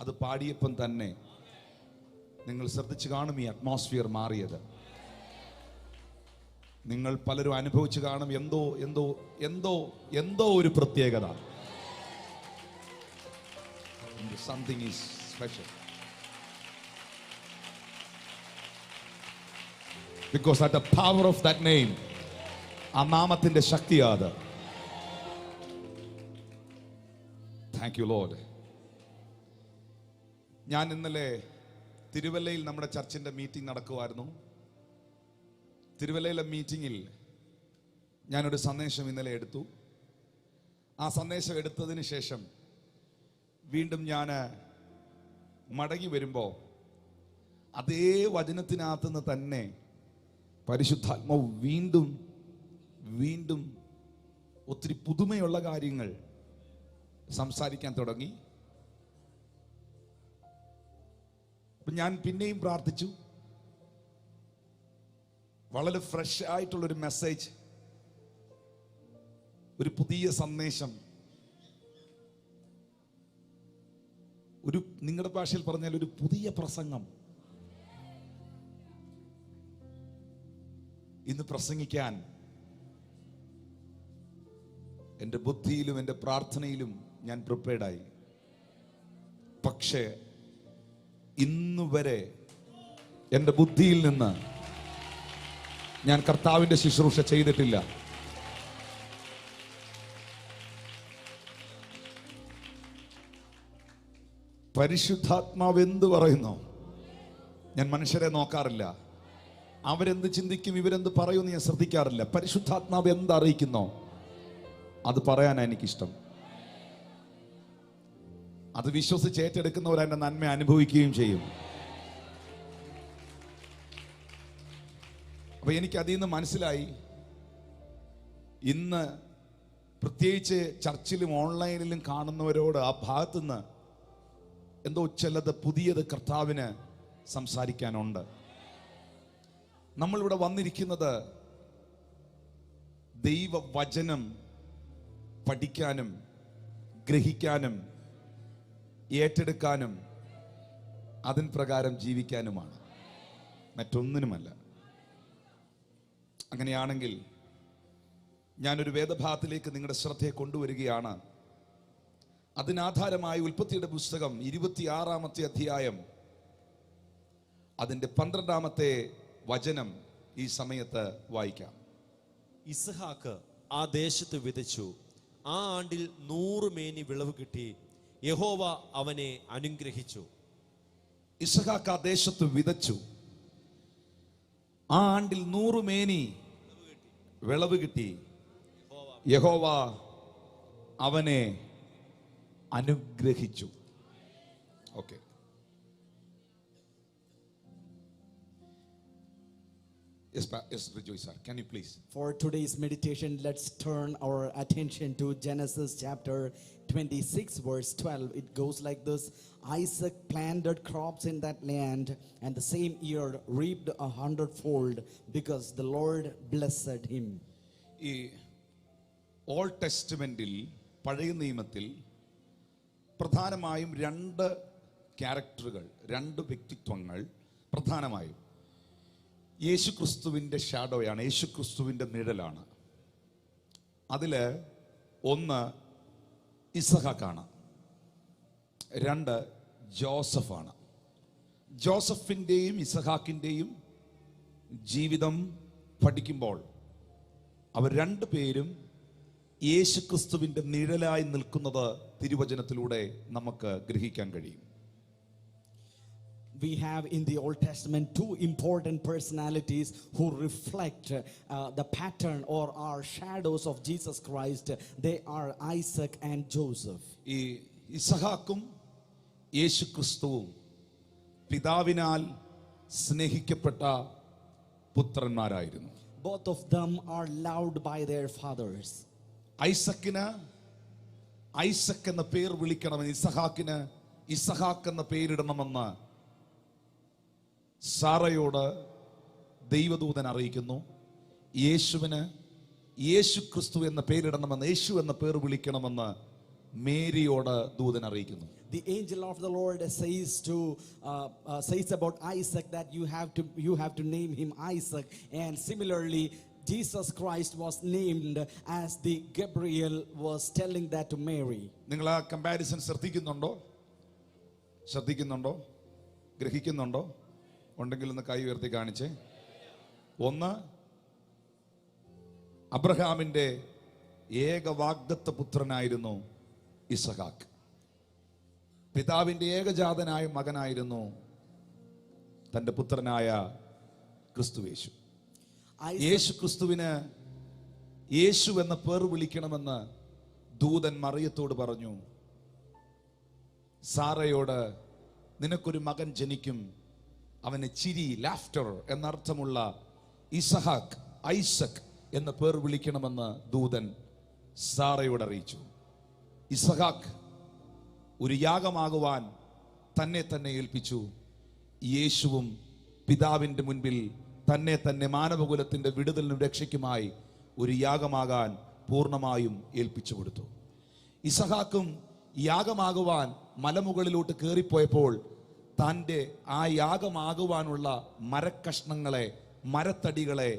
അത് പാടിയപ്പം തന്നെ നിങ്ങൾ ശ്രദ്ധിച്ചു കാണും ഈ അറ്റ്മോസ്ഫിയർ മാറിയത്. നിങ്ങൾ പലരും അനുഭവിച്ചു കാണും എന്തോ എന്തോ എന്തോ എന്തോ ഒരു പ്രത്യേകത. Something is special. Because at the power of that name, ആ നാമത്തിന്റെ ശക്തിയാത്. Thank you Lord. ഞാൻ ഇന്നലെ തിരുവല്ലയിൽ നമ്മുടെ ചർച്ചിന്റെ മീറ്റിംഗ് നടക്കുമായിരുന്നു. തിരുവല്ലയിലെ മീറ്റിംഗിൽ ഞാനൊരു സന്ദേശം ഇന്നലെ എടുത്തു. ആ സന്ദേശം എടുത്തതിന് ശേഷം വീണ്ടും ഞാൻ മടങ്ങി വരുമ്പോൾ അതേ വചനത്തിനകത്തുനിന്ന് തന്നെ പരിശുദ്ധാത്മാവ് വീണ്ടും വീണ്ടും ഒത്തിരി പുതുമയുള്ള കാര്യങ്ങൾ സംസാരിക്കാൻ തുടങ്ങി. ഞാൻ പിന്നെയും പ്രാർത്ഥിച്ചു. വളരെ ഫ്രഷ് ആയിട്ടുള്ളൊരു മെസ്സേജ്, ഒരു പുതിയ സന്ദേശം, ഒരു നിങ്ങളുടെ ഭാഷയിൽ പറഞ്ഞാൽ ഒരു പുതിയ പ്രസംഗം ഇന്ന് പ്രസംഗിക്കാൻ എൻ്റെ ബുദ്ധിയിലും എൻ്റെ പ്രാർത്ഥനയിലും ഞാൻ പ്രിപ്പയർഡായി. പക്ഷേ ഇന്നുവരെ എൻ്റെ ബുദ്ധിയിൽ നിന്ന് ഞാൻ കർത്താവിൻ്റെ ശുശ്രൂഷ ചെയ്തിട്ടില്ല. പരിശുദ്ധാത്മാവ് എന്ത് പറയുന്നു? ഞാൻ മനുഷ്യരെ നോക്കാറില്ല. അവരെന്ത് ചിന്തിക്കും, ഇവരെന്ത് പറയുമെന്ന് ഞാൻ ശ്രദ്ധിക്കാറില്ല. പരിശുദ്ധാത്മാവ് എന്തറിയിക്കുന്നോ അത് പറയാനാണ് എനിക്കിഷ്ടം. അത് വിശ്വസിച്ച് ഏറ്റെടുക്കുന്നവർ അതിൻ്റെ നന്മ അനുഭവിക്കുകയും ചെയ്യും. അപ്പൊ എനിക്ക് അതിൽ നിന്ന് മനസ്സിലായി, ഇന്ന് പ്രത്യേകിച്ച് ചർച്ചിലും ഓൺലൈനിലും കാണുന്നവരോട് ആ ഭാഗത്തുനിന്ന് എന്തോ ചിലത് പുതിയത് കർത്താവിന് സംസാരിക്കാനുണ്ട്. നമ്മളിവിടെ വന്നിരിക്കുന്നത് ദൈവവചനം പഠിക്കാനും ഗ്രഹിക്കാനും ഏറ്റെടുക്കാനും അതിൻ പ്രകാരം ജീവിക്കാനുമാണ്, മറ്റൊന്നിനുമല്ല. അങ്ങനെയാണെങ്കിൽ ഞാനൊരു വേദഭാഗത്തിലേക്ക് നിങ്ങളുടെ ശ്രദ്ധയെ കൊണ്ടുവരികയാണ്. അതിനാധാരമായി ഉൽപ്പത്തിയുടെ പുസ്തകം 26-ാമത്തെ അധ്യായം അതിൻ്റെ 12-ാമത്തെ വചനം ഈ സമയത്ത് വായിക്കാം. ഇസ്ഹാക്ക് ആ ദേശത്ത് വിതച്ചു. ആ ആണ്ടിൽ 100 മേനി വിളവ് കിട്ടി. യഹോവ അവനെ അനുഗ്രഹിച്ചു. ഇസ്ഹാക്ക് ആ ദേശത്ത് വിതച്ചു. ആ ആണ്ടിൽ 100 മേനി വിളവ് കിട്ടി. യഹോവ അവനെ അനുഗ്രഹിച്ചു. Okay, yes, Rejoice sir, can you please? For today's meditation, let's turn our attention to Genesis chapter 26 verse 12. It goes like this: Isaac planted crops in that land, and the same year reaped 100-fold, because the Lord blessed him. ഈ old ടെസ്റ്റ്മെന്റിൽ, പഴയ നിയമത്തിൽ പ്രധാനമായും 2 ക്യാരക്ടറുകൾ, 2 വ്യക്തിത്വങ്ങൾ പ്രധാനമായും യേശുക്രിസ്തുവിൻ്റെ ഷാഡോയാണ്, യേശുക്രിസ്തുവിൻ്റെ നിഴലാണ്. അതിൽ ഒന്ന് ഇസഹാക്കാണ്, 2 ജോസഫാണ്. ജോസഫിൻ്റെയും ഇസഹാക്കിൻ്റെയും ജീവിതം പഠിക്കുമ്പോൾ അവർ 2 പേരും യേശുക്രിസ്തുവിൻ്റെ നിഴലായി നിൽക്കുന്നത് തിരുവചനത്തിലൂടെ നമുക്ക് ഗ്രഹിക്കാൻ കഴിയും. We have in the Old Testament 2 important personalities who reflect the pattern or are shadows of Jesus Christ. They are Isaac and Joseph. ഈ ഇസഹാക്കും യേശുക്രിസ്തുവും പിതാവിനാൽ സ്നേഹിക്കപ്പെട്ട പുത്രന്മാരായിരുന്നു. Both of them are loved by their fathers. ഐസക്കിന് Isaac എന്ന പേർ വിളിക്കണമെന്ന്, ഇസഹാക്കിന് ഇസഹാക്ക് എന്ന പേരിടണമെന്ന് സാറയോട് ദൈവദൂതൻ അറിയിക്കുന്നു. യേശുവിന് യേശുക്രിസ്തു എന്ന പേരിടണമെന്ന്, യേശു എന്ന പേർ വിളിക്കണമെന്ന് മേരിയോട് ദൂതൻ അറിയിക്കുന്നു. the angel of the Lord says about Isaac that you have to name him Isaac, and similarly Jesus Christ was named as the Gabriel was telling that to Mary. നിങ്ങൾ ആ കമ്പാരിസൺ ശ്രദ്ധിക്കുന്നുണ്ടോ ഗ്രഹിക്കുന്നുണ്ടോ? ഉണ്ടെങ്കിൽ ഒന്ന് കൈ ഉയർത്തി കാണിച്ചേ. ഒന്ന്, അബ്രഹാമിന്റെ ഏക വാഗ്ദത്ത പുത്രനായിരുന്നു ഇസഹാക്ക്. പിതാവിന്റെ ഏകജാതനായ മകനായിരുന്നു തന്റെ പുത്രനായ ക്രിസ്തുവേശു. യേശു ക്രിസ്തുവിന് യേശു എന്ന പേർ വിളിക്കണമെന്ന് ദൂതൻ മറിയത്തോട് പറഞ്ഞു. സാറയോട് നിനക്കൊരു മകൻ ജനിക്കും, അവന് ചിരി, ലാഫ്റ്റർ എന്നർത്ഥമുള്ള ഇസഹാക്ക്, ഐസക് എന്ന പേർ വിളിക്കണമെന്ന് ദൂതൻ സാറയോട് അറിയിച്ചു. ഇസഹാക്ക് ഒരു യാഗമാകുവാൻ തന്നെ ഏൽപ്പിച്ചു. യേശുവും പിതാവിന്റെ മുൻപിൽ തന്നെ മാനവകുലത്തിന്റെ വിടുതലിനും രക്ഷയ്ക്കുമായി ഒരു യാഗമാകാൻ പൂർണ്ണമായും ഏൽപ്പിച്ചു കൊടുത്തു. ഇസഹാക്കും യാഗമാകുവാൻ മലമുകളിലോട്ട് കയറിപ്പോയപ്പോൾ തൻ്റെ ആ യാഗമാകുവാനുള്ള മരക്കഷ്ണങ്ങളെ, മരത്തടികളെ,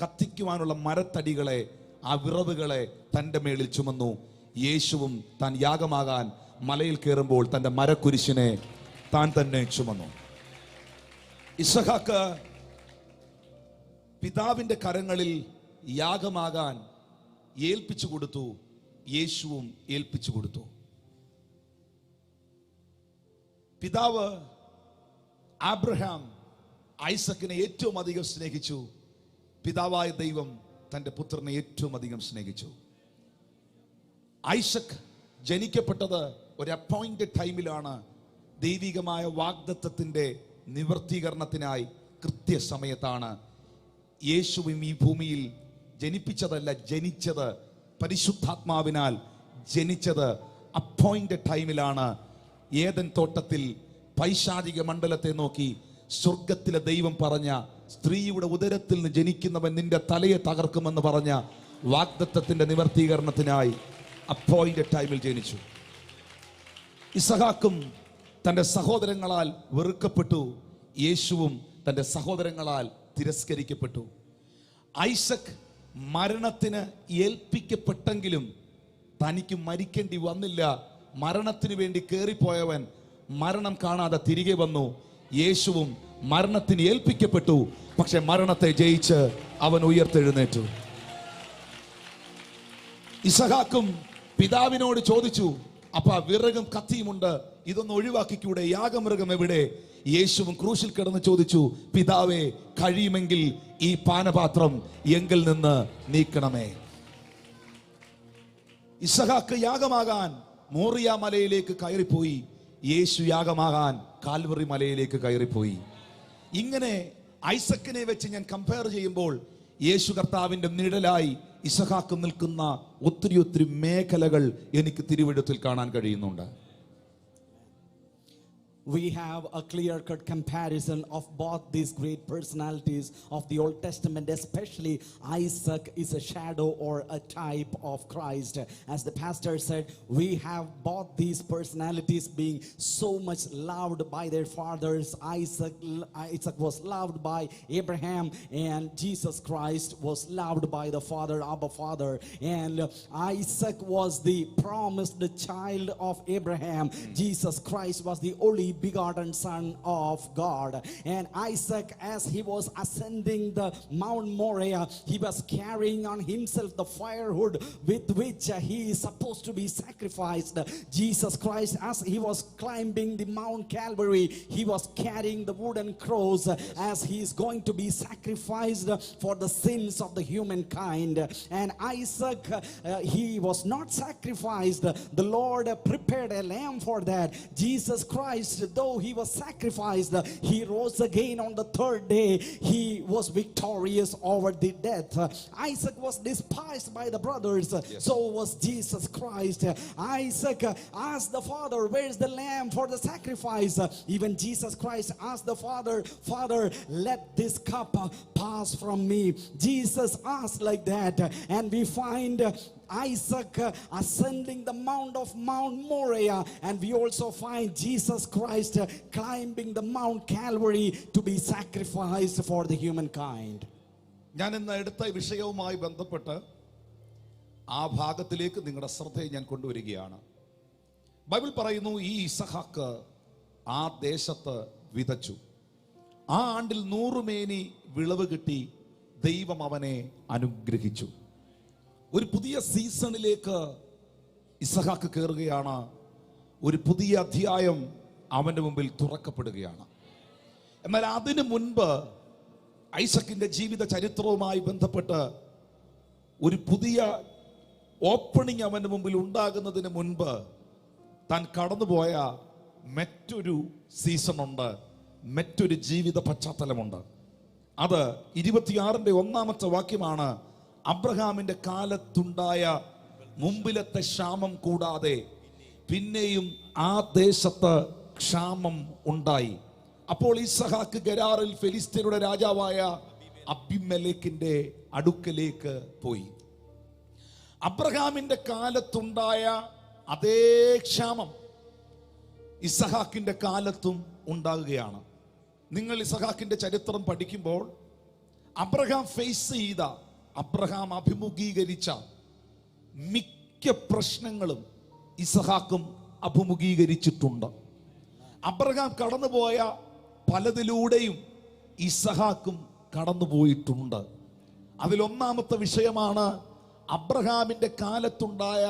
കത്തിക്കുവാനുള്ള മരത്തടികളെ, ആ വിറവുകളെ തൻ്റെ മേളിൽ ചുമന്നു. യേശുവും താൻ യാഗമാകാൻ മലയിൽ കയറുമ്പോൾ തൻ്റെ മരക്കുരിശിനെ താൻ തന്നെ ചുമന്നു. ഇസഹാക്ക് പിതാവിന്റെ കരങ്ങളിൽ യാഗമാകാൻ ഏൽപ്പിച്ചു കൊടുത്തു. യേശുവും ഏൽപ്പിച്ചു കൊടുത്തു. പിതാവ് ആബ്രഹാം ഐസക്കിനെ ഏറ്റവും അധികം സ്നേഹിച്ചു. പിതാവായ ദൈവം തന്റെ പുത്രനെ ഏറ്റവും അധികം സ്നേഹിച്ചു. ഐസക് ജനിക്കപ്പെട്ടത് ഒരു അപ്പോയിന്റഡ് ടൈമിലാണ്. ദൈവികമായ വാഗ്ദത്തത്തിന്റെ നിവർത്തീകരണത്തിനായി കൃത്യസമയത്താണ്. യേശുവും ഈ ഭൂമിയിൽ ജനിപ്പിച്ചതല്ല, ജനിച്ചത് പരിശുദ്ധാത്മാവിനാൽ ജനിച്ചത് അപ്പോയിന്റഡ് ടൈമിലാണ്. ഏദൻ തോട്ടത്തിൽ പൈശാചിക മണ്ഡലത്തെ നോക്കി സ്വർഗത്തിലെ ദൈവം പറഞ്ഞ, സ്ത്രീയുടെ ഉദരത്തിൽ നിന്ന് ജനിക്കുന്നവൻ നിന്റെ തലയെ തകർക്കുമെന്ന് പറഞ്ഞ വാഗ്ദത്തത്തിന്റെ നിവർത്തീകരണത്തിനായി അപ്പോയിന്റഡ് ടൈമിൽ ജനിച്ചു. ഇസഹാക്കും തന്റെ സഹോദരങ്ങളാൽ വെറുക്കപ്പെട്ടു. യേശുവും തന്റെ സഹോദരങ്ങളാൽ തിരസ്കരിക്കപ്പെട്ടു. ഐസക് മരണത്തിന് ഏൽപ്പിക്കപ്പെട്ടെങ്കിലും തനിക്ക് മരിക്കേണ്ടി വന്നില്ല. മരണത്തിന് വേണ്ടി കയറിപ്പോയവൻ മരണം കാണാതെ തിരികെ വന്നു. യേശുവും മരണത്തിന് ഏൽപ്പിക്കപ്പെട്ടു, പക്ഷെ മരണത്തെ ജയിച്ച് അവൻ ഉയർത്തെഴുന്നേറ്റു. ഇസഹാക്കും പിതാവിനോട് ചോദിച്ചു, അപ്പ വിറകും കത്തിയുമുണ്ട്, ഇതൊന്ന് ഒഴിവാക്കിക്കൂടെ? യാഗമൃഗം എവിടെ? യേശുവും ക്രൂശിൽ കിടന്ന് ചോദിച്ചു, പിതാവേ, കഴിയുമെങ്കിൽ ഈ പാനപാത്രം എങ്കിൽ നിന്ന് നീക്കണമേ. ഇസഹാക്ക് യാഗമാകാൻ മോറിയ മലയിലേക്ക് കയറിപ്പോയി. യേശു യാഗമാകാൻ കാൽവറി മലയിലേക്ക് കയറിപ്പോയി. ഇങ്ങനെ ഐസക്കിനെ വെച്ച് ഞാൻ കമ്പയർ ചെയ്യുമ്പോൾ യേശു കർത്താവിന്റെ നിഴലായി ഇസഹാക്ക് നിൽക്കുന്ന ഒത്തിരി മേഖലകൾ എനിക്ക് തിരുവെഴുത്തിൽ കാണാൻ കഴിയുന്നുണ്ട്. We have a clear-cut comparison of both these great personalities of the Old Testament. Especially Isaac is a shadow or a type of Christ. As the pastor said, we have both these personalities being so much loved by their fathers. Isaac was loved by Abraham, and Jesus Christ was loved by the Father, Abba Father. And Isaac was the promised child of Abraham. Jesus Christ was the only begotten son of God. And Isaac, as he was ascending the Mount Moriah, he was carrying on himself the firewood with which he is supposed to be sacrificed. Jesus Christ, as he was climbing the Mount Calvary, he was carrying the wooden cross as he is going to be sacrificed for the sins of the humankind. And Isaac, he was not sacrificed. The Lord prepared a lamb for that. Jesus Christ, though he was sacrificed, he rose again on the third day. He was victorious over the death. Isaac was despised by the brothers. Yes. So was Jesus Christ. Isaac asked the Father, where's the lamb for the sacrifice? Even Jesus Christ asked the Father, Father, let this cup pass from me. Jesus asked like that. And we find Isaac ascending the mount of Mount Moriah, and we also find Jesus Christ climbing the Mount Calvary to be sacrificed for the humankind. ഞാൻ ഇന്ന് എടുത്ത വിഷയവുമായി ബന്ധപ്പെട്ട് ആ ഭാഗത്തിലേക്ക് നിങ്ങളുടെ ശ്രദ്ധയെ ഞാൻ കൊണ്ടുവരികയാണ്. ബൈബിൾ പറയുന്നു, ഈ ഇസഹാക്ക് ആ ദേശത്ത് വിതച്ചു. ആ ആണ്ടിൽ 100 മേനി വിളവ് കിട്ടി. ദൈവം അവനെ അനുഗ്രഹിച്ചു. ഒരു പുതിയ സീസണിലേക്ക് ഇസഹാക്ക് കയറുകയാണ്. ഒരു പുതിയ അധ്യായം അവന്റെ മുമ്പിൽ തുറക്കപ്പെടുകയാണ്. എന്നാൽ അതിനു മുൻപ് ഐസക്കിന്റെ ജീവിത ചരിത്രവുമായി ബന്ധപ്പെട്ട് ഒരു പുതിയ ഓപ്പണിംഗ് അവന്റെ മുമ്പിൽ ഉണ്ടാകുന്നതിന് മുൻപ് താൻ കടന്നുപോയ മറ്റൊരു സീസണുണ്ട്, മറ്റൊരു ജീവിത പശ്ചാത്തലമുണ്ട്. അത് 26-ന്റെ 1-ാമത്തെ വാക്യമാണ്. അബ്രഹാമിന്റെ കാലത്തുണ്ടായ മുമ്പിലത്തെ ക്ഷാമം കൂടാതെ പിന്നെയും ആ ദേശത്ത് ക്ഷാമം ഉണ്ടായി. അപ്പോൾ ഇസഹാക്ക് ഗെരാറിൽ ഫെലിസ്ത്യരുടെ രാജാവായ അബിമേലെക്കിന്റെ അടുക്കലേക്ക് പോയി. അബ്രഹാമിന്റെ കാലത്തുണ്ടായ അതേ ക്ഷാമം ഇസഹാക്കിന്റെ കാലത്തും ഉണ്ടാകുകയാണ്. നിങ്ങൾ ഇസഹാക്കിന്റെ ചരിത്രം പഠിക്കുമ്പോൾ അബ്രഹാം ഫേസ് ചെയ്ത, അബ്രഹാം അഭിമുഖീകരിച്ച മിക്ക പ്രശ്നങ്ങളും ഇസഹാക്കും അഭിമുഖീകരിച്ചിട്ടുണ്ട്. അബ്രഹാം കടന്നുപോയ പലതിലൂടെയും ഇസഹാക്കും കടന്നുപോയിട്ടുണ്ട്. അതിലൊന്നാമത്തെ വിഷയമാണ് അബ്രഹാമിന്റെ കാലത്തുണ്ടായ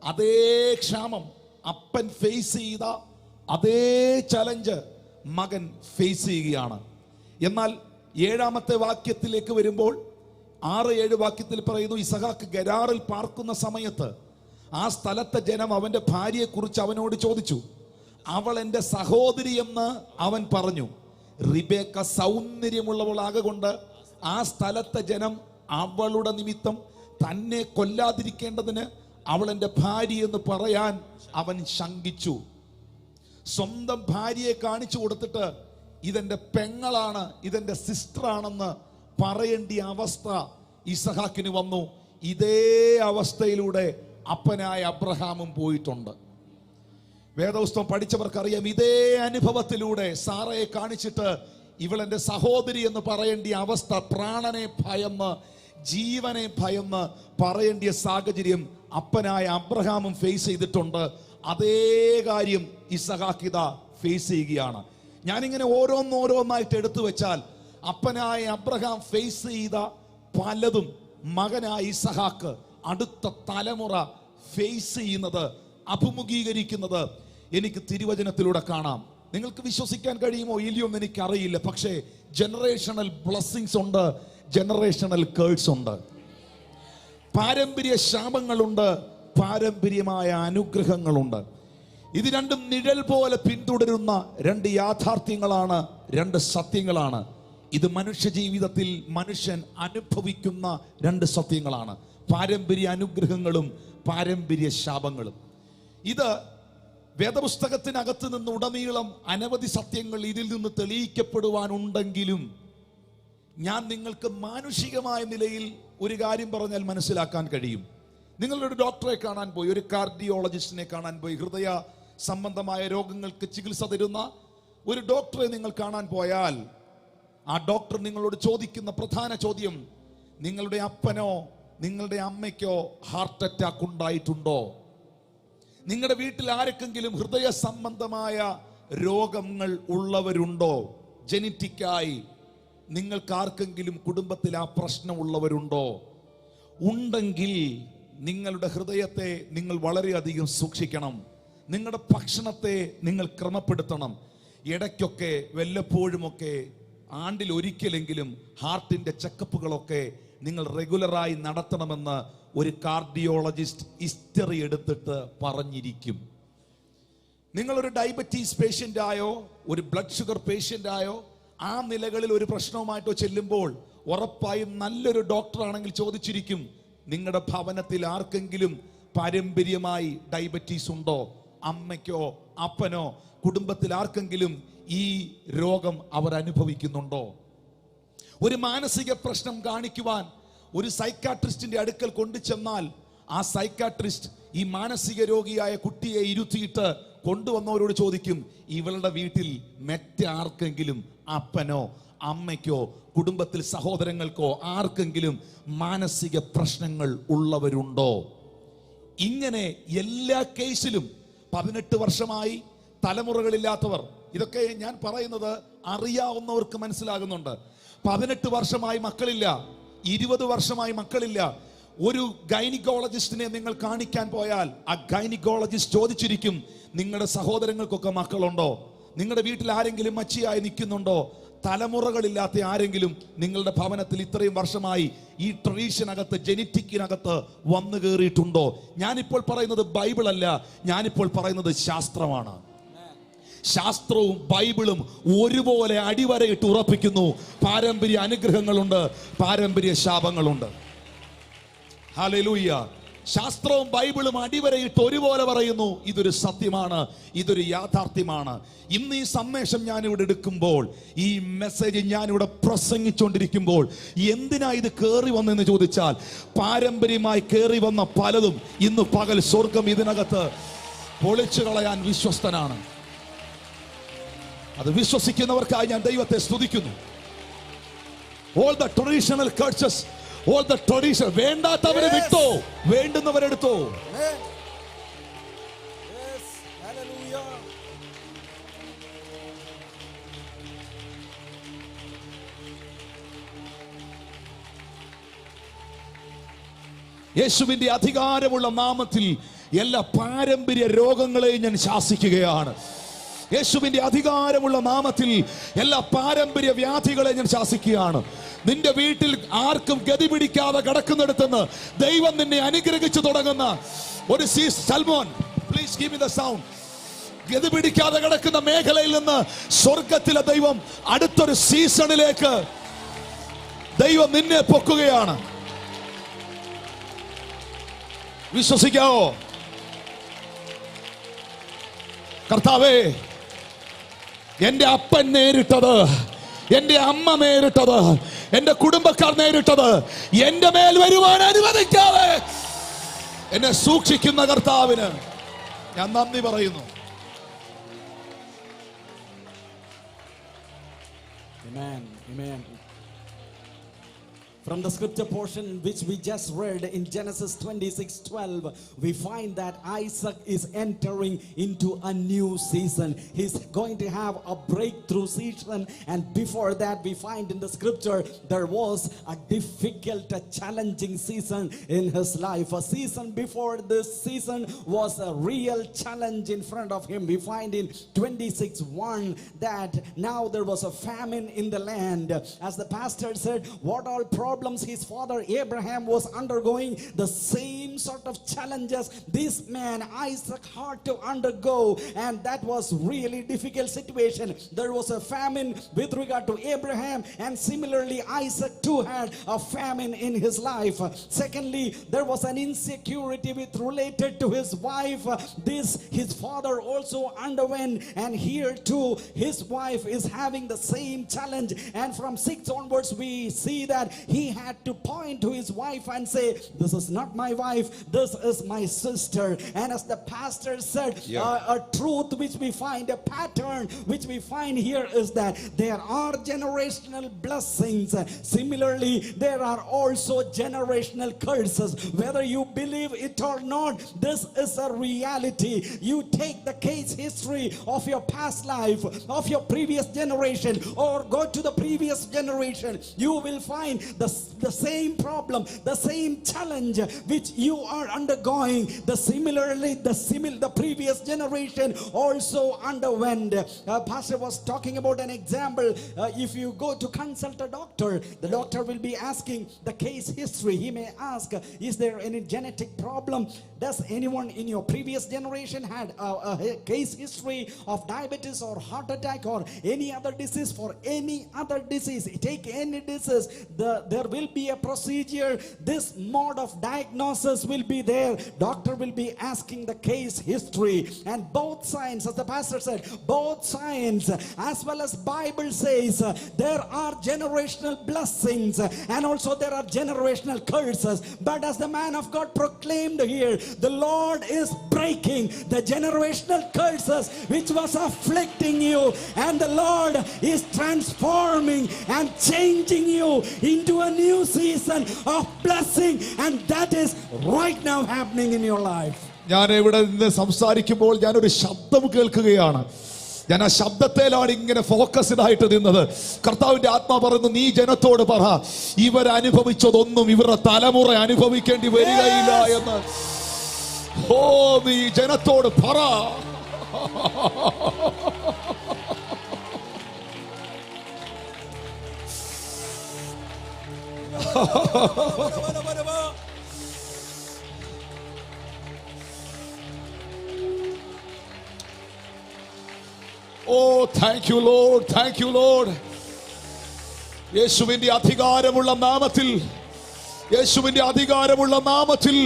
അതേ ക്ഷാമം, അപ്പൻ ഫേസ് ചെയ്ത അതേ ചലഞ്ച് മകൻ ഫേസ് ചെയ്യുകയാണ്. എന്നാൽ 7-ാമത്തെ വാക്യത്തിലേക്ക് വരുമ്പോൾ 6-7 വാക്യത്തിൽ പറയുന്നു, ഇസഹാക്ക് ഗെരാറിൽ പാർക്കുന്ന സമയത്ത് ആ സ്ഥലത്തെ ജനം അവന്റെ ഭാര്യയെക്കുറിച്ച് അവനോട് ചോദിച്ചു. അവൾ എൻ്റെ സഹോദരി എന്ന് അവൻ പറഞ്ഞു. റിബേക്ക സൗന്ദര്യമുള്ളവളാകൊണ്ട് ആ സ്ഥലത്തെ ജനം അവളുടെ നിമിത്തം തന്നെ കൊല്ലാതിരിക്കേണ്ടതിന് അവൾ എൻ്റെ ഭാര്യ എന്ന് പറയാൻ അവൻ ശങ്കിച്ചു. സ്വന്തം ഭാര്യയെ കാണിച്ചു കൊടുത്തിട്ട് ഇതെന്റെ പെങ്ങളാണ്, ഇതെന്റെ സിസ്റ്റർ ആണെന്ന് പറയേണ്ട അവസ്ഥ ഇസഹാക്കിന് വന്നു. ഇതേ അവസ്ഥയിലൂടെ അപ്പനായ അബ്രഹാമും പോയിട്ടുണ്ട്. വേദപുസ്തകം പഠിച്ചവർക്കറിയാം, ഇതേ അനുഭവത്തിലൂടെ സാറയെ കാണിച്ചിട്ട് ഇവളെന്റെ സഹോദരി എന്ന് പറയേണ്ട അവസ്ഥ, പ്രാണനെ ഭയന്ന് ജീവനെ ഭയന്ന് പറയേണ്ട സാഹചര്യം അപ്പനായ അബ്രഹാമും ഫേസ് ചെയ്തിട്ടുണ്ട്. അതേ കാര്യം ഇസഹാക്കിത ഫേസ് ചെയ്യുകയാണ്. ഞാനിങ്ങനെ ഓരോന്നോരോന്നായിട്ട് എടുത്തു വെച്ചാൽ അപ്പനായ അബ്രഹാം ഫേസ് ചെയ്ത പലതും മകനായ ഇസഹാക്ക് അടുത്ത തലമുറ ഫേസ് ചെയ്യുന്നത്, അഭിമുഖീകരിക്കുന്നത് എനിക്ക് തിരുവചനത്തിലൂടെ കാണാം. നിങ്ങൾക്ക് വിശ്വസിക്കാൻ കഴിയുമോ ഇല്ലയോ എന്ന് എനിക്കറിയില്ല. പക്ഷേ ജനറേഷണൽ ബ്ലെസ്സിങ്സ് ഉണ്ട്, ജനറേഷണൽ കേഴ്സ് ഉണ്ട്. പാരമ്പര്യ ശാപങ്ങളുണ്ട്, പാരമ്പര്യമായ അനുഗ്രഹങ്ങളുണ്ട്. ഇത് രണ്ടും നിഴൽ പോലെ പിന്തുടരുന്ന 2 യാഥാർത്ഥ്യങ്ങളാണ്, 2 സത്യങ്ങളാണ്. ഇത് മനുഷ്യ ജീവിതത്തിൽ മനുഷ്യൻ അനുഭവിക്കുന്ന 2 സത്യങ്ങളാണ്. പാരമ്പര്യ അനുഗ്രഹങ്ങളും പാരമ്പര്യ ശാപങ്ങളും. ഇത് വേദപുസ്തകത്തിനകത്ത് നിന്ന് ഉടനീളം അനവധി സത്യങ്ങൾ ഇതിൽ നിന്ന് തെളിയിക്കപ്പെടുവാനുണ്ടെങ്കിലും ഞാൻ നിങ്ങൾക്ക് മാനുഷികമായ നിലയിൽ ഒരു കാര്യം പറഞ്ഞാൽ മനസ്സിലാക്കാൻ കഴിയും. നിങ്ങളൊരു ഡോക്ടറെ കാണാൻ പോയി, ഒരു കാർഡിയോളജിസ്റ്റിനെ കാണാൻ പോയി, ഹൃദയ സംബന്ധമായ രോഗങ്ങൾക്ക് ചികിത്സ തരുന്ന ഒരു ഡോക്ടറെ നിങ്ങൾ കാണാൻ പോയാൽ ആ ഡോക്ടർ നിങ്ങളോട് ചോദിക്കുന്ന പ്രധാന ചോദ്യം, നിങ്ങളുടെ അപ്പനോ നിങ്ങളുടെ അമ്മയ്ക്കോ ഹാർട്ട് അറ്റാക്ക് ഉണ്ടായിട്ടുണ്ടോ? നിങ്ങളുടെ വീട്ടിൽ ആർക്കെങ്കിലും ഹൃദയ സംബന്ധമായ രോഗങ്ങൾ ഉള്ളവരുണ്ടോ? ജനറ്റിക്കായി നിങ്ങൾക്ക് ആർക്കെങ്കിലും കുടുംബത്തിൽ ആ പ്രശ്നമുള്ളവരുണ്ടോ? ഉണ്ടെങ്കിൽ നിങ്ങളുടെ ഹൃദയത്തെ നിങ്ങൾ വളരെയധികം സൂക്ഷിക്കണം. നിങ്ങളുടെ ഭക്ഷണത്തെ നിങ്ങൾ ക്രമപ്പെടുത്തണം. ഇടയ്ക്കൊക്കെ വല്ലപ്പോഴുമൊക്കെ ആണ്ടിൽ ഒരിക്കലെങ്കിലും ഹാർട്ടിന്റെ ചെക്കപ്പുകളൊക്കെ നിങ്ങൾ റെഗുലറായി നടത്തണമെന്ന് ഒരു കാർഡിയോളജിസ്റ്റ് ഹിസ്റ്ററി എടുത്തിട്ട് പറഞ്ഞിരിക്കും. നിങ്ങളൊരു ഡയബറ്റീസ് പേഷ്യന്റ് ആയോ ഒരു ബ്ലഡ് ഷുഗർ പേഷ്യന്റ് ആയോ ആ നിലകളിൽ ഒരു പ്രശ്നവുമായിട്ടോ ചെല്ലുമ്പോൾ ഉറപ്പായും നല്ലൊരു ഡോക്ടർ ആണെങ്കിൽ ചോദിച്ചിരിക്കും, നിങ്ങളുടെ ഭവനത്തിൽ ആർക്കെങ്കിലും പാരമ്പര്യമായി ഡയബറ്റീസ് ഉണ്ടോ? അമ്മയ്ക്കോ അപ്പനോ കുടുംബത്തിൽ ആർക്കെങ്കിലും ഈ രോഗം അവർ അനുഭവിക്കുന്നുണ്ടോ? ഒരു മാനസിക പ്രശ്നം കാണിക്കുവാൻ ഒരു സൈക്കാട്രിസ്റ്റിന്റെ അടുക്കൽ കൊണ്ടു ചെന്നാൽ ആ സൈക്കാട്രിസ്റ്റ് ഈ മാനസിക രോഗിയായ കുട്ടിയെ ഇരുത്തിയിട്ട് കൊണ്ടുവന്നവരോട് ചോദിക്കും, ഇവളുടെ വീട്ടിൽ മറ്റാർക്കെങ്കിലും അപ്പനോ അമ്മയ്ക്കോ കുടുംബത്തിൽ സഹോദരങ്ങൾക്കോ ആർക്കെങ്കിലും മാനസിക പ്രശ്നങ്ങൾ ഉള്ളവരുണ്ടോ? ഇങ്ങനെ എല്ലാ കേസിലും 18 വർഷമായി തലമുറകളില്ലാത്തവർ, ഇതൊക്കെ ഞാൻ പറയുന്നത് അറിയാവുന്നവർക്ക് മനസ്സിലാകുന്നുണ്ട്. 18 വർഷമായി മക്കളില്ല, 20 വർഷമായി മക്കളില്ല. ഒരു ഗൈനക്കോളജിസ്റ്റിനെ നിങ്ങൾ കാണിക്കാൻ പോയാൽ ആ ഗൈനക്കോളജിസ്റ്റ് ചോദിച്ചിരിക്കും, നിങ്ങളുടെ സഹോദരങ്ങൾക്കൊക്കെ മക്കളുണ്ടോ? നിങ്ങളുടെ വീട്ടിൽ ആരെങ്കിലും മച്ചിയായി നിൽക്കുന്നുണ്ടോ? തലമുറകളില്ലാത്ത ആരെങ്കിലും നിങ്ങളുടെ ഭവനത്തിൽ ഇത്രയും വർഷമായി ഈ ട്രഡീഷനകത്ത്, ജെനറ്റിക്കിനകത്ത് വന്നു കയറിയിട്ടുണ്ടോ? ഞാനിപ്പോൾ പറയുന്നത് ബൈബിൾ അല്ല, ഞാനിപ്പോൾ പറയുന്നത് ശാസ്ത്രമാണ്. ശാസ്ത്രവും ബൈബിളും ഒരുപോലെ അടിവരയിട്ട് ഉറപ്പിക്കുന്നു, പാരമ്പര്യ അനുഗ്രഹങ്ങളുണ്ട്, പാരമ്പര്യ ശാപങ്ങളുണ്ട്. ഹല്ലേലൂയ. ശാസ്ത്രവും ബൈബിളും അടിവരയിട്ട് ഒരുപോലെ പറയുന്നു, ഇതൊരു സത്യമാണ്, ഇതൊരു യാഥാർത്ഥ്യമാണ്. ഇന്ന് ഈ സന്ദേശം ഞാനിവിടെ എടുക്കുമ്പോൾ, ഈ മെസ്സേജ് ഞാനിവിടെ പ്രസംഗിച്ചുകൊണ്ടിരിക്കുമ്പോൾ എന്തിനാ ഇത് കയറി വന്നെന്ന് ചോദിച്ചാൽ, പാരമ്പര്യമായി കയറി വന്ന പലതും ഇന്ന് പകൽ സ്വർഗം ഇതിനകത്ത് പൊളിച്ചു കളയാൻ വിശ്വസ്തനാണ്. അത് വിശ്വസിക്കുന്നവർക്കായി ഞാൻ ദൈവത്തെ സ്തുതിക്കുന്നു. All the traditional curses, all the tradition, വേണ്ടാത്തവരെ വിട്ടോ, വേണ്ടുന്നവരെടുത്തോ. യേശുവിന്റെ അധികാരമുള്ള നാമത്തിൽ എല്ലാ പാരമ്പര്യ രോഗങ്ങളെയും ഞാൻ ശാസിക്കുകയാണ്. യേശുവിന്റെ അധികാരമുള്ള നാമത്തിൽ എല്ലാ പാരമ്പര്യ വ്യാധികളെ ഞാൻ ശാസിക്കുകയാണ്. നിന്റെ വീട്ടിൽ ആർക്കും ഗതി പിടിക്കാതെ കിടക്കുന്നിടത്തുനിന്ന് ദൈവം നിന്നെ അനുഗ്രഹിച്ചു തുടങ്ങുന്ന ഒരു Salmon, please give me the sound. ഗതി പിടിക്കാതെ കിടക്കുന്ന മേഖലയിൽ നിന്ന് സ്വർഗത്തിലെ ദൈവം അടുത്തൊരു സീസണിലേക്ക് ദൈവം നിന്നെ പൊക്കുകയാണ്. വിശ്വസിക്കാവോ? കർത്താവേ, എന്റെ അപ്പൻ നേരിട്ടത്, എന്റെ അമ്മ നേരിട്ടത്, എന്റെ കുടുംബക്കാർ നേരിട്ടത് എന്റെ മേൽ വരുവാൻ അനുവദിക്കാതെ എന്നെ സൂക്ഷിക്കുന്ന കർത്താവിന് ഞാൻ നന്ദി പറയുന്നു. Amen. Amen. From the scripture portion which we just read in Genesis 26:12, we find that Isaac is entering into a new season. He's going to have a breakthrough season, and before that we find in the scripture there was a difficult, a challenging season in his life. A season before this season was a real challenge in front of him. We find in 26:1 that now there was a famine in the land. As the pastor said, what all problems his father Abraham was undergoing, the same sort of challenges this man Isaac had to undergo, and that was really difficult situation. There was a famine with regard to Abraham, and similarly Isaac too had a famine in his life. Secondly, there was an insecurity with related to his wife. This his father also underwent, and here too his wife is having the same challenge. And from 6 onwards we see that he had to point to his wife and say, this is not my wife, this is my sister. And as the pastor said, a truth which we find, a pattern which we find here is that there are generational blessings. Similarly, there are also generational curses. Whether you believe it or not, this is a reality. You take the case history of your past life, of your previous generation, or go to the previous generation, you will find the same problem, the same challenge which you are undergoing. The previous generation also underwent. Pastor was talking about an example. If you go to consult a doctor, the doctor will be asking the case history. He may ask, is there any genetic problem? Does anyone in your previous generation had a case history of diabetes or heart attack or any other disease? For any other disease, take any disease, there will be a procedure. This mode of diagnosis will be there. Doctor will be asking the case history, and both signs, as the pastor said, both signs as well as Bible says, there are generational blessings and also there are generational curses. But as the man of God proclaimed here, the Lord is breaking the generational curses which was afflicting you, and the Lord is transforming and changing you into a new season of blessing, and that is right now happening in your life. ഞാൻ ഇവിടെ നിന്ന് സംസാരിക്കുമ്പോൾ ഞാനൊരു ശബ്ദം കേൾക്കുകയാണ്. ഞാൻ ആ ശബ്ദത്തിലാണ് ഇങ്ങനെ ഫോക്കസ്ഡ് ആയിട്ട് നിന്നത്. കർത്താവിന്റെ ആത്മാ പറയുന്നു, നീ ജനത്തോട് പറ, ഇവരനുഭവിച്ചതൊന്നും ഇവരുടെ തലമുറ അനുഭവിക്കേണ്ടി വരികയില്ല എന്ന്. ഓ, നീ ജനത്തോട് പറ. Oh, thank you, Lord. Thank you, Lord. യേശുവിന്റെ അധികാരമുള്ള നാമത്തിൽ, യേശുവിന്റെ അധികാരമുള്ള നാമത്തിൽ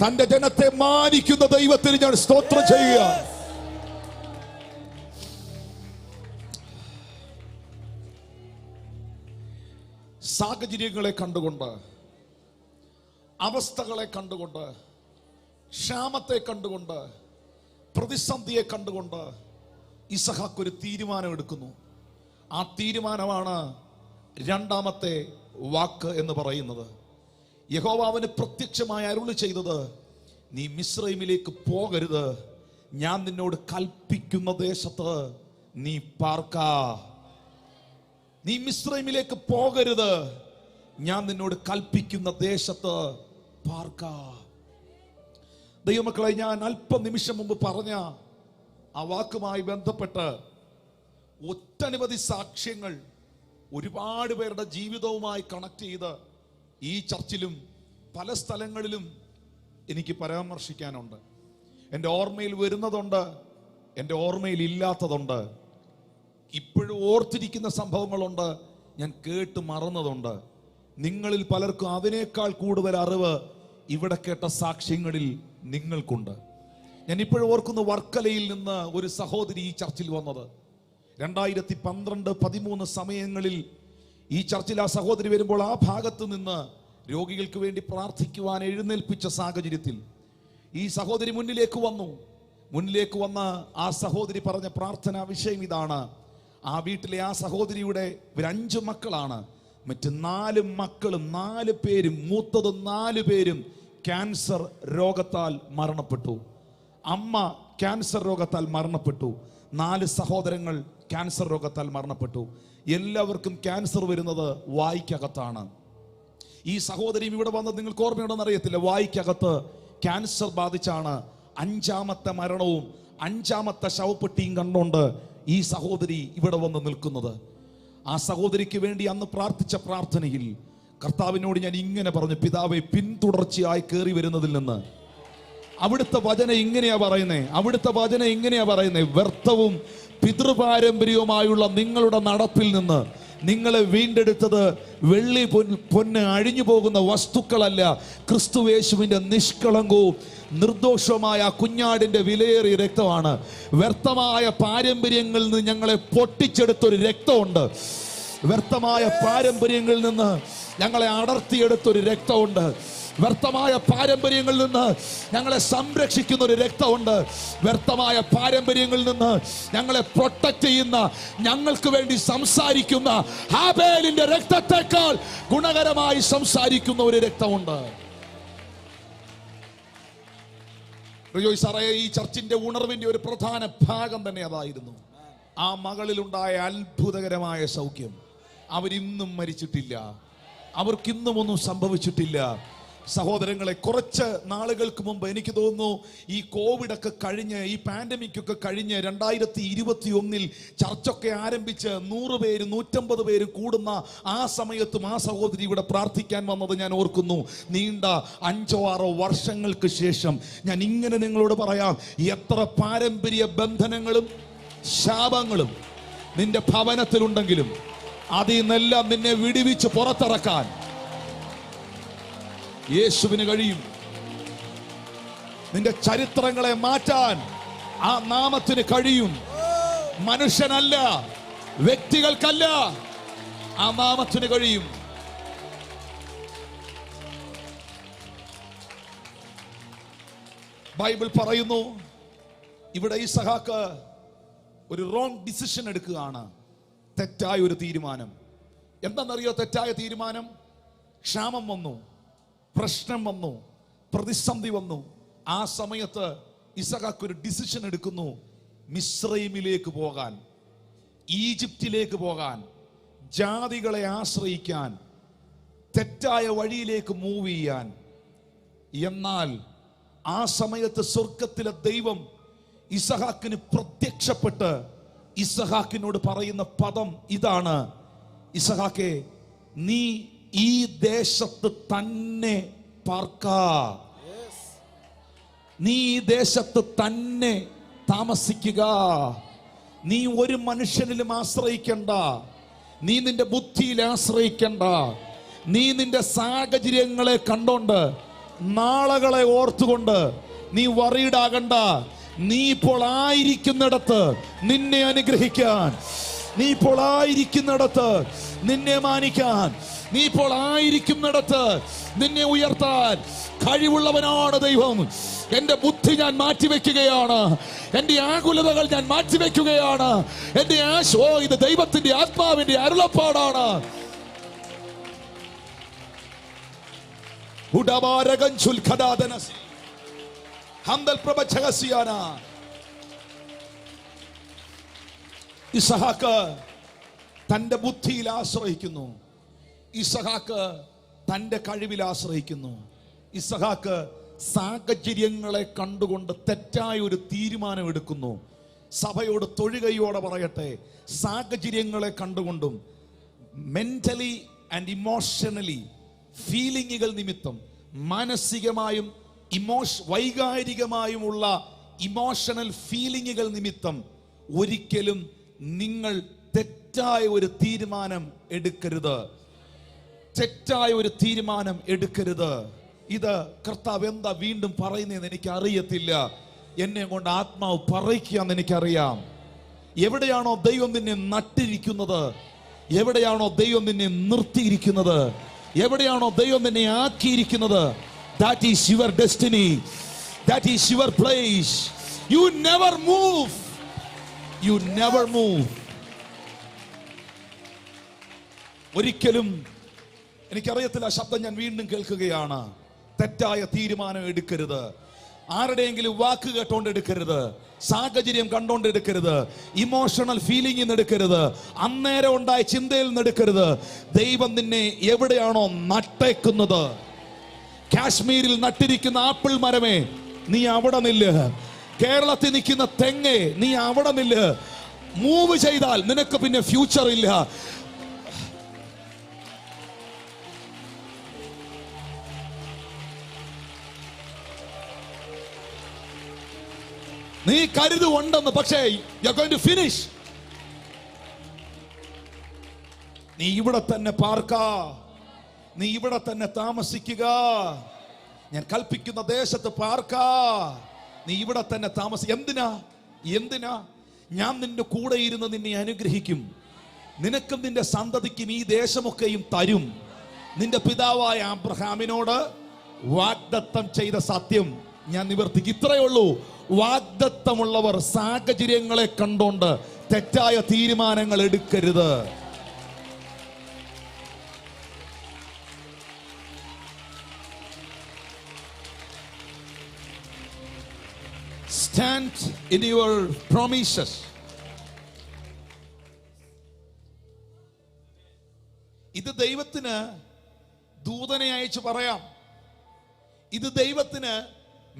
തന്റെ ജനത്തെ മാനിക്കുന്ന ദൈവത്തിന് ഞാൻ സ്തോത്രം ചെയ്യുക. സാഹചര്യങ്ങളെ കണ്ടുകൊണ്ട്, അവസ്ഥകളെ കണ്ടുകൊണ്ട്, ക്ഷാമത്തെ കണ്ടുകൊണ്ട്, പ്രതിസന്ധിയെ കണ്ടുകൊണ്ട് ഇസഹാക്ക് ഒരു തീരുമാനം എടുക്കുന്നു. ആ തീരുമാനമാണ് രണ്ടാമത്തെ വാക്ക് എന്ന് പറയുന്നത്. യഹോവ അവന് പ്രത്യക്ഷമായി അരുളി ചെയ്തത്, നീ മിസ്രൈമിലേക്ക് പോകരുത്, ഞാൻ നിന്നോട് കൽപ്പിക്കുന്ന ദേശത്ത് നീ പാർക്ക. നീ മിസ്രൈമിലേക്ക് പോകരുത്, ഞാൻ നിന്നോട് കൽപ്പിക്കുന്ന ദേശത്ത് പാർക്ക. ദൈവമക്കളെ, ഞാൻ അല്പനിമിഷം മുമ്പ് പറഞ്ഞ ആ വാക്കുമായി ബന്ധപ്പെട്ട് ഒട്ടനവധി സാക്ഷ്യങ്ങൾ ഒരുപാട് പേരുടെ ജീവിതവുമായി കണക്ട് ചെയ്ത് ഈ ചർച്ചിലും പല സ്ഥലങ്ങളിലും എനിക്ക് പരാമർശിക്കാനുണ്ട്. എൻ്റെ ഓർമ്മയിൽ വരുന്നതുണ്ട്, എൻ്റെ ഓർമ്മയിൽ ഇല്ലാത്തതുണ്ട്. ഇപ്പോഴും ഓർത്തിരിക്കുന്ന സംഭവങ്ങളുണ്ട്, ഞാൻ കേട്ട് മറന്നതുണ്ട്. നിങ്ങളിൽ പലർക്കും അതിനേക്കാൾ കൂടുതൽ അറിവ് ഇവിടെ കേട്ട സാക്ഷ്യങ്ങളിൽ നിങ്ങൾക്കുണ്ട്. ഞാൻ ഇപ്പോഴും ഓർക്കുന്നു, വർക്കലയിൽ നിന്ന് ഒരു സഹോദരി ഈ ചർച്ചിൽ വന്നത് 2012-13 സമയങ്ങളിൽ ഈ ചർച്ചിൽ ആ സഹോദരി വരുമ്പോൾ ആ ഭാഗത്ത് നിന്ന് രോഗികൾക്ക് വേണ്ടി പ്രാർത്ഥിക്കുവാൻ എഴുന്നേൽപ്പിച്ച സാഹചര്യത്തിൽ ഈ സഹോദരി മുന്നിലേക്ക് വന്ന ആ സഹോദരി പറഞ്ഞ പ്രാർത്ഥനാ വിഷയം ഇതാണ്. ആ വീട്ടിലെ ആ സഹോദരിയുടെ 5 മക്കളാണ്. മറ്റ് 4 മക്കളും 4 പേരും, മൂത്തത് 4 പേരും ക്യാൻസർ രോഗത്താൽ മരണപ്പെട്ടു. അമ്മ ക്യാൻസർ രോഗത്താൽ മരണപ്പെട്ടു. 4 സഹോദരങ്ങൾ ക്യാൻസർ രോഗത്താൽ മരണപ്പെട്ടു. എല്ലാവർക്കും ക്യാൻസർ വരുന്നത് വായ്ക്കകത്താണ്. ഈ സഹോദരിയും ഇവിടെ വന്നത് നിങ്ങൾക്ക് ഓർമ്മയുണ്ടെന്ന് അറിയത്തില്ല. വായ്ക്കകത്ത് ക്യാൻസർ ബാധിച്ചാണ് 5ാമത്തെ മരണവും 5ാമത്തെ ശവപ്പെട്ടിയും കണ്ടുകൊണ്ട് ഈ സഹോദരി ഇവിടെ വന്ന് നിൽക്കുന്നത്. ആ സഹോദരിക്ക് വേണ്ടി അന്ന് പ്രാർത്ഥിച്ച പ്രാർത്ഥനയിൽ കർത്താവിനോട് ഞാൻ ഇങ്ങനെ പറഞ്ഞു, പിതാവേ, പിന്തുടർച്ചയായി കയറി വരുന്നതിൽ നിന്ന് അവിടുത്തെ വചനം ഇങ്ങനെയാ പറയുന്നേ, വ്യർത്ഥവും പിതൃപാരമ്പര്യവുമായുള്ള നിങ്ങളുടെ നടപ്പിൽ നിന്ന് നിങ്ങളെ വീണ്ടെടുത്തത് വെള്ളി പൊന്ന് അഴിഞ്ഞു പോകുന്ന വസ്തുക്കളല്ല, ക്രിസ്തുയേശുവിന്റെ നിഷ്കളങ്കവും നിർദോഷവുമായ കുഞ്ഞാടിന്റെ വിലയേറിയ രക്തമാണ്. വ്യർത്ഥമായ പാരമ്പര്യങ്ങളിൽ നിന്ന് ഞങ്ങളെ പൊട്ടിച്ചെടുത്തൊരു രക്തമുണ്ട്. വ്യർത്ഥമായ പാരമ്പര്യങ്ങളിൽ നിന്ന് ഞങ്ങളെ അടർത്തിയെടുത്തൊരു രക്തമുണ്ട്. വ്യർത്ഥമായ പാരമ്പര്യങ്ങളിൽ നിന്ന് ഞങ്ങളെ സംരക്ഷിക്കുന്ന ഒരു രക്തമുണ്ട്. വ്യർത്ഥമായ പാരമ്പര്യങ്ങളിൽ നിന്ന് ഞങ്ങളെ പ്രൊട്ടക്ട് ചെയ്യുന്ന, ഞങ്ങൾക്ക് വേണ്ടി സംസാരിക്കുന്ന ഹാബേലിന്റെ രക്തത്തെക്കാൾ ഗുണകരമായി സംസാരിക്കുന്ന ഒരു രക്തമുണ്ട്. സാറേ, ഈ ചർച്ചിന്റെ ഉണർവിന്റെ ഒരു പ്രധാന ഭാഗം തന്നെ അതായിരുന്നു. ആ മകളിലുണ്ടായ അത്ഭുതകരമായ സൗഖ്യം. അവരിന്നും മരിച്ചിട്ടില്ല, അവർക്കിന്നും ഒന്നും സംഭവിച്ചിട്ടില്ല. സഹോദരങ്ങളെ, കുറച്ച് നാളുകൾക്ക് മുമ്പ് എനിക്ക് തോന്നുന്നു ഈ കോവിഡൊക്കെ കഴിഞ്ഞ്, ഈ പാൻഡമിക് ഒക്കെ കഴിഞ്ഞ് 2021 ചർച്ചൊക്കെ ആരംഭിച്ച് 100 പേര് 150 പേര് കൂടുന്ന ആ സമയത്തും ആ സഹോദരി ഇവിടെ പ്രാർത്ഥിക്കാൻ വന്നത് ഞാൻ ഓർക്കുന്നു. നീണ്ട 5-6 വർഷങ്ങൾക്ക് ശേഷം ഞാൻ ഇങ്ങനെ നിങ്ങളോട് പറയാം, എത്ര പാരമ്പര്യ ബന്ധനങ്ങളും ശാപങ്ങളും നിന്റെ ഭവനത്തിലുണ്ടെങ്കിലും, അതിൽ നിന്നെല്ലാം നിന്നെ വിടുവിച്ച് പുറത്തിറക്കാൻ യേശുവിന് കഴിയും. നിന്റെ ചരിത്രങ്ങളെ മാറ്റാൻ ആ നാമത്തിന് കഴിയും. മനുഷ്യനല്ല, വ്യക്തികൾക്കല്ല, ആ നാമത്തിന് കഴിയും. ബൈബിൾ പറയുന്നു, ഇവിടെ ഇസഹാക്ക് ഒരു റോങ് ഡിസിഷൻ എടുക്കുകയാണ്. തെറ്റായ ഒരു തീരുമാനം. എന്താണെന്നറിയോ തെറ്റായ തീരുമാനം? ക്ഷാമം വന്നു, പ്രശ്നം വന്നു, പ്രതിസന്ധി വന്നു. ആ സമയത്ത് ഇസഹാക്ക് ഒരു ഡിസിഷൻ എടുക്കുന്നു. മിസ്രൈമിലേക്ക് പോകാൻ, ഈജിപ്തിലേക്ക് പോകാൻ, ജാതികളെ ആശ്രയിക്കാൻ, തെറ്റായ വഴിയിലേക്ക് മൂവ് ചെയ്യാൻ. എന്നാൽ ആ സമയത്ത് സ്വർഗത്തിലെ ദൈവം ഇസഹാക്കിന് പ്രത്യക്ഷപ്പെട്ട് ഇസഹാക്കിനോട് പറയുന്ന പദം ഇതാണ്: ഇസഹാക്കേ, നീ ഈ ദേശത്ത് തന്നെ പാർക്കാ, നീ ഈ ദേശത്ത് തന്നെ താമസിക്കുക. നീ ഒരു മനുഷ്യനിലും ആശ്രയിക്കണ്ട, നീ നിന്റെ ബുദ്ധിയിൽ ആശ്രയിക്കണ്ട, നീ നിന്റെ സാഹചര്യങ്ങളെ കണ്ടോണ്ട്, നാളകളെ ഓർത്തുകൊണ്ട് നീ വറീഡാകണ്ട. നീ ഇപ്പോൾ ആയിരിക്കുന്നിടത്ത് നിന്നെ അനുഗ്രഹിക്കാൻ, നീ ഇപ്പോൾ ആയിരിക്കുന്നിടത്ത് നിന്നെ മാനിക്കാൻ, നീ ഇപ്പോൾ ആയിരിക്കുന്നിടത്ത് നിന്നെ ഉയർത്താൻ കഴിവുള്ളവനാണ് ദൈവം. എന്റെ ബുദ്ധി ഞാൻ മാറ്റിവെക്കുകയാണ്, എന്റെ ആകുലതകൾ ഞാൻ മാറ്റിവെക്കുകയാണ്. എന്റെ ഇത് ദൈവത്തിന്റെ ആത്മാവിന്റെ അരുളപ്പാടാണ്. ഇസഹാക്ക് തന്റെ ബുദ്ധിയിൽ ആശ്രയിക്കുന്നു, ഇസഹാക്ക് തന്റെ കഴിവിൽ ആശ്രയിക്കുന്നു. ഇസഹാക്ക് സാഹചര്യങ്ങളെ കണ്ടുകൊണ്ട് തെറ്റായ ഒരു തീരുമാനം എടുക്കുന്നു. സഭയോട് തൊഴുകയോടെ പറയട്ടെ, സാഹചര്യങ്ങളെ കണ്ടുകൊണ്ടും മെന്റലി ആൻഡ് ഇമോഷണലി ഫീലിംഗുകൾ നിമിത്തം, മാനസികമായും വൈകാരികമായുമുള്ള ഇമോഷണൽ ഫീലിംഗുകൾ നിമിത്തം ഒരിക്കലും നിങ്ങൾ തെറ്റായ ഒരു തീരുമാനം എടുക്കരുത്. തെറ്റായ ഒരു തീരുമാനം എടുക്കരുത്. ഇത് കർത്താവ് എന്താ വീണ്ടും പറയുന്നതെന്ന് എനിക്ക് അറിയത്തില്ല. എന്നെ കൊണ്ട് ആത്മാവ് പറയിക്കുകയെന്ന് എനിക്കറിയാം. എവിടെയാണോ ദൈവം നിന്നെ നട്ടിരിക്കുന്നത്, എവിടെയാണോ ദൈവം നിന്നെ നിർത്തിയിരിക്കുന്നത്, എവിടെയാണോ ദൈവം നിന്നെ ആക്കിയിരിക്കുന്നത്, that is your destiny, that is your place. You never move, you never move. ഒരിക്കലും എനിക്കറിയത്തില്ല, ശബ്ദം ഞാൻ വീണ്ടും കേൾക്കുകയാണ്. തെറ്റായ തീരുമാനം എടുക്കരുത്. ആരുടെയെങ്കിലും വാക്ക് കേട്ടോണ്ട് എടുക്കരുത്, സാഹചര്യം കണ്ടോണ്ട് എടുക്കരുത്, ഇമോഷണൽ ഫീലിംഗിൽ നിന്ന് എടുക്കരുത്, അന്നേരം ഉണ്ടായ ചിന്തയിൽ നിന്ന് എടുക്കരുത്. ദൈവം നിന്നെ എവിടെയാണോ നട്ടേക്കുന്നത്, കാശ്മീരിൽ നട്ടിരിക്കുന്ന ആപ്പിൾ മരമേ, നീ അവിടെ നില്ല്. കേരളത്തിൽ നിൽക്കുന്ന തെങ്ങേ, നീ അവിടെ നില്ല്. മൂവ് ചെയ്താൽ നിനക്ക് പിന്നെ ഫ്യൂച്ചർ ഇല്ല. നീ കരുതുണ്ടെന്ന്, പക്ഷേ you are going to finish. നീ ഇവിടെ തന്നെ പാർക്കാ, നീ ഇവിടെ തന്നെ താമസിക്കുക. ഞാൻ കൽപ്പിക്കുന്ന ദേശത്ത് പാർക്കാ, നീ ഇവിടെ തന്നെ എന്തിനാ? ഞാൻ നിന്റെ കൂടെ ഇരുന്ന് നിന്നെ അനുഗ്രഹിക്കും. നിനക്കും നിന്റെ സന്തതിക്കും ഈ ദേശമൊക്കെയും തരും. നിന്റെ പിതാവായ അബ്രഹാമിനോട് വാഗ്ദത്തം ചെയ്ത സത്യം ഞാൻ നിവർത്തിക്കും. ഇത്രയേ ഉള്ളൂ. വാഗ്ദത്തമുള്ളവർ സാഹചര്യങ്ങളെ കണ്ടോണ്ട് തെറ്റായ തീരുമാനങ്ങൾ എടുക്കരുത്. Stand in your promises. ഇത് ദൈവത്തിന് ദൂതനെ അയച്ച് പറയാം. ഇത് ദൈവത്തിന്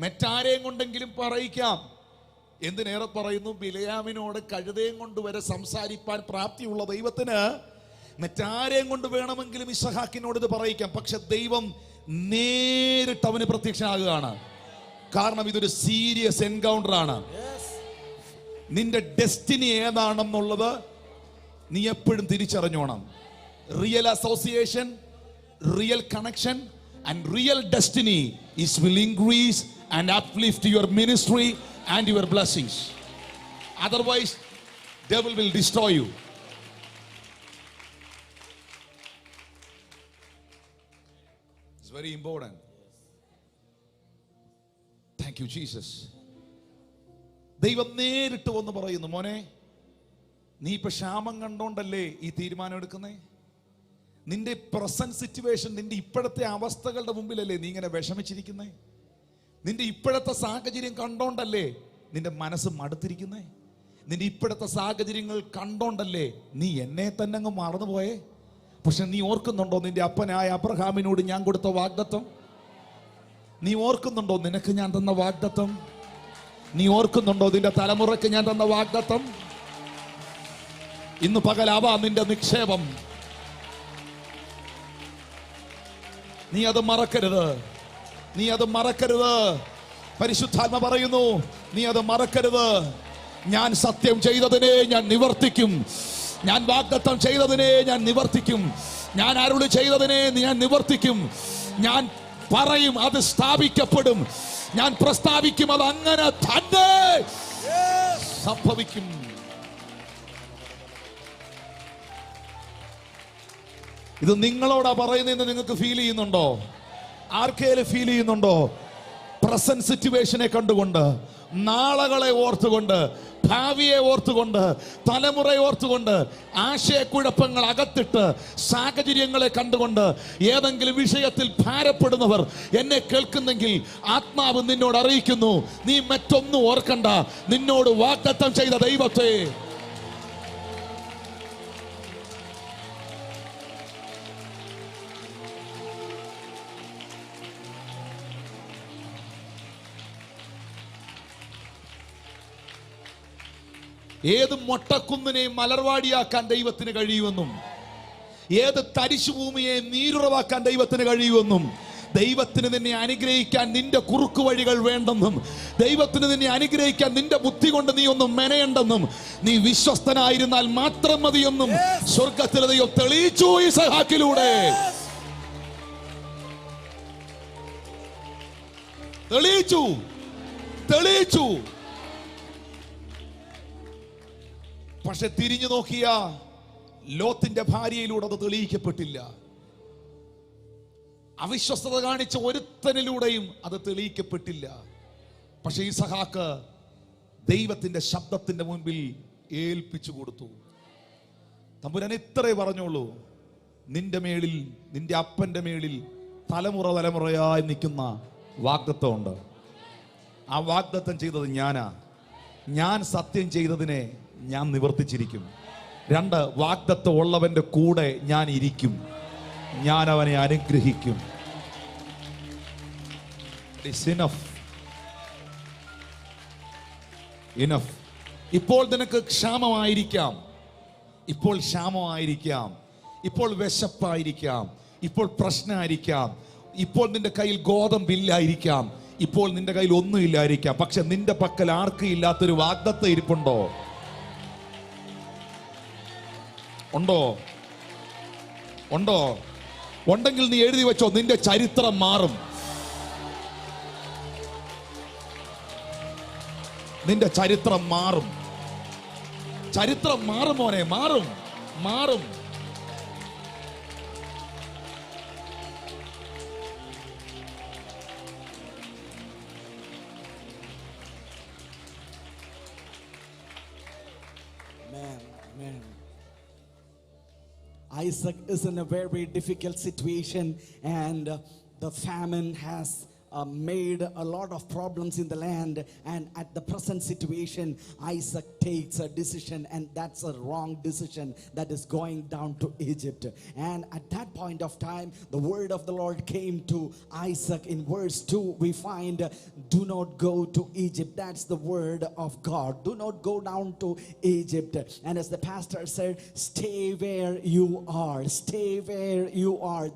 മറ്റാരെയും കൊണ്ടെങ്കിലും പറയിക്കാം. എന്തിനേറെ പറയുന്നു, ബിലയാമിനോട് കഴുതയും കൊണ്ടുവരെ സംസാരിപ്പാൻ പ്രാപ്തിയുള്ള ദൈവത്തിന് മറ്റാരെയും കൊണ്ട് വേണമെങ്കിലും ഇസഹാക്കിനോട് ഇത് പറയിക്കാം. പക്ഷെ ദൈവം നേരിട്ട് അവന് പ്രത്യക്ഷനാകുകയാണ്. കാരണം ഇതൊരു സീരിയസ് എൻകൗണ്ടർ ആണ്. നിന്റെ ഡെസ്റ്റിനി ഏതാണെന്നുള്ളത് നീ എപ്പോഴും തിരിച്ചറിഞ്ഞോണം. Real association, real connection and real destiny is will increase and uplift your ministry and your blessings. Otherwise devil will destroy you. It's very important. Thank you Jesus. ദൈവം നേരിട്ട് വന്ന് പറയുന്നു, മോനെ നീ ഇപ്പൊ ക്ഷാമം കണ്ടോണ്ടല്ലേ ഈ തീരുമാനം എടുക്കുന്നേ? നിന്റെ പ്രസന്റ് സിറ്റുവേഷൻ, നിന്റെ ഇപ്പോഴത്തെ അവസ്ഥകളുടെ മുമ്പിലല്ലേ നീ ഇങ്ങനെ വിഷമിച്ചിരിക്കുന്നേ? നിന്റെ ഇപ്പോഴത്തെ സാഹചര്യം കണ്ടോണ്ടല്ലേ നിന്റെ മനസ്സ് മടുത്തിരിക്കുന്നേ? നിന്റെ ഇപ്പോഴത്തെ സാഹചര്യങ്ങൾ കണ്ടോണ്ടല്ലേ നീ എന്നെ തന്നെ അങ്ങ് മറന്നുപോയേ? പക്ഷെ നീ ഓർക്കുന്നുണ്ടോ നിന്റെ അപ്പനായ അബ്രഹാമിനോട് ഞാൻ കൊടുത്ത വാഗ്ദത്തം? നീ ഓർക്കുന്നുണ്ടോ നിനക്ക് ഞാൻ തന്ന വാഗ്ദത്തം? നീ ഓർക്കുന്നുണ്ടോ നിന്റെ തലമുറയ്ക്ക് ഞാൻ തന്ന വാഗ്ദത്തം? ഇന്ന് പകലാവാ നിന്റെ നിക്ഷേപം. നീ അത് മറക്കരുത്, നീ അത് മറക്കരുത്. പരിശുദ്ധാത്മ പറയുന്നു, നീ അത് മറക്കരുത്. ഞാൻ സത്യം ചെയ്തതിനെ ഞാൻ നിവർത്തിക്കും, ഞാൻ വാഗ്ദത്തം ചെയ്തതിനെ ഞാൻ നിവർത്തിക്കും, ഞാൻ അരുളി ചെയ്തതിനെ ഞാൻ നിവർത്തിക്കും. ഞാൻ പറയും, അത് സ്ഥാപിക്കപ്പെടും. ഞാൻ പ്രസ്താവിക്കും, അത് അങ്ങനെ തന്നെ സംഭവിക്കും. ഇത് നിങ്ങളോടാ പറയുന്നതെന്ന് നിങ്ങൾക്ക് ഫീൽ ചെയ്യുന്നുണ്ടോ? ആർക്കേലും ഫീൽ ചെയ്യുന്നുണ്ടോ? പ്രസന്റ് സിറ്റുവേഷനെ കണ്ടുകൊണ്ട്, നാളകളെ ഓർത്തുകൊണ്ട്, ഭാവിയെ ഓർത്തുകൊണ്ട്, തലമുറയെ ഓർത്തുകൊണ്ട്, ആശയക്കുഴപ്പങ്ങൾ അകത്തിട്ട് സാഹചര്യങ്ങളെ കണ്ടുകൊണ്ട് ഏതെങ്കിലും വിഷയത്തിൽ ഭാരപ്പെടുന്നവർ എന്നെ കേൾക്കുന്നെങ്കിൽ ആത്മാവ് നിന്നോട് അറിയിക്കുന്നു, നീ മറ്റൊന്നും ഓർക്കണ്ട, നിന്നോട് വാഗ്ദത്തം ചെയ്ത ദൈവത്തെ. ഏത് മൊട്ടക്കുന്നിനെയും മലർവാടിയാക്കാൻ ദൈവത്തിന് കഴിയുമെന്നും ഏത് തരിശുഭൂമിയെ നീരുറവാക്കാൻ ദൈവത്തിന് കഴിയുമെന്നും ദൈവത്തിന് നിന്നെ അനുഗ്രഹിക്കാൻ നിന്റെ കുറുക്കു വഴികൾ വേണ്ടെന്നും ദൈവത്തിന് നിന്നെ അനുഗ്രഹിക്കാൻ നിന്റെ ബുദ്ധി കൊണ്ട് നീ ഒന്നും മെനയണ്ടെന്നും നീ വിശ്വസ്തനായിരുന്നാൽ മാത്രം മതിയെന്നും സ്വർഗത്തിലെ ദൈവം തെളിയിച്ചു ഇസഹാക്കിലൂടെ. തെളിയിച്ചു. പക്ഷെ തിരിഞ്ഞു നോക്കിയ ലോത്തിന്റെ ഭാര്യയിലൂടെ അത് തെളിയിക്കപ്പെട്ടില്ല. അവിശ്വസ്തത കാണിച്ച ഒരുത്തനിലൂടെയും അത് തെളിയിക്കപ്പെട്ടില്ല. പക്ഷെ ഇസഹാക്ക് ദൈവത്തിന്റെ ശബ്ദത്തിന്റെ മുൻപിൽ ഏൽപ്പിച്ചു കൊടുത്തു. തമ്പുരാൻ ഇത്രേ പറഞ്ഞോളൂ, നിന്റെ മേളിൽ, നിന്റെ അപ്പന്റെ മേളിൽ തലമുറയായി നിൽക്കുന്ന വാഗ്ദത്തമുണ്ട്. ആ വാഗ്ദത്തം ചെയ്തത് ഞാനാ. ഞാൻ സത്യം ചെയ്തതിനെ ഞാൻ നിവർത്തിച്ചിരിക്കും. 2, വാഗ്ദത്തം ഉള്ളവന്റെ കൂടെ ഞാൻ ഇരിക്കും, ഞാൻ അവനെ അനുഗ്രഹിക്കും. ഇനഫ്. ഇപ്പോൾ നിനക്ക് ക്ഷാമമായിരിക്കാം, ഇപ്പോൾ വിശപ്പായിരിക്കാം, ഇപ്പോൾ പ്രശ്നമായിരിക്കാം, ഇപ്പോൾ നിന്റെ കയ്യിൽ ഗോതമ്പില്ലായിരിക്കാം, ഇപ്പോൾ നിന്റെ കയ്യിൽ ഒന്നുമില്ലായിരിക്കാം. പക്ഷെ നിന്റെ പക്കൽ ആർക്കും ഇല്ലാത്തൊരു വാഗ്ദത്തം ഇരിപ്പുണ്ടോ? ഉണ്ടോ? ഉണ്ടെങ്കിൽ നീ എഴുതി വെച്ചോ, നിന്റെ ചരിത്രം മാറും. നിന്റെ ചരിത്രം മാറും. ചരിത്രം മാറും മോനെ, മാറും. Man. Isaac is in a very difficult situation, and the famine has made a lot of problems in the land, and at the present situation Isaac takes a decision, and that's a wrong decision, that is going down to Egypt. And at that point of time the word of the Lord came to Isaac. In verse 2 we find, do not go to Egypt. That's the word of God. Do not go down to Egypt. And as the pastor said, stay where you are.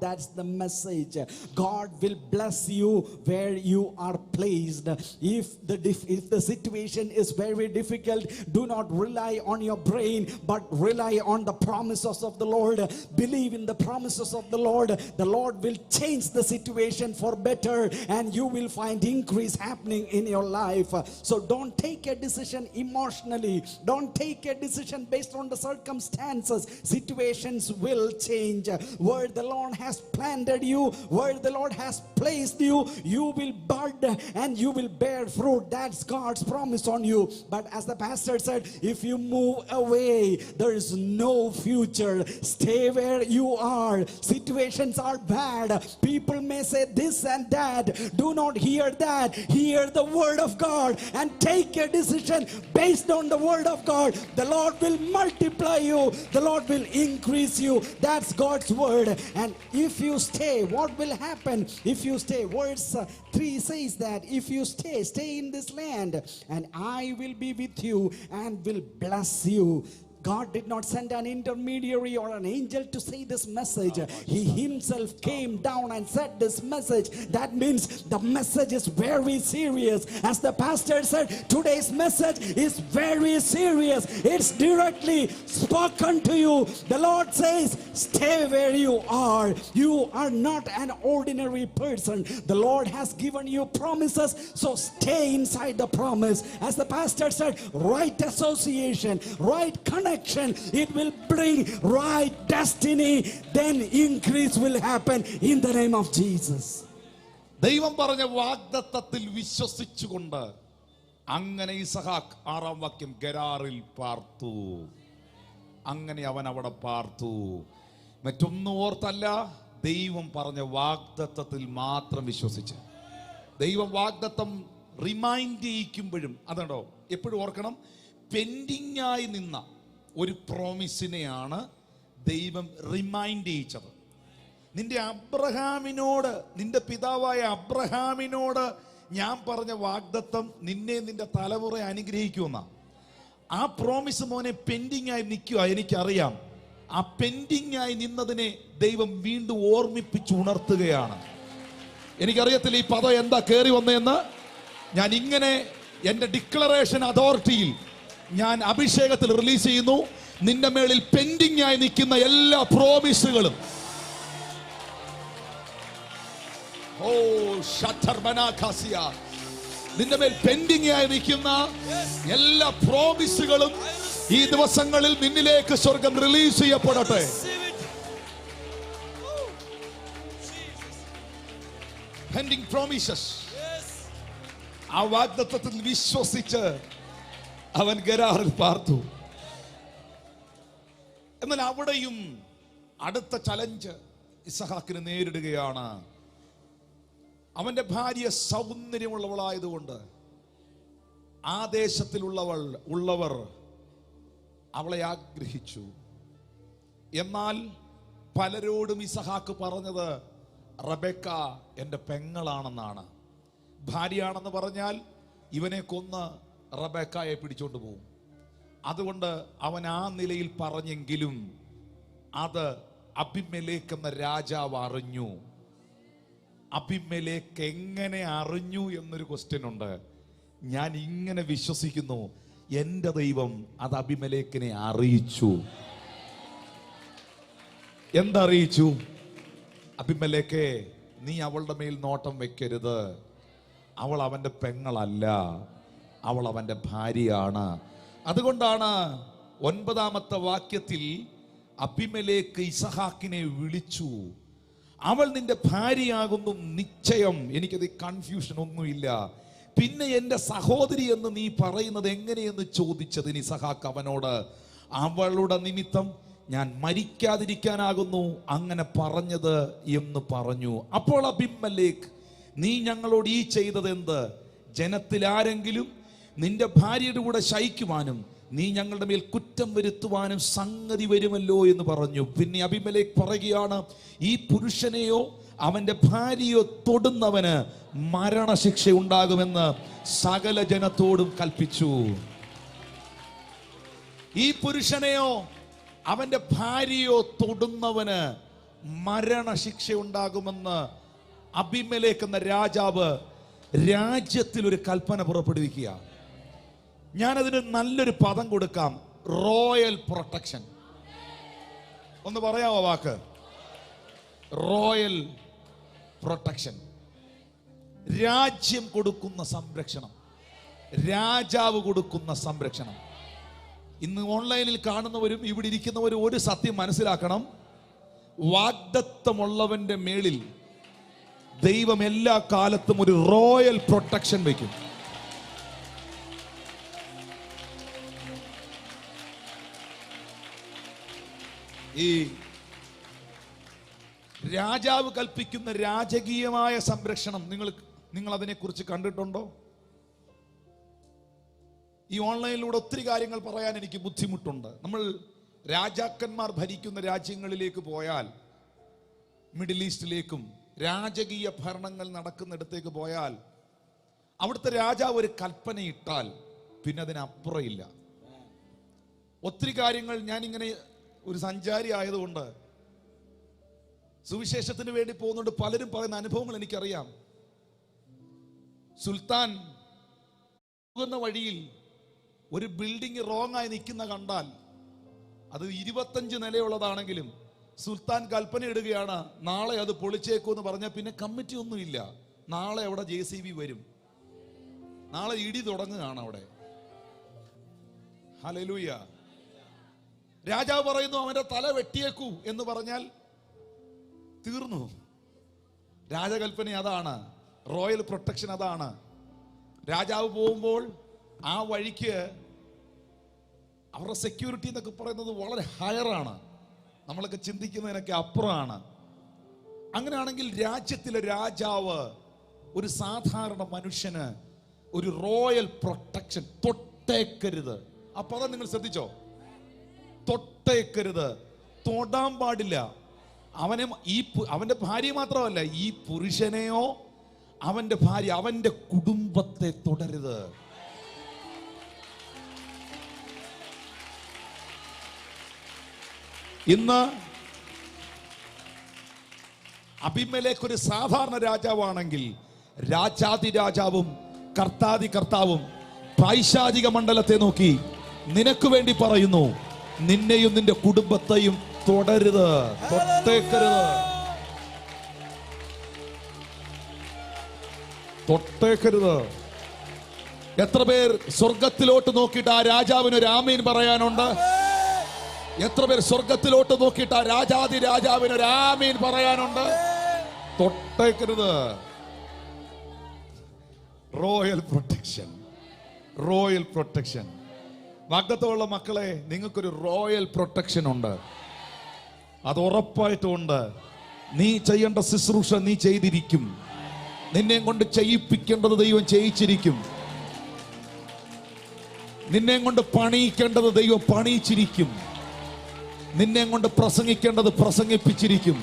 That's the message. God will bless you where you are placed. If the situation is very difficult, do not rely on your brain, but rely on the promises of the Lord. Believe in the promises of the Lord. The Lord will change the situation for better, and you will find increase happening in your life. So don't take a decision emotionally. Don't take a decision based on the circumstances. Situations will change. Where the Lord has planted you, where the Lord has placed you, you will bud and you will bear fruit. That's God's promise on you. But as the pastor said, if you move away, there is no future. Stay where you are. Situations are bad. People may say this and that. Do not hear that. Hear the word of God and take a decision based on the word of God. The Lord will multiply you. The Lord will increase you. That's God's word. And if you stay, what will happen if you stay? Verse 3 says that if you stay in this land, and I will be with you and will bless you. God did not send an intermediary or an angel to say this message. He himself came down and said this message. That means the message is very serious. As the pastor said, today's message is very serious. It's directly spoken to you. The Lord says, stay where you are. You are not an ordinary person. The Lord has given you promises, so stay inside the promise. As the pastor said, right association, right connection, it will bring right destiny. Then increase will happen in the name of Jesus. ദൈവം പറഞ്ഞ വാഗ്ദത്തത്തിൽ വിശ്വസിച്ചുകൊണ്ട് അങ്ങനെ ഇസഹാക്ക് 6-ാം വാക്യം ഗെരാറിൽ പാർത്തു. അങ്ങനെ അവൻ അവിടെ പാർത്തു. മറ്റൊന്നും ഓർത്തല്ല, ദൈവം പറഞ്ഞ വാഗ്ദത്തത്തിൽ മാത്രം വിശ്വസിച്ച്. ദൈവം വാഗ്ദത്തം റിമൈൻഡ് ചെയ്യിക്കുമ്പോഴും അതുണ്ടോ എപ്പോഴും ഓർക്കണം, പെൻഡിങ് ആയി നിന്ന ഒരു പ്രോമിസിനെയാണ് ദൈവം റിമൈൻഡ് ചെയ്യിച്ചത്. നിന്റെ അബ്രഹാമിനോട്, നിന്റെ പിതാവായ അബ്രഹാമിനോട് ഞാൻ പറഞ്ഞ വാഗ്ദത്തം നിന്നെ നിന്റെ തലമുറ അനുഗ്രഹിക്കുമെന്ന ആ പ്രോമിസ് മോനെ പെൻഡിങ് ആയി നിൽക്കുക. എനിക്കറിയാം, ആ പെൻഡിങ് ആയി നിന്നതിനെ ദൈവം വീണ്ടും ഓർമ്മിപ്പിച്ച് ഉണർത്തുകയാണ്. എനിക്കറിയത്തില്ല ഈ പദം എന്താ കയറി വന്നതെന്ന്. ഞാൻ ഇങ്ങനെ എൻ്റെ ഡിക്ലറേഷൻ അതോറിറ്റിയിൽ ഞാൻ അഭിഷേകത്തിൽ റിലീസ് ചെയ്യുന്നു. നിന്റെ മേളിൽ പെൻഡിങ് ആയി നിൽക്കുന്ന എല്ലാ പ്രോമിസുകളും, ഓ ഷട്ടർബനാഖാസിയ, നിന്റെ മേൽ പെൻഡിങ് ആയി നിൽക്കുന്ന എല്ലാ പ്രോമിസുകളും ഈ ദിവസങ്ങളിൽ നിന്നിലേക്ക് സ്വർഗം റിലീസ് ചെയ്യപ്പെടട്ടെ. Pending promises. ആ വാഗ്ദത്തത്തിൽ വിശ്വസിച്ച് അവൻ ഗെരാറിൽ പാർത്തു. എന്നാൽ അവിടെയും അടുത്ത ചലഞ്ച് ഇസഹാക്കിന് നേരിടുകയാണ്. അവന്റെ ഭാര്യ സൗന്ദര്യമുള്ളവളായതുകൊണ്ട് ആ ദേശത്തിലുള്ളവർ അവളെ ആഗ്രഹിച്ചു. എന്നാൽ പലരോടും ഇസഹാക്ക് പറഞ്ഞത് റബെക്ക എൻ്റെ പെങ്ങളാണെന്നാണ്. ഭാര്യയാണെന്ന് പറഞ്ഞാൽ ഇവനെ കൊന്ന് റബെക്കായെ പിടിച്ചോണ്ട് പോകും. അതുകൊണ്ട് അവൻ ആ നിലയിൽ പറഞ്ഞെങ്കിലും അത് അബിമെലേക്ക് എന്ന രാജാവ് അറിഞ്ഞു. അബിമെലേക്ക് എങ്ങനെ അറിഞ്ഞു എന്നൊരു ക്വസ്റ്റ്യൻ ഉണ്ട്. ഞാൻ ഇങ്ങനെ വിശ്വസിക്കുന്നു, എൻ്റെ ദൈവം അത് അബിമെലേക്കിനെ അറിയിച്ചു. എന്തറിയിച്ചു? അബിമെലേക്കേ, നീ അവളുടെ മേൽ നോട്ടം വെക്കരുത്. അവൾ അവൻ്റെ പെങ്ങളല്ല, അവൾ അവൻ്റെ ഭാര്യയാണ്. അതുകൊണ്ടാണ് 9-ാമത്തെ വാക്യത്തിൽ അബിമെലേക്ക് ഇസഹാക്കിനെ വിളിച്ചു. അവൾ നിന്റെ ഭാര്യയാകുന്നു നിശ്ചയം. എനിക്കത് കൺഫ്യൂഷൻ ഒന്നുമില്ല. പിന്നെ എൻ്റെ സഹോദരി എന്ന് നീ പറയുന്നത് എങ്ങനെയെന്ന് ചോദിച്ചതിന് ഇസഹാക്ക് അവനോട്, അവളുടെ നിമിത്തം ഞാൻ മരിക്കാതിരിക്കാനാകുന്നു അങ്ങനെ പറഞ്ഞത് എന്ന് പറഞ്ഞു. അപ്പോൾ അബിമെലേക്ക്, നീ ഞങ്ങളോട് ഈ ചെയ്തത് എന്ത്? ജനത്തിൽ ആരെങ്കിലും നിന്റെ ഭാര്യയുടെ കൂടെ ശയിക്കുവാനും നീ ഞങ്ങളുടെ മേൽ കുറ്റം വരുത്തുവാനും സംഗതി വരുമല്ലോ എന്ന് പറഞ്ഞു. പിന്നെ അബിമെലേക്ക് പറയുകയാണ്, ഈ പുരുഷനെയോ അവന്റെ ഭാര്യയോ തൊടുന്നവന് മരണശിക്ഷ ഉണ്ടാകുമെന്ന് സകല ജനത്തോടും കൽപ്പിച്ചു. ഈ പുരുഷനെയോ അവന്റെ ഭാര്യയോ തൊടുന്നവന് മരണശിക്ഷ ഉണ്ടാകുമെന്ന് അബീമേലെക്ക് എന്ന രാജാവ് രാജ്യത്തിൽ ഒരു കൽപ്പന പുറപ്പെടുവിക്കുക. ഞാനതിന് നല്ലൊരു പദം കൊടുക്കാം, റോയൽ പ്രൊട്ടക്ഷൻ. ഒന്ന് പറയാമോ വാക്ക്? Royal protection. രാജ്യം കൊടുക്കുന്ന സംരക്ഷണം, രാജാവ് കൊടുക്കുന്ന സംരക്ഷണം. ഇന്ന് ഓൺലൈനിൽ കാണുന്നവരും ഇവിടെ ഇരിക്കുന്നവരും ഒരു സത്യം മനസ്സിലാക്കണം, വാഗ്ദത്തമുള്ളവന്റെ മേളിൽ ദൈവം എല്ലാ കാലത്തും ഒരു റോയൽ പ്രൊട്ടക്ഷൻ വയ്ക്കും. ഈ രാജാവ് കൽപ്പിക്കുന്ന രാജകീയമായ സംരക്ഷണം നിങ്ങൾ അതിനെക്കുറിച്ച് കണ്ടിട്ടുണ്ടോ? ഈ ഓൺലൈനിലൂടെ ഒത്തിരി കാര്യങ്ങൾ പറയാൻ എനിക്ക് ബുദ്ധിമുട്ടുണ്ട്. നമ്മൾ രാജാക്കന്മാർ ഭരിക്കുന്ന രാജ്യങ്ങളിലേക്ക് പോയാൽ, മിഡിൽ ഈസ്റ്റിലേക്കും രാജകീയ ഭരണങ്ങൾ നടക്കുന്നിടത്തേക്ക് പോയാൽ, അവിടുത്തെ രാജാവ് ഒരു കൽപ്പന ഇട്ടാൽ പിന്നെ അതിനപ്പുറം ഇല്ല. ഒത്തിരി കാര്യങ്ങൾ, ഞാനിങ്ങനെ ഒരു സഞ്ചാരി ആയതുകൊണ്ട് സുവിശേഷത്തിന് വേണ്ടി പോകുന്നുണ്ട്, പലരും പറയുന്ന അനുഭവങ്ങൾ എനിക്കറിയാം. സുൽത്താൻ പോകുന്ന വഴിയിൽ ഒരു ബിൽഡിംഗ് റോങ് ആയി നിൽക്കുന്ന കണ്ടാൽ, അത് 25 നിലയുള്ളതാണെങ്കിലും സുൽത്താൻ കൽപ്പന ഇടുകയാണ്, നാളെ അത് പൊളിച്ചേക്കുമെന്ന് പറഞ്ഞാൽ പിന്നെ കമ്മിറ്റി ഒന്നുമില്ല. നാളെ അവിടെ JCB വരും, നാളെ ഇടി തുടങ്ങുകയാണ് അവിടെ. ഹല്ലേലൂയ. രാജാവ് പറയുന്നു അവന്റെ തല വെട്ടിയേക്കൂ എന്ന് പറഞ്ഞാൽ തീർന്നു. രാജകൽപ്പന അതാണ്, റോയൽ പ്രൊട്ടക്ഷൻ അതാണ്. രാജാവ് പോകുമ്പോൾ ആ വഴിക്ക് അവരുടെ സെക്യൂരിറ്റി എന്നൊക്കെ പറയുന്നത് വളരെ ഹയറാണ്, നമ്മളൊക്കെ ചിന്തിക്കുന്നതിനൊക്കെ അപ്പുറമാണ്. അങ്ങനെയാണെങ്കിൽ രാജ്യത്തിലെ രാജാവ് ഒരു സാധാരണ മനുഷ്യന് ഒരു റോയൽ പ്രൊട്ടക്ഷൻ, തൊട്ടേക്കരുത്. ആ പദം നിങ്ങൾ ശ്രദ്ധിച്ചോ? തൊട്ടേക്കരുത്, തൊടാൻ പാടില്ല. അവന്റെ ഭാര്യ മാത്രമല്ല, ഈ പുരുഷനെയോ അവന്റെ ഭാര്യ, അവന്റെ കുടുംബത്തെ തുടരുത്. ഇന്ന് അബീമേലെക്ക് ഒരു സാധാരണ രാജാവാണെങ്കിൽ രാജാതി രാജാവും കർത്താതി കർത്താവും പൈശാചിക മണ്ഡലത്തെ നോക്കി നിനക്ക് വേണ്ടി പറയുന്നു, നിന്നെയും നിന്റെ കുടുംബത്തെയും തുടരുത്, തൊട്ടേക്കരുത്, തൊട്ടേക്കരുത്. എത്ര പേർ സ്വർഗത്തിലോട്ട് നോക്കിയിട്ട് ആ രാജാവിന് ഒരു ആമീൻ പറയാനുണ്ട്? എത്ര പേർ സ്വർഗത്തിലോട്ട് നോക്കിയിട്ട് ആ രാജാതി രാജാവിന് ഒരു ആമീൻ പറയാനുണ്ട്? തൊട്ടേക്കരുത്. Royal protection, royal protection. വാഗ്ദത്തമുള്ള മക്കളെ, നിങ്ങൾക്കൊരു റോയൽ പ്രൊട്ടക്ഷൻ ഉണ്ട്, അത് ഉറപ്പായിട്ടും ഉണ്ട്. നീ ചെയ്യേണ്ട ശുശ്രൂഷ നീ ചെയ്തിരിക്കും, നിന്നെ കൊണ്ട് ചെയ്യിപ്പിക്കേണ്ടത് ദൈവം ചെയ്യിച്ചിരിക്കും, നിന്നെ കൊണ്ട് പണിയിക്കേണ്ടത് ദൈവം പണിയിച്ചിരിക്കും, നിന്നെ കൊണ്ട് പ്രസംഗിക്കേണ്ടത് പ്രസംഗിപ്പിച്ചിരിക്കും,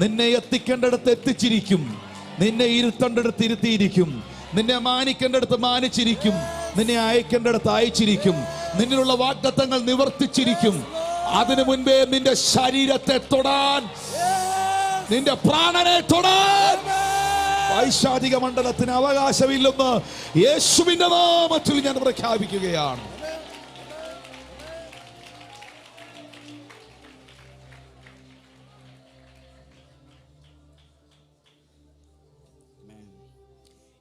നിന്നെ എത്തിക്കേണ്ടടുത്ത് എത്തിച്ചിരിക്കും, നിന്നെ ഇരുത്തേണ്ടടുത്ത് ഇരുത്തിയിരിക്കും, നിന്നെ മാനിക്കേണ്ടടുത്ത് മാനിച്ചിരിക്കും, നിന്നെ അയക്കേണ്ടടുത്ത് അയച്ചിരിക്കും, നിന്നിലുള്ള വാഗ്ദത്തങ്ങൾ നിവർത്തിച്ചിരിക്കും. അതിനു മുൻപേ നിന്റെ ശരീരത്തെ തൊടാൻ, നിന്റെ പ്രാണനെ തൊടാൻ പൈശാചിക മണ്ഡലത്തിന് അവകാശമില്ലെന്ന് യേശുവിന്റെ നാമത്തിൽ ഞാൻ പ്രഖ്യാപിക്കുകയാണ്.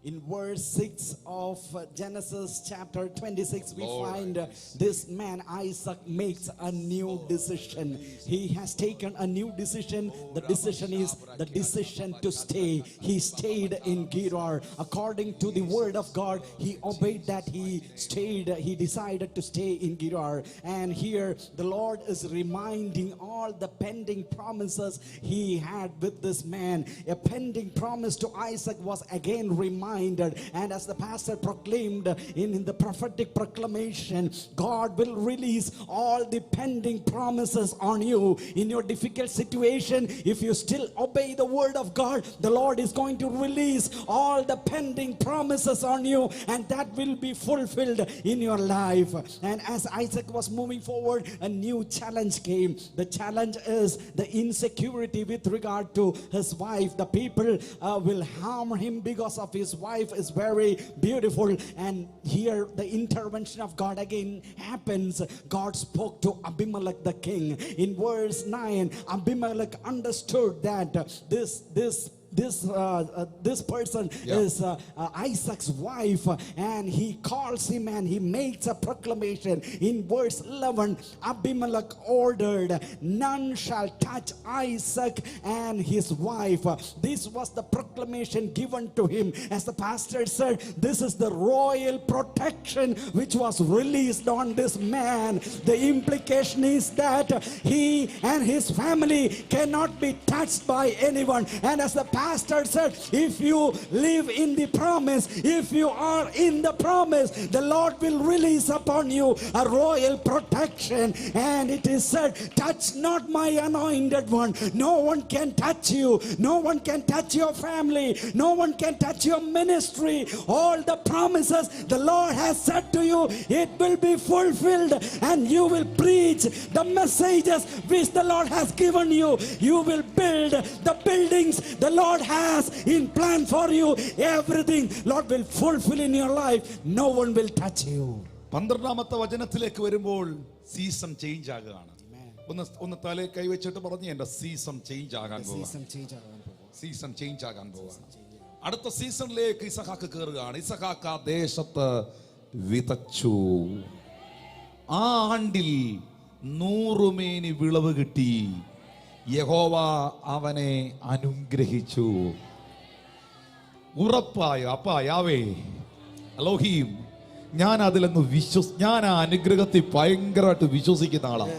In verse 6 of Genesis chapter 26, we find this man Isaac makes a new decision. He has taken a new decision. The decision is the decision to stay. He stayed in Gerar. According to the word of God, he obeyed that. He stayed. He decided to stay in Gerar. And here the Lord is reminding all the pending promises he had with this man. A pending promise to Isaac was again reminded anointed. And as the pastor proclaimed in the prophetic proclamation, God will release all the pending promises on you in your difficult situation. If you still obey the word of God, the Lord is going to release all the pending promises on you, and that will be fulfilled in your life. And as Isaac was moving forward, a new challenge came. The challenge is the insecurity with regard to his wife. The people will harm him because of his wife is very beautiful. And here the intervention of God again happens. God spoke to Abimelech the king. In verse 9, Abimelech understood that this person is Isaac's wife, and he calls him and he makes a proclamation. In verse 11, Abimelech ordered, none shall touch Isaac and his wife. This was the proclamation given to him. As the pastor said, this is the royal protection which was released on this man. The implication is that he and his family cannot be touched by anyone. And as the pastor said, if you live in the promise, if you are in the promise, the Lord will release upon you a royal protection. And it is said, touch not my anointed one. No one can touch you. No one can touch your family. No one can touch your ministry. All the promises the Lord has said to you, it will be fulfilled, and you will preach the messages which the Lord has given you. You will build the buildings the Lord has in plan for you. Everything Lord will fulfill in your life. No one will touch you. 12ാമത്തെ വചനത്തിലേക്ക് വരുമ്പോൾ season change ആകുകയാണ്. ഒന്ന് തലേ കൈവച്ചിട്ട് പറഞ്ഞു, എന്റെ season change ആകാൻ പോവാ. Season change ആകാൻ പോവാ. അടുത്ത സീസണിലേക്ക് ഇസഹാക്ക് കയറുകയാണ്. ഇസഹാക്ക് ആ ദേശത്ത് വിതച്ചു. ആ ആണ്ടിൽ 100 മേനി വിളവ് കിട്ടി. യഹോവ അവനെ അനുഗ്രഹിച്ചു. ഉറപ്പായ അപ്പായാവേ അലോഹീം, ഞാൻ അതിലൊന്ന് ഞാൻ ആ അനുഗ്രഹത്തിൽ ഭയങ്കരമായിട്ട് വിശ്വസിക്കുന്ന ആളാണ്.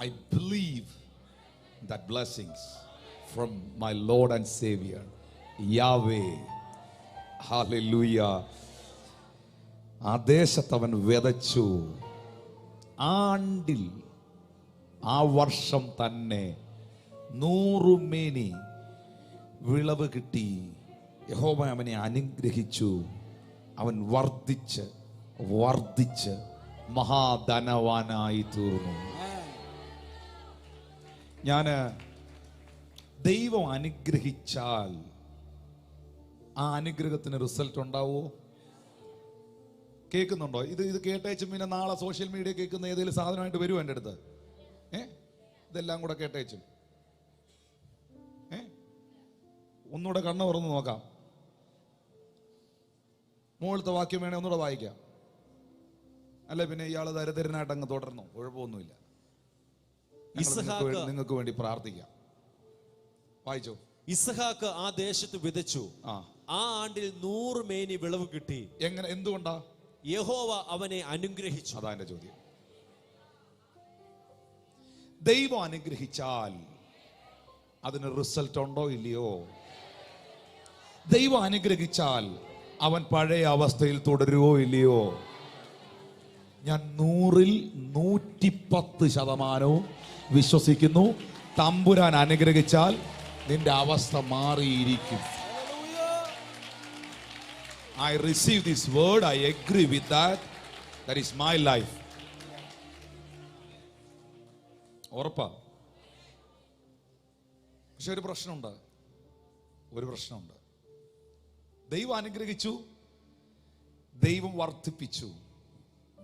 I believe that blessings from my Lord and Savior Yahweh. Hallelujah. ആ ദേശത്ത് അവൻ വിതച്ചു. ആണ്ടിൽ ആ വർഷം തന്നെ 100 മേനി വിളവ് കിട്ടി. യഹോവ അവനെ അനുഗ്രഹിച്ചു. അവൻ വർദ്ധിച്ച് വർദ്ധിച്ച് മഹാധനവാനായി തീർന്നു. ഞാന് ദൈവം അനുഗ്രഹിച്ചാൽ ആ അനുഗ്രഹത്തിന് റിസൾട്ട് ഉണ്ടാവോ? കേൾക്കുന്നുണ്ടോ? ഇത് കേട്ടേച്ചും പിന്നെ നാളെ സോഷ്യൽ മീഡിയ കേൾക്കുന്ന ഏതെങ്കിലും സാധനമായിട്ട് വരുമോ എൻ്റെ അടുത്ത്? ഇതെല്ലാം കൂടെ കേട്ടേച്ചും ഒന്നുകൂടെ കണ്ണ് തുറന്ന് നോക്കാം. മുകളിലത്തെ വാക്യം വേണേ ഒന്നുകൂടെ വായിക്കാം. അല്ലെ പിന്നെ ഇയാൾ ദരിദ്രനായിട്ട് അങ്ങ് തുടർന്നു, കുഴപ്പമൊന്നുമില്ല. നിങ്ങൾക്ക് വേണ്ടി പ്രാർത്ഥിക്കാം. വായിച്ചോ. ഇസഹാക്ക് ആ ദേശത്ത് വിതച്ചു. ആ ആണ്ടിൽ 100 മേനി വിളവ് കിട്ടി. എങ്ങനെ? എന്തുകൊണ്ടാ? യഹോവ അവനെ അനുഗ്രഹിച്ചു. അതാ എന്റെ ചോദ്യം. ദൈവം അനുഗ്രഹിച്ചാൽ അതിന് റിസൾട്ട് ഉണ്ടോ ഇല്ലയോ? ദൈവം അനുഗ്രഹിച്ചാൽ അവൻ പഴയ അവസ്ഥയിൽ തുടരുവോ ഇല്ലയോ? ഞാൻ 100ൽ 110% വിശ്വസിക്കുന്നു. തമ്പുരാൻ അനുഗ്രഹിച്ചാൽ നിന്റെ അവസ്ഥ മാറിയിരിക്കും. I receive this word. I agree with that. That is my life. ഉറപ്പാ. പക്ഷെ ഒരു പ്രശ്നമുണ്ട്. ദൈവം അനുഗ്രഹിച്ചു, ദൈവം വർദ്ധിപ്പിച്ചു.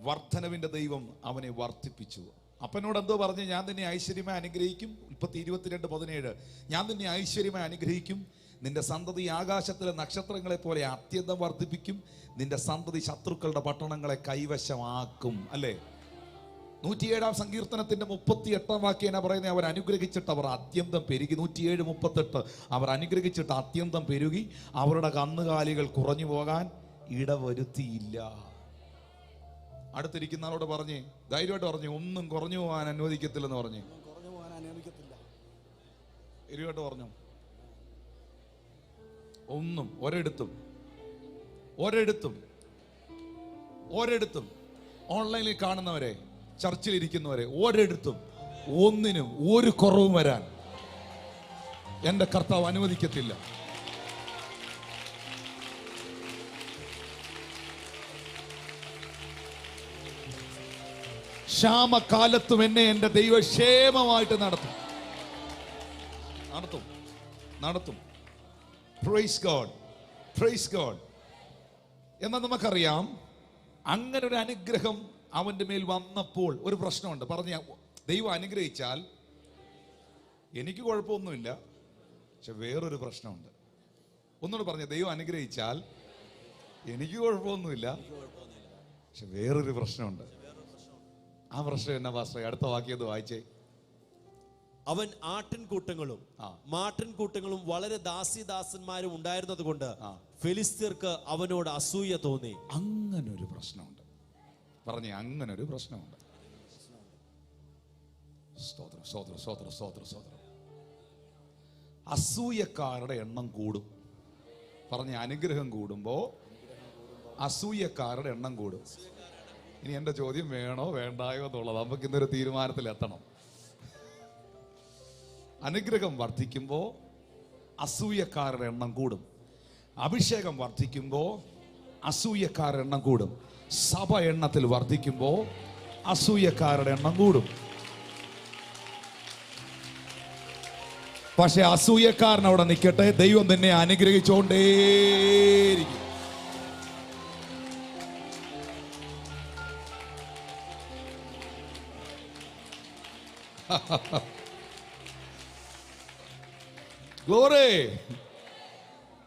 വർധനവിന്റെ ദൈവം അവനെ വർദ്ധിപ്പിച്ചു. അപ്പനോട് എന്തോ പറഞ്ഞ്, ഞാൻ നിന്നെ ഐശ്വര്യമായി അനുഗ്രഹിക്കും. 22:17 ഞാൻ നിന്നെ ഐശ്വര്യമായി അനുഗ്രഹിക്കും. നിന്റെ സന്തതി ആകാശത്തിലെ നക്ഷത്രങ്ങളെ പോലെ അത്യന്തം വർദ്ധിപ്പിക്കും. നിന്റെ സന്തതി ശത്രുക്കളുടെ പട്ടണങ്ങളെ കൈവശമാക്കും. അല്ലേ? 107 സങ്കീർത്തനത്തിന്റെ 38 വാക്യം എന്നാ പറയുന്നത്? അവർ അനുഗ്രഹിച്ചിട്ട് അവർ അത്യന്തം പെരുകി. 107:38 അവർ അനുഗ്രഹിച്ചിട്ട് അത്യന്തം പെരുകി. അവരുടെ കന്നുകാലികൾ കുറഞ്ഞു പോകാൻ ഇടവരുത്തിയില്ല. അടുത്തിരിക്കുന്ന ആളോട് പറഞ്ഞ്, ധൈര്യമായിട്ട് പറഞ്ഞു, ഒന്നും കുറഞ്ഞു പോകാൻ അനുവദിക്കത്തില്ലെന്ന് പറഞ്ഞു. ധൈര്യമായിട്ട് പറഞ്ഞു. ഒന്നും ഒരിടത്തും ഓൺലൈനിൽ കാണുന്നവരെ, ചർച്ചിൽ ഇരിക്കുന്നവരെ, ഒരിടത്തും ഒന്നിനും ഒരു കുറവും വരാൻ എന്റെ കർത്താവ് അനുവദിക്കത്തില്ല. ക്ഷാമകാലത്തും എന്നെ എന്റെ ദൈവം ക്ഷേമമായിട്ട് നടത്തും. Praise God. എന്നാൽ നമുക്കറിയാം, അങ്ങനെ ഒരു അനുഗ്രഹം അവന്റെ മേൽ വന്നപ്പോൾ ഒരു പ്രശ്നമുണ്ട്. പറഞ്ഞ ദൈവം അനുഗ്രഹിച്ചാൽ എനിക്ക് കുഴപ്പമൊന്നുമില്ല, പക്ഷെ വേറൊരു പ്രശ്നമുണ്ട്. ഒന്നുകൂടെ പറഞ്ഞ, ദൈവം അനുഗ്രഹിച്ചാൽ എനിക്ക് കുഴപ്പമൊന്നുമില്ല, പക്ഷെ വേറൊരു പ്രശ്നമുണ്ട്. ആ പ്രശ്നം എന്നാ പാസ്റ്റർ? അടുത്ത വാക്യം ഒന്ന് വായിച്ചേ. അവൻ ആട്ടിൻകൂട്ടങ്ങളും മാട്ടിൻകൂട്ടങ്ങളും വളരെ ദാസിദാസന്മാരും ഉണ്ടായിരുന്നത് കൊണ്ട് ഫെലിസ്ത്യർക്ക് അവനോട് അസൂയ തോന്നി. അങ്ങനൊരു പ്രശ്നമുണ്ട്. പറഞ്ഞേ, അങ്ങനൊരു പ്രശ്നമുണ്ട്. സ്തോത്രം. അസൂയക്കാരുടെ എണ്ണം കൂടും. പറഞ്ഞ, അനുഗ്രഹം കൂടുമ്പോ അസൂയക്കാരുടെ എണ്ണം കൂടും. ഇനി എന്റെ ചോദ്യം വേണോ വേണ്ടായോ എന്നുള്ളത് നമുക്ക് ഇന്നൊരു തീരുമാനത്തിൽ എത്തണം. അനുഗ്രഹം വർദ്ധിക്കുമ്പോ അസൂയക്കാരുടെ എണ്ണം കൂടും. അഭിഷേകം വർദ്ധിക്കുമ്പോ അസൂയക്കാരുടെ എണ്ണം കൂടും. സഭ എണ്ണത്തിൽ വർദ്ധിക്കുമ്പോ അസൂയക്കാരുടെ എണ്ണം കൂടും. പക്ഷെ അസൂയക്കാരൻ അവിടെ നിൽക്കട്ടെ, ദൈവം തന്നെ അനുഗ്രഹിച്ചുകൊണ്ടേയിരിക്കും.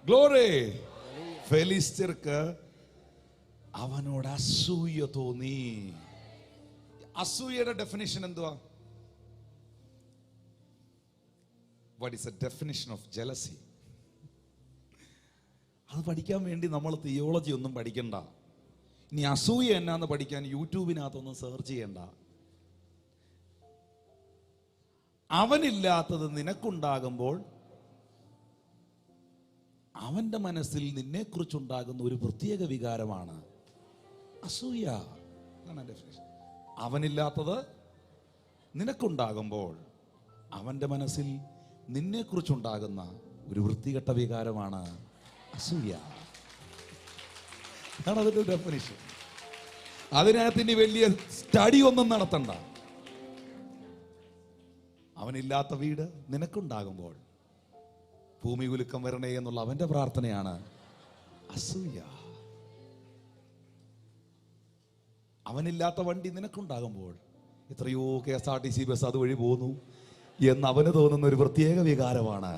ഗ്ലോറി. ഫെലിസ്ത്യർക്ക് അവനോട് അസൂയ തോന്നി. അസൂയയുടെ ഡെഫിനിഷൻ എന്തുവാ? What is the definition of jealousy? അത് പഠിക്കാൻ വേണ്ടി നമ്മൾ തിയോളജി ഒന്നും പഠിക്കണ്ട. ഇനി അസൂയ എന്നാന്ന് പഠിക്കാൻ യൂട്യൂബിനകത്തൊന്നും സെർച്ച് ചെയ്യണ്ട. അവനില്ലാത്തത് നിനക്കുണ്ടാകുമ്പോൾ അവന്റെ മനസ്സിൽ നിന്നെക്കുറിച്ചുണ്ടാകുന്ന ഒരു പ്രത്യേക വികാരമാണ് അസൂയ. അവനില്ലാത്തത് നിനക്കുണ്ടാകുമ്പോൾ അവന്റെ മനസ്സിൽ നിന്നെക്കുറിച്ചുണ്ടാകുന്ന ഒരു വൃത്തികെട്ട വികാരമാണ് അസൂയ. അതാണ് അതിന്റെ ഡെഫിനിഷൻ. അതിനകത്ത് ഇനി വലിയ സ്റ്റഡി ഒന്നും നടത്തണ്ട. അവനില്ലാത്ത വീട് നിനക്കുണ്ടാകുമ്പോൾ ഭൂമി കുലുക്കം വരണേ എന്നുള്ള അവന്റെ പ്രാർത്ഥനയാണ് അസൂയ. അവനില്ലാത്ത വണ്ടി നിനക്കുണ്ടാകുമ്പോൾ എത്രയോ KSRTC ബസ് അതുവഴി പോന്നു എന്ന് അവന് തോന്നുന്ന ഒരു പ്രത്യേക വികാരമാണ്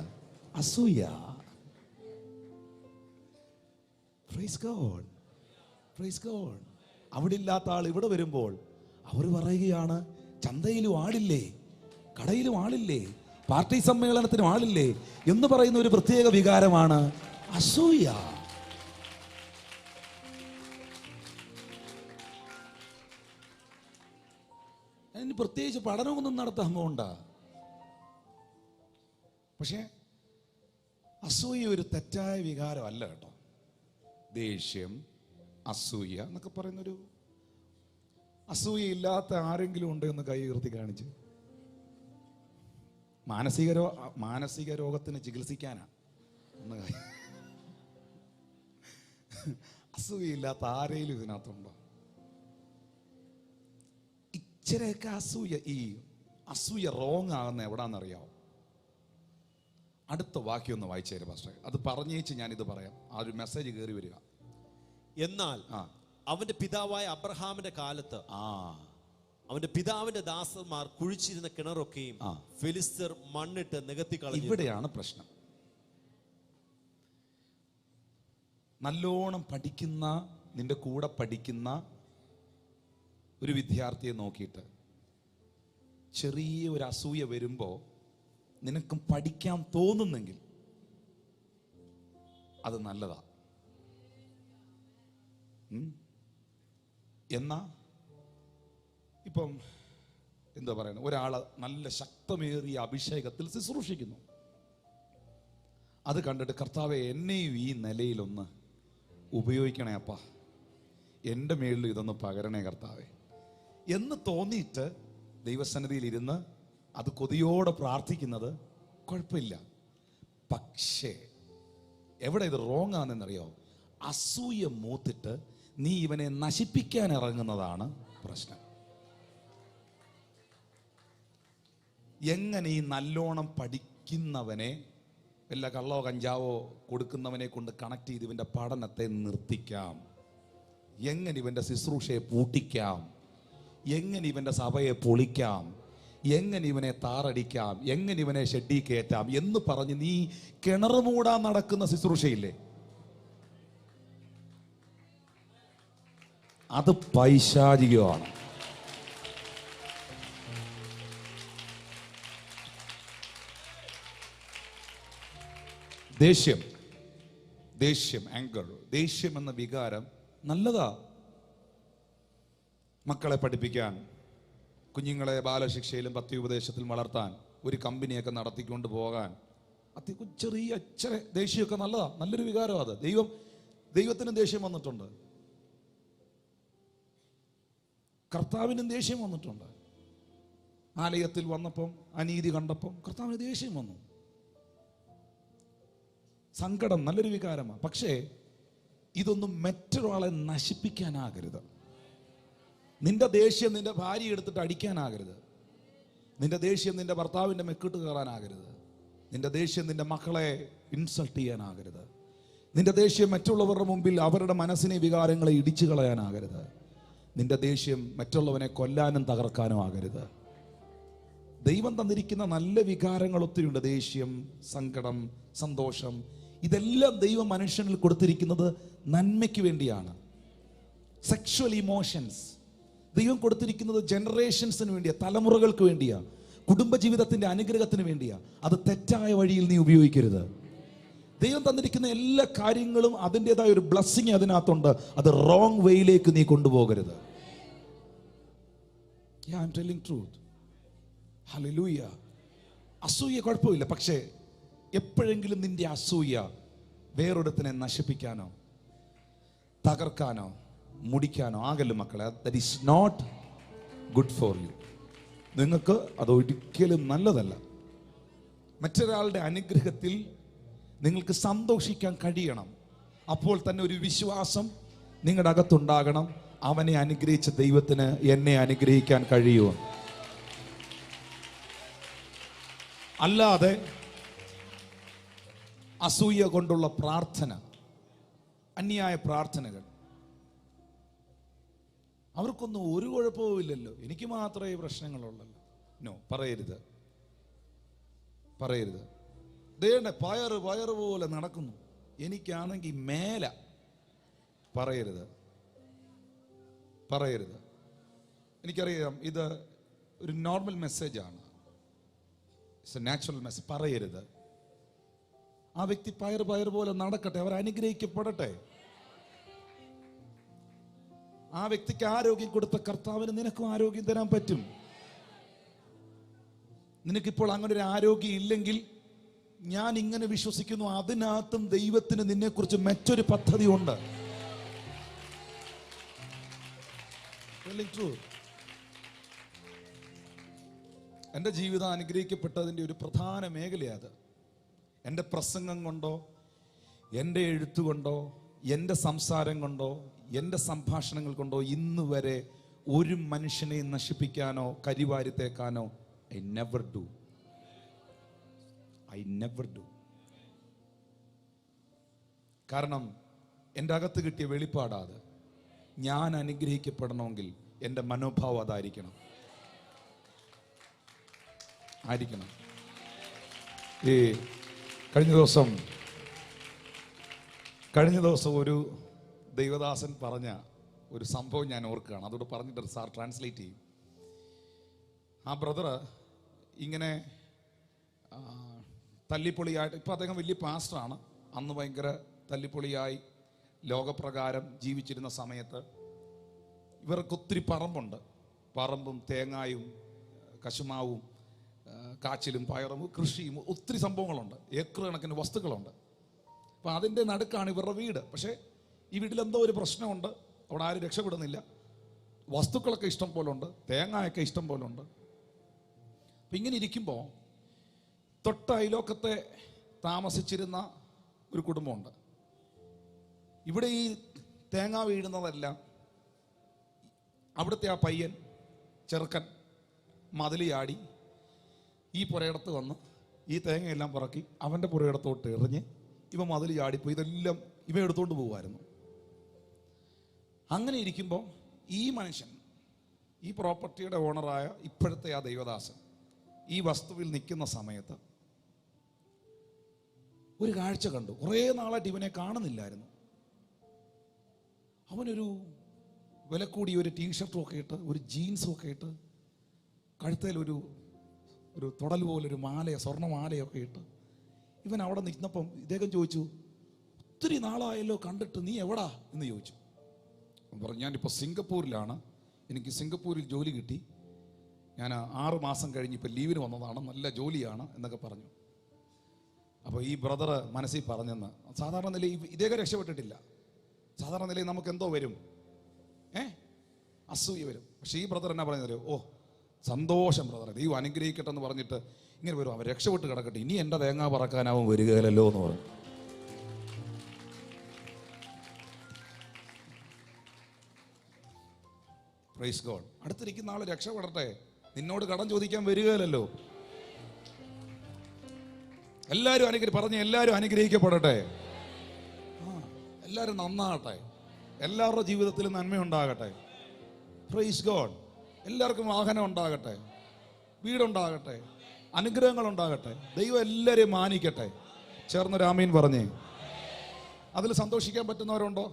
അസൂയ. Praise God. അവിടെ ഇല്ലാത്ത ആൾ ഇവിടെ വരുമ്പോൾ അവർ പറയുകയാണ്, ചന്തയിലും ആളില്ലേ, കടയിലും ആളില്ലേ, പാർട്ടി സമ്മേളനത്തിനും ആളില്ലേ എന്ന് പറയുന്ന ഒരു പ്രത്യേക വികാരമാണ് അസൂയ. അതിന് പ്രത്യേകിച്ച് പഠനമൊന്നും നടത്താൻ പോണ്ട. പക്ഷേ അസൂയ ഒരു തെറ്റായ വികാരമല്ല കേട്ടോ. ദേഷ്യം, അസൂയ എന്നൊക്കെ പറയുന്നൊരു, അസൂയ ഇല്ലാത്ത ആരെങ്കിലും ഉണ്ടോ എന്ന് കൈ ഉയർത്തി കാണിച്ച്. മാനസിക രോഗത്തിന് ചികിത്സിക്കാനാണ്. അസൂയയില്ലാത്ത ആരെങ്കിലും ഇതിനകത്തുണ്ടോ? ഇച്ചിരയൊക്കെ അസൂയ റോങ് ആകുന്ന എവിടാന്നറിയാവോ? അടുത്ത വാക്യം ഒന്ന് വായിച്ചു തരാം പാസ്റ്റർ. അത് പറഞ്ഞേച്ച് ഞാനിത് പറയാം. ആ ഒരു മെസ്സേജ് കയറി വരിക. എന്നാൽ അവന്റെ പിതാവായ അബ്രഹാമിന്റെ കാലത്ത് അവന്റെ പിതാവിന്റെ ദാസന്മാർ കുഴിച്ചിരുന്ന കിണറൊക്കെയും ഫെലിസ്ത്യർ മണ്ണിട്ട് നികത്തി കളഞ്ഞു. ഇവിടെയാണ് പ്രശ്നം. നല്ലോണം പഠിക്കുന്ന, നിന്റെ കൂടെ പഠിക്കുന്ന ഒരു വിദ്യാർത്ഥിയെ നോക്കിയിട്ട് ചെറിയ ഒരു അസൂയ വരുമ്പോ നിനക്കും പഠിക്കാൻ തോന്നുന്നെങ്കിൽ അത് നല്ലതാ. എന്നാ ഇപ്പം എന്താ പറയുന്നത്, ഒരാള് നല്ല ശക്തമേറിയ അഭിഷേകത്തിൽ ശുശ്രൂഷിക്കുന്നു. അത് കണ്ടിട്ട് കർത്താവെ എന്നെയും ഈ നിലയിലൊന്ന് ഉപയോഗിക്കണേ അപ്പാ, എൻ്റെ മേളിൽ ഇതൊന്ന് പകരണേ കർത്താവെ എന്ന് തോന്നിയിട്ട് ദൈവസന്നിധിയിൽ ഇരുന്ന് അത് കൊതിയോടെ പ്രാർത്ഥിക്കുന്നത് കുഴപ്പമില്ല. പക്ഷേ എവിടെ ഇത് റോങ് ആണെന്നറിയോ? അസൂയ മൂത്തിട്ട് നീ ഇവനെ നശിപ്പിക്കാൻ ഇറങ്ങുന്നതാണ് പ്രശ്നം. എങ്ങനെ ഈ നല്ലോണം പഠിക്കുന്നവനെ വല്ല കള്ളോ കഞ്ചാവോ കൊടുക്കുന്നവനെ കൊണ്ട് കണക്ട് ചെയ്ത് ഇവൻ്റെ പഠനത്തെ നിർത്തിക്കാം, എങ്ങനെ ഇവൻ്റെ ശുശ്രൂഷയെ പൂട്ടിക്കാം, എങ്ങനെ ഇവൻ്റെ സഭയെ പൊളിക്കാം, എങ്ങനെ ഇവനെ താറടിക്കാം, എങ്ങനെ ഇവനെ ഷെഡി കയറ്റാം എന്ന് പറഞ്ഞ് നീ കിണർ മൂടാൻ നടക്കുന്ന ശുശ്രൂഷയില്ലേ, അത് പൈശാചികമാണ്. ദേഷ്യം ആങ്കർ, ദേഷ്യം എന്ന വികാരം നല്ലതാ. മക്കളെ പഠിപ്പിക്കാൻ, കുഞ്ഞുങ്ങളെ ബാലശിക്ഷയിലും പത്യോപദേശത്തിലും വളർത്താൻ, ഒരു കമ്പനിയൊക്കെ നടത്തിക്കൊണ്ട് പോകാൻ ചെറിയ ദേഷ്യമൊക്കെ നല്ലതാ, നല്ലൊരു വികാരം അത്. ദൈവത്തിനും ദേഷ്യം വന്നിട്ടുണ്ട്, കർത്താവിനും ദേഷ്യം വന്നിട്ടുണ്ട്. ആലയത്തിൽ വന്നപ്പം അനീതി കണ്ടപ്പം കർത്താവിന് ദേഷ്യം വന്നു. സങ്കടം നല്ലൊരു വികാരമാണ്. പക്ഷേ ഇതൊന്നും മറ്റൊരാളെ നശിപ്പിക്കാനാകരുത്. നിന്റെ ദേഷ്യം നിന്റെ ഭാര്യ എടുത്തിട്ട് അടിക്കാനാകരുത്. നിന്റെ ദേഷ്യം നിന്റെ ഭർത്താവിൻ്റെ മെക്കിട്ട് കയറാനാകരുത്. നിന്റെ ദേഷ്യം നിന്റെ മക്കളെ ഇൻസൾട്ട് ചെയ്യാനാകരുത്. നിന്റെ ദേഷ്യം മറ്റുള്ളവരുടെ മുമ്പിൽ അവരുടെ മനസ്സിനെ വികാരങ്ങളെ ഇടിച്ചു കളയാനാകരുത്. നിന്റെ ദേഷ്യം മറ്റുള്ളവനെ കൊല്ലാനും തകർക്കാനും ആകരുത്. ദൈവം തന്നിരിക്കുന്ന നല്ല വികാരങ്ങൾ ഒത്തിരിയുണ്ട്. ദേഷ്യം, സങ്കടം, സന്തോഷം, ഇതെല്ലാം ദൈവം മനുഷ്യനിൽ കൊടുത്തിരിക്കുന്നത് നന്മയ്ക്ക് വേണ്ടിയാണ്. സെക്ഷുവൽ ഇമോഷൻസ് ദൈവം കൊടുത്തിരിക്കുന്നത് ജനറേഷൻസിന് വേണ്ടിയാ, തലമുറകൾക്ക് വേണ്ടിയാ, കുടുംബജീവിതത്തിന്റെ അനുഗ്രഹത്തിന് വേണ്ടിയാ. അത് തെറ്റായ വഴിയിൽ നീ ഉപയോഗിക്കരുത്. ദൈവം തന്നിരിക്കുന്ന എല്ലാ കാര്യങ്ങളും അതിൻ്റെതായ ഒരു ബ്ലെസ്സിങ് അതിനകത്തുണ്ട്. അത് റോങ് വേയിലേക്ക് നീ കൊണ്ടുപോകരുത്. I am telling truth. Hallelujah. അസൂയ കുഴപ്പമില്ല, പക്ഷേ എപ്പോഴെങ്കിലും നിന്റെ അസൂയ വേറൊരുത്തിനെ നശിപ്പിക്കാനോ തകർക്കാനോ മുടിക്കാനോ ആകല്ല മക്കളെ. That is not good for you. നിങ്ങൾക്ക് അത് ഒരിക്കലും നല്ലതല്ല. മറ്റൊരാളുടെ അനുഗ്രഹത്തിൽ നിങ്ങൾക്ക് സന്തോഷിക്കാൻ കഴിയണം. അപ്പോൾ തന്നെ ഒരു വിശ്വാസം നിങ്ങളുടെ അകത്തുണ്ടാകണം. അവനെ അനുഗ്രഹിച്ച ദൈവത്തിന് എന്നെ അനുഗ്രഹിക്കാൻ കഴിയുമോ? അല്ലാതെ അസൂയ കൊണ്ടുള്ള പ്രാർത്ഥന, അന്യായ പ്രാർത്ഥനകൾ, അവർക്കൊന്നും ഒരു കുഴപ്പവും ഇല്ലല്ലോ, എനിക്ക് മാത്രമേ പ്രശ്നങ്ങളുള്ളല്ലോ. നോ, പറയരുത്. ദേണ്ട പയറ് പോലെ നടക്കുന്നു, എനിക്കാണെങ്കിൽ മേല. പറയരുത്. എനിക്കറിയാം ഇത് ഒരു നോർമൽ മെസ്സേജാണ്, ഇറ്റ്സ് എ നാച്ചുറൽ മെസ്സേജ്. പറയരുത്. ആ വ്യക്തി പയർ പോലെ നടക്കട്ടെ, അവർ അനുഗ്രഹിക്കപ്പെടട്ടെ. ആ വ്യക്തിക്ക് ആരോഗ്യം കൊടുത്ത കർത്താവിന് നിനക്കും ആരോഗ്യം തരാൻ പറ്റും. നിനക്കിപ്പോൾ അങ്ങനെ ഒരു ആരോഗ്യം ഇല്ലെങ്കിൽ ഞാൻ ഇങ്ങനെ വിശ്വസിക്കുന്നു, അതിനകത്തും ദൈവത്തിന് നിന്നെക്കുറിച്ച് മറ്റൊരു പദ്ധതി ഉണ്ട്. എൻ്റെ ജീവിതം അനുഗ്രഹിക്കപ്പെട്ടതിൻ്റെ ഒരു പ്രധാന മേഖലയാണ്. എൻ്റെ പ്രസംഗം കൊണ്ടോ, എൻ്റെ എഴുത്തുകൊണ്ടോ, എൻ്റെ സംസാരം കൊണ്ടോ, എൻ്റെ സംഭാഷണങ്ങൾ കൊണ്ടോ ഇന്ന് വരെ ഒരു മനുഷ്യനെ നശിപ്പിക്കാനോ കരിവാരിത്തേക്കാനോ ഐ നെവർ ഡു. കാരണം എൻ്റെ അകത്ത് കിട്ടിയ വെളിപ്പാടാത്. ഞാൻ അനുഗ്രഹിക്കപ്പെടണമെങ്കിൽ എൻ്റെ മനോഭാവം അതായിരിക്കണം. കഴിഞ്ഞ ദിവസം ഒരു ദൈവദാസൻ പറഞ്ഞ ഒരു സംഭവം ഞാൻ ഓർക്കുകയാണ്. അതോട് പറഞ്ഞിട്ട് സാർ ട്രാൻസ്ലേറ്റ് ചെയ്യും. ആ ബ്രദർ ഇങ്ങനെ തല്ലിപ്പൊളിയായിട്ട്, ഇപ്പം അദ്ദേഹം വലിയ പാസ്റ്ററാണ്, അന്ന് ഭയങ്കര തല്ലിപ്പൊളിയായി ലോകപ്രകാരം ജീവിച്ചിരുന്ന സമയത്ത് ഇവർക്ക് ഒത്തിരി പറമ്പുണ്ട്. പറമ്പും തേങ്ങായും കശുമാവും കാച്ചിലും പയറും കൃഷിയും ഒത്തിരി സംഭവങ്ങളുണ്ട്, ഏക്കർ കണക്കിന് വസ്തുക്കളുണ്ട്. അപ്പം അതിൻ്റെ നടുക്കാണ് ഇവരുടെ വീട്. പക്ഷേ ഈ വീട്ടിൽ എന്തോ ഒരു പ്രശ്നമുണ്ട്, അവിടെ ആരും രക്ഷപ്പെടുന്നില്ല. വസ്തുക്കളൊക്കെ ഇഷ്ടം പോലെ ഉണ്ട്, തേങ്ങയൊക്കെ ഇഷ്ടം പോലെ ഉണ്ട്. അപ്പം ഇങ്ങനെ ഇരിക്കുമ്പോൾ തൊട്ട അയലോക്കത്തെ താമസിച്ചിരുന്ന ഒരു കുടുംബമുണ്ട്. ഇവിടെ ഈ തേങ്ങ വീഴുന്നതെല്ലാം അവിടുത്തെ ആ പയ്യൻ ചെറുക്കൻ മതിൽ ചാടി ഈ പുരയിടത്ത് വന്ന് ഈ തേങ്ങയെല്ലാം പറക്കി അവൻ്റെ പുരയിടത്തോട്ട് എറിഞ്ഞ് ഇവ മതിൽ ചാടിപ്പോയി ഇതെല്ലാം ഇവ എടുത്തുകൊണ്ട് പോകുമായിരുന്നു. അങ്ങനെ ഇരിക്കുമ്പോൾ ഈ മനുഷ്യൻ, ഈ പ്രോപ്പർട്ടിയുടെ ഓണറായ ഇപ്പോഴത്തെ ആ ദൈവദാസൻ ഈ വസ്തുവിൽ നിൽക്കുന്ന സമയത്ത് ഒരു കാഴ്ച കണ്ടു. കുറേ നാളായിട്ട് ഇവനെ കാണുന്നില്ലായിരുന്നു. അവനൊരു വില കൂടിയ ഒരു ടീഷർട്ടും ഒക്കെ ഇട്ട്, ഒരു ജീൻസും ഒക്കെ ഇട്ട്, കഴുത്തേൽ ഒരു തുടൽ പോലൊരു മാലയോ സ്വർണ്ണമാലയൊക്കെ ഇട്ട് ഇവൻ അവിടെ നിന്നപ്പം ഇദ്ദേഹം ചോദിച്ചു, ഒത്തിരി നാളായല്ലോ കണ്ടിട്ട്, നീ എവിടാ എന്ന് ചോദിച്ചു. പറഞ്ഞു, ഞാനിപ്പോൾ സിംഗപ്പൂരിലാണ്, എനിക്ക് സിംഗപ്പൂരിൽ ജോലി കിട്ടി, ഞാൻ 6 മാസം കഴിഞ്ഞ് ഇപ്പോൾ ലീവിന് വന്നതാണ്, നല്ല ജോലിയാണ് എന്നൊക്കെ പറഞ്ഞു. അപ്പോൾ ഈ ബ്രദർ മനസ്സിൽ പറഞ്ഞെന്ന്, സാധാരണ നിലയിൽ ഇദ്ദേഹം രക്ഷപ്പെട്ടിട്ടില്ല. സാധാരണ നിലയിൽ നമുക്ക് എന്തോ വരും, അസൂയ വരും. പക്ഷേ ഈ ബ്രദർ എന്നാ പറഞ്ഞത്, ഓ സന്തോഷം ബ്രദറെ, ദൈവം അനുഗ്രഹിക്കട്ടെ എന്ന് പറഞ്ഞിട്ട് ഇങ്ങനെ വരും, അവൻ രക്ഷപ്പെട്ട് കിടക്കട്ടെ, ഇനി എൻ്റെ തേങ്ങ പറക്കാനാവും വരികയില്ലല്ലോ എന്ന് പറഞ്ഞു. Praise God. അടുത്തിരിക്കുന്ന ആള് രക്ഷപ്പെടട്ടെ, നിന്നോട് കടം ചോദിക്കാൻ വരികയില്ലല്ലോ. എല്ലാവരും എല്ലാവരും അനുഗ്രഹിക്കപ്പെടട്ടെ, എല്ലാവരും നന്നാകട്ടെ, എല്ലാവരുടെ ജീവിതത്തിലും നന്മയുണ്ടാകട്ടെ. Praise God. എല്ലാവർക്കും വാഹനം ഉണ്ടാകട്ടെ, വീടുണ്ടാകട്ടെ, അനുഗ്രഹങ്ങൾ ഉണ്ടാകട്ടെ, ദൈവം എല്ലാവരെയും മാനിക്കട്ടെ. ചേർന്നൊരു ആമീൻ പറഞ്ഞേ. അതിൽ സന്തോഷിക്കാൻ പറ്റുന്നവരുണ്ടോ?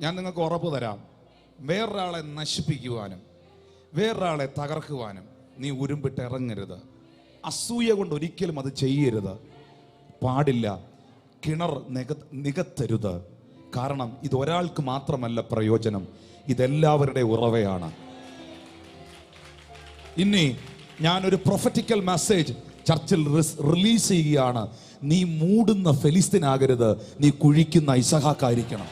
ഞാൻ നിങ്ങൾക്ക് ഉറപ്പ് തരാം, വേറൊരാളെ നശിപ്പിക്കുവാനും വേറൊരാളെ തകർക്കുവാനും നീ ഉരുമ്പിട്ട് ഇറങ്ങരുത്. അസൂയ കൊണ്ട് ഒരിക്കലും അത് ചെയ്യരുത്, പാടില്ല. കിണർ നികത്തരുത്. കാരണം ഇതൊരാൾക്ക് മാത്രമല്ല പ്രയോജനം, ഇതെല്ലാവരുടെ ഉറവയാണ്. ഇനി ഞാനൊരു പ്രൊഫറ്റിക്കൽ മെസ്സേജ് ചർച്ചിൽ റിലീസ് ചെയ്യുകയാണ്. നീ മൂടുന്ന ഫെലിസ്തീനാകരുത്, നീ കുഴിക്കുന്ന ഇസഹാക്കായിരിക്കണം.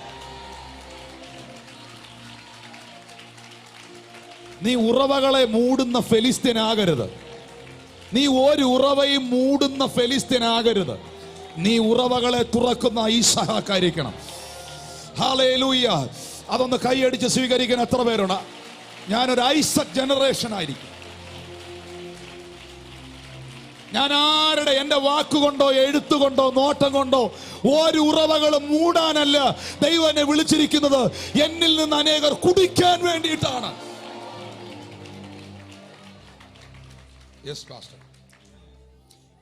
നീ ഉറവകളെ മൂടുന്ന ഫെലിസ്തീനാകരുത്. നീ ഒരു ഉറവയും മൂടുന്ന ഫെലിസ്തീനാകരുത്. നീ ഉറവകളെ തുറക്കുന്ന ഇസഹാക്കായിരിക്കണം. ഹല്ലേലൂയ. അതൊന്ന് കൈയടിച്ച് സ്വീകരിക്കാൻ എത്ര പേരുണ്ട്? ഞാനൊരു ഐസക് ജനറേഷൻ ആയിരിക്കും. ഞാൻ ആരുടെ എൻ്റെ വാക്കുകൊണ്ടോ എഴുത്തുകൊണ്ടോ നോട്ടം കൊണ്ടോ ഒരു ഉറവകളും മൂടാനല്ല ദൈവം എന്നെ വിളിച്ചിരിക്കുന്നത്. എന്നിൽ നിന്ന് അനേകർ കുടിക്കാൻ വേണ്ടിയിട്ടാണ്. Yes, Pastor.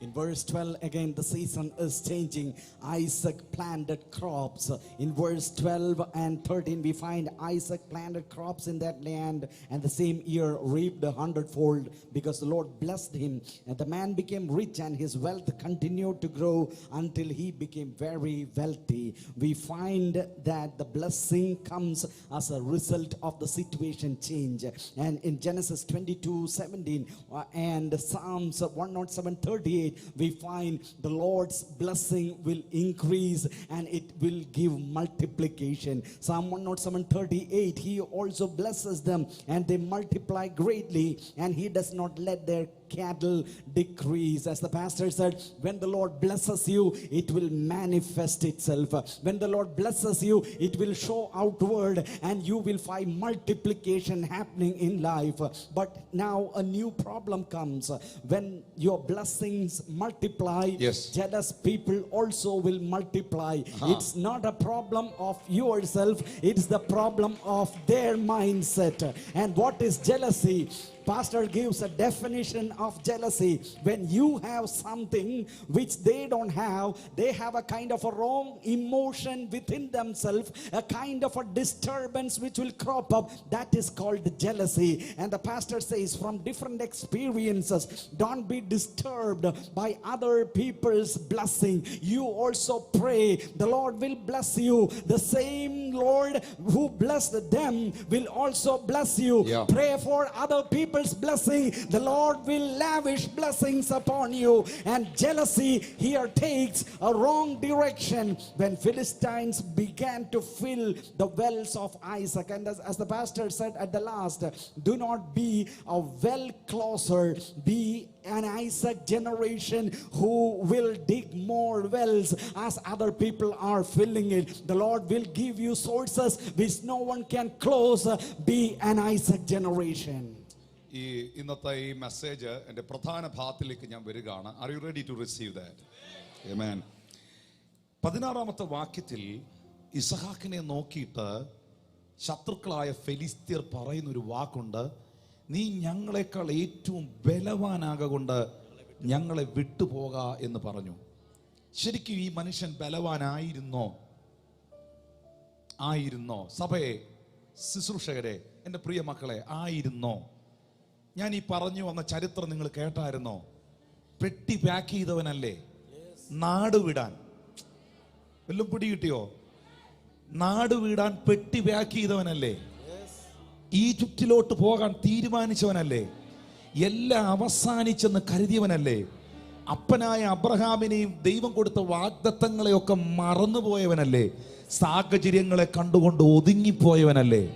In verse 12 again the season is changing. Isaac planted crops. In verse 12 and 13 we find Isaac planted crops in that land, and the same year reaped 100-fold, because the Lord blessed him, and the man became rich, and his wealth continued to grow until he became very wealthy. We find that the blessing comes as a result of the situation change. And in Genesis 22:17 and Psalms 107:38 we find the Lord's blessing will increase and it will give multiplication. Psalm 107:38, he also blesses them and they multiply greatly, and he does not let their cattle decrease. As the pastor said, when the Lord blesses you, it will manifest itself. When the Lord blesses you, it will show outward, and you will find multiplication happening in life. But now a new problem comes. When your blessings multiply, yes, jealous people also will multiply. It's not a problem of yourself, it's the problem of their mindset. And what is jealousy? Pastor gives a definition of jealousy. When you have something which they don't have, they have a kind of a wrong emotion within themselves, a kind of a disturbance which will crop up. That is called jealousy. And the pastor says, from different experiences, don't be disturbed by other people's blessing. You also pray, the Lord will bless you. The same Lord who blessed them will also bless you. Yeah. Pray for other people people's blessing, the Lord will lavish blessings upon you. And jealousy here takes a wrong direction when Philistines began to fill the wells of Isaac. And as the pastor said at the last, do not be a well closer, be an Isaac generation who will dig more wells as other people are filling it. The Lord will give you sources which no one can close. Be an Isaac generation. ഈ ഇന്നത്തെ ഈ message എൻ്റെ പ്രധാന ഭാഗത്തിലേക്ക് ഞാൻ വരികയാണ്. Are you ready to receive that? Amen. 16-ാമത്തെ വാക്യത്തിൽ ഇസഹാക്കിനെ നോക്കിയിട്ട് ശത്രുക്കളായ ഫെലിസ്ത്യർ പറയുന്നൊരു വാക്കുണ്ട്, നീ ഞങ്ങളെക്കാൾ ഏറ്റവും ബലവാനാകൊണ്ട് ഞങ്ങളെ വിട്ടുപോക എന്ന് പറഞ്ഞു. ശരിക്കും ഈ മനുഷ്യൻ ബലവാനായിരുന്നോ? ആയിരുന്നോ? സഭയെ, ശുശ്രൂഷകരെ, എൻ്റെ പ്രിയ മക്കളെ, ആയിരുന്നോ? ഞാൻ ഈ പറഞ്ഞു വന്ന ചരിത്രം നിങ്ങൾ കേട്ടായിരുന്നോ? പെട്ടി പാക്ക് ചെയ്തവനല്ലേ? നാട് വിടാൻ വല്ലതും പിടി കിട്ടിയോ? നാട് വിടാൻ പെട്ടി പാക്ക് ചെയ്തവനല്ലേ? ഈജിപ്തിലോട്ട് പോകാൻ തീരുമാനിച്ചവനല്ലേ? എല്ലാം അവസാനിച്ചെന്ന് കരുതിയവനല്ലേ? അപ്പനായ അബ്രഹാമിനെയും ദൈവം കൊടുത്ത വാഗ്ദത്തങ്ങളെയൊക്കെ മറന്നുപോയവനല്ലേ? സാഹചര്യങ്ങളെ കണ്ടുകൊണ്ട് ഒതുങ്ങിപ്പോയവനല്ലേ?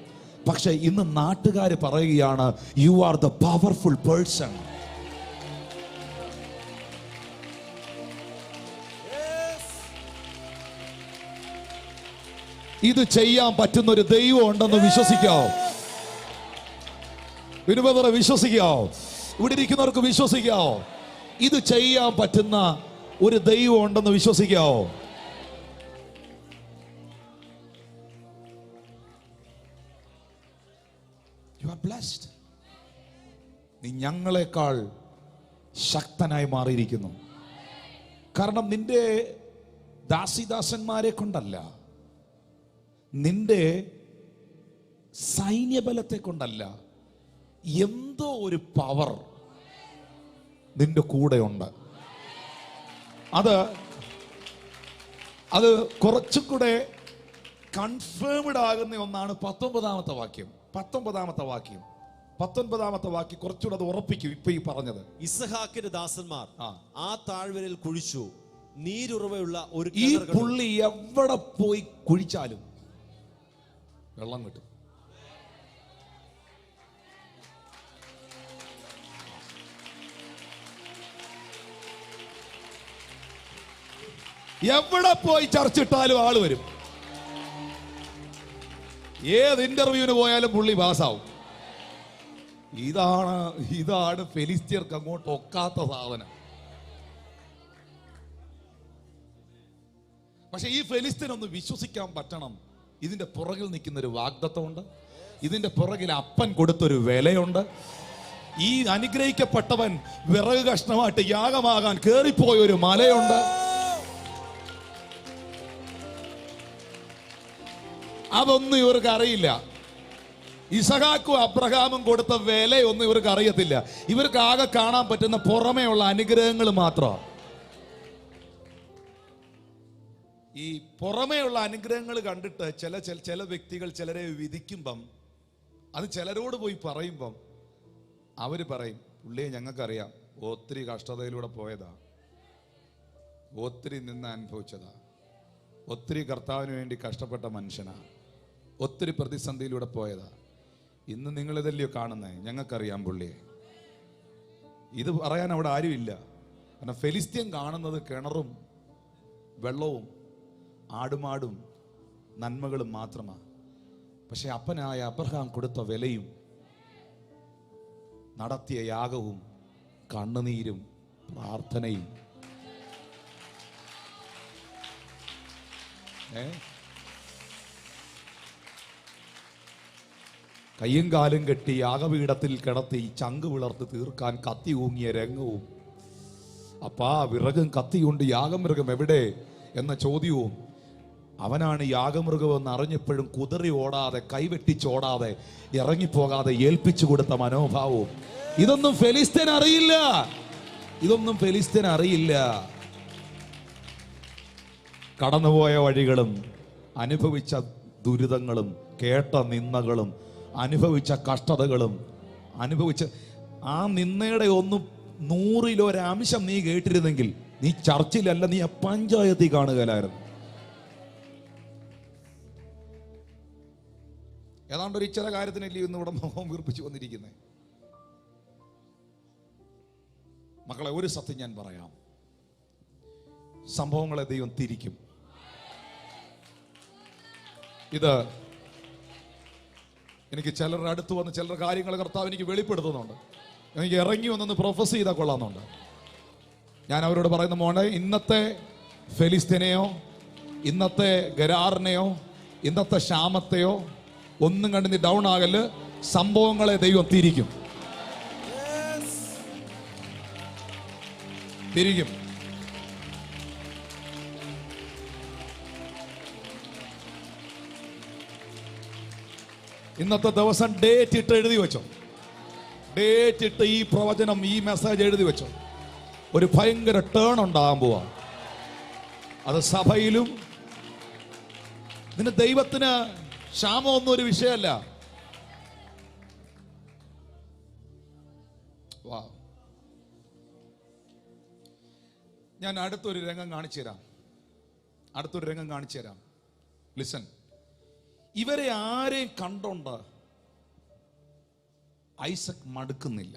പക്ഷെ ഇന്ന് നാട്ടുകാർ പറയുകയാണ്, you are the powerful person. ഇത് ചെയ്യാൻ പറ്റുന്ന ഒരു ദൈവം ഉണ്ടെന്ന് വിശ്വസിക്കാവോ? വിനുപതറെ വിശ്വസിക്കാവോ? ഇവിടെ ഇരിക്കുന്നവർക്ക് വിശ്വസിക്കാവോ? ഇത് ചെയ്യാൻ പറ്റുന്ന ഒരു ദൈവം ഉണ്ടെന്ന് വിശ്വസിക്കാവോ? You are blessed. നീ ഞങ്ങളെക്കാൾ ശക്തനായി മാറിയിരിക്കുന്നു. കാരണം നിന്റെ ദാസിദാസന്മാരെ കൊണ്ടല്ല, നിന്റെ സൈന്യബലത്തെ കൊണ്ടല്ല, എന്തോ ഒരു പവർ നിന്റെ കൂടെ ഉണ്ട്. അത് കുറച്ചും കൂടെ കൺഫേംഡ് ആകുന്ന ഒന്നാണ് 19-ാമത്തെ വാക്യം. 19-ാമത്തെ വാക്യം കുറച്ചുകൂടെ അത് ഉറപ്പിക്കും. ഇപ്പൊ ഈ പറഞ്ഞത്, ഇസഹാക്കിന്റെ ദാസന്മാർ ആ താഴ്വരയിൽ കുഴിച്ചു, നീരുറവയുള്ള ഒരു ഈ പുള്ളി എവിടെ പോയി കുഴിച്ചാലും വെള്ളം കിട്ടും. എവിടെ പോയി ചർച്ചിട്ടാലും ആള് വരും. ഏത് ഇന്റർവ്യൂവിന് പോയാലും പുള്ളി പാസ്സാവും. ഇതാണ് ഫെലിസ്ത്യർക്ക് അങ്ങോട്ട് ഒക്കാത്ത സാധനം. പക്ഷെ ഈ ഫെലിസ്ത്യനൊന്ന് വിശ്വസിക്കാൻ പറ്റണം, ഇതിന്റെ പുറകിൽ നിൽക്കുന്ന ഒരു വാഗ്ദത്തമുണ്ട്, ഇതിന്റെ പുറകിൽ അപ്പൻ കൊടുത്തൊരു വിലയുണ്ട്. ഈ അനുഗ്രഹിക്കപ്പെട്ടവൻ വിറക് കഷ്ണമായിട്ട് യാഗമാകാൻ കേറിപ്പോയ ഒരു മലയുണ്ട്. അതൊന്നും ഇവർക്ക് അറിയില്ല. ഇസഹാക്കും അബ്രഹാമും കൊടുത്ത വിലയൊന്നും ഇവർക്ക് അറിയത്തില്ല. ഇവർക്ക് ആകെ കാണാൻ പറ്റുന്ന പുറമേയുള്ള അനുഗ്രഹങ്ങൾ മാത്രം. ഈ പുറമേയുള്ള അനുഗ്രഹങ്ങൾ കണ്ടിട്ട് ചില വ്യക്തികൾ ചിലരെ വിധിക്കുമ്പം, അത് ചിലരോട് പോയി പറയുമ്പം അവര് പറയും, പുള്ളിയെ ഞങ്ങൾക്കറിയാം, ഒത്തിരി കഷ്ടതയിലൂടെ പോയതാ, ഒത്തിരി നിന്ന് അനുഭവിച്ചതാ, ഒത്തിരി കർത്താവിന് വേണ്ടി കഷ്ടപ്പെട്ട മനുഷ്യനാ, ഒത്തിരി പ്രതിസന്ധിയിലൂടെ പോയതാ. ഇന്ന് നിങ്ങളിതല്ലയോ കാണുന്നേ, ഞങ്ങൾക്കറിയാം പുള്ളിയെ. ഇത് പറയാൻ അവിടെ ആരുമില്ല. കാരണം ഫെലിസ്ത്യൻ കാണുന്നത് കിണറും വെള്ളവും ആടുമാടും നന്മകളും മാത്രമാണ്. പക്ഷെ അപ്പനായ അബ്രഹാം കൊടുത്ത വിലയും നടത്തിയ യാഗവും കണ്ണുനീരും പ്രാർത്ഥനയും, കയ്യും കാലും കെട്ടി യാഗപീഠത്തിൽ കിടത്തി ചങ്ക് വിളർത്ത് തീർക്കാൻ കത്തി ഊങ്ങിയ രംഗവും, അപ്പാ വിറകും കത്തിയുണ്ട്, യാഗമൃഗം എവിടെ എന്ന ചോദ്യവും, അവനാണ് യാഗമൃഗമെന്ന് അറിഞ്ഞപ്പോഴും കുതറി ഓടാതെ കൈവെട്ടിച്ചോടാതെ ഇറങ്ങിപ്പോകാതെ ഏൽപ്പിച്ചു കൊടുത്ത മനോഭാവവും, ഇതൊന്നും ഫെലിസ്ത്യൻ അറിയില്ല. ഇതൊന്നും ഫെലിസ്ത്യൻ അറിയില്ല. കടന്നുപോയ വഴികളും അനുഭവിച്ച ദുരിതങ്ങളും കേട്ട നിന്ദകളും അനുഭവിച്ച കഷ്ടതകളും അനുഭവിച്ച ആ നിന്നയുടെ ഒന്ന് 100% നീ കേട്ടിരുന്നെങ്കിൽ നീ ചർച്ചിലല്ല, നീ ആ പഞ്ചായത്തിൽ കാണുകയില്ലായിരുന്നു. ഏതാണ്ട് ഒരു ഇച്ചിര കാര്യത്തിനല്ലേ ഇന്ന് ഇവിടെ മുഖം വീർപ്പിച്ചു വന്നിരിക്കുന്നത്. മക്കളെ, ഒരു സത്യം ഞാൻ പറയാം, സംഭവങ്ങളെ ദൈവം തിരിക്കും. ഇത് എനിക്ക് ചിലരുടെ അടുത്ത് വന്ന് ചിലർ കാര്യങ്ങൾ കർത്താവ് എനിക്ക് വെളിപ്പെടുത്തുന്നുണ്ട്. എനിക്ക് ഇറങ്ങി വന്നൊന്ന് പ്രൊഫസ് ചെയ്താൽ കൊള്ളാമെന്നുണ്ട്. ഞാൻ അവരോട് പറയുന്ന, മോനെ, ഇന്നത്തെ ഫെലിസ്തീനെയോ ഇന്നത്തെ ഗരാറിനെയോ ഇന്നത്തെ ക്ഷാമത്തെയോ ഒന്നും കണ്ട് നീ ഡൗൺ ആകല്. സംഭവങ്ങളെ ദൈവം തിരിക്കും. തിരിക്കും. ഇന്നത്തെ ദിവസം ഡേറ്റ് ഇട്ട് എഴുതി വെച്ചോ. ഡേറ്റ് ഇട്ട് ഈ പ്രവചനം, ഈ മെസ്സേജ് എഴുതി വെച്ചോ. ഒരു ഭയങ്കര ടേൺ ഉണ്ടാകാൻ പോവാ. അത് സഭയിലും. ഇതിന് ദൈവത്തിന് ക്ഷാമമൊന്നും ഒരു വിഷയമല്ല. ഞാൻ അടുത്തൊരു രംഗം കാണിച്ചു തരാം. ലിസൺ. ഇവരെ ആരെയും കണ്ടോണ്ട് ഐസക് മടുക്കുന്നില്ല.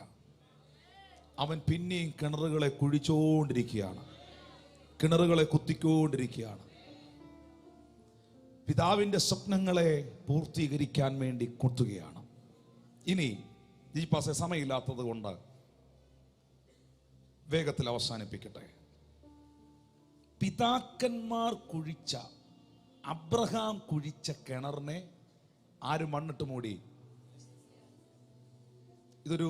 അവൻ പിന്നെയും കിണറുകളെ കുഴിച്ചുകൊണ്ടിരിക്കുകയാണ്, കിണറുകളെ കുത്തിക്കൊണ്ടിരിക്കുകയാണ്. പിതാവിൻ്റെ സ്വപ്നങ്ങളെ പൂർത്തീകരിക്കാൻ വേണ്ടി കുത്തുകയാണ്. ഇനി ഈ പാസ സമയമില്ലാത്തത് കൊണ്ട് വേഗത്തിൽ അവസാനിപ്പിക്കട്ടെ. പിതാക്കന്മാർ കുഴിച്ച, അബ്രഹാം കുഴിച്ച കിണറിനെ ആര് മണ്ണിട്ട് മൂടി? ഇതൊരു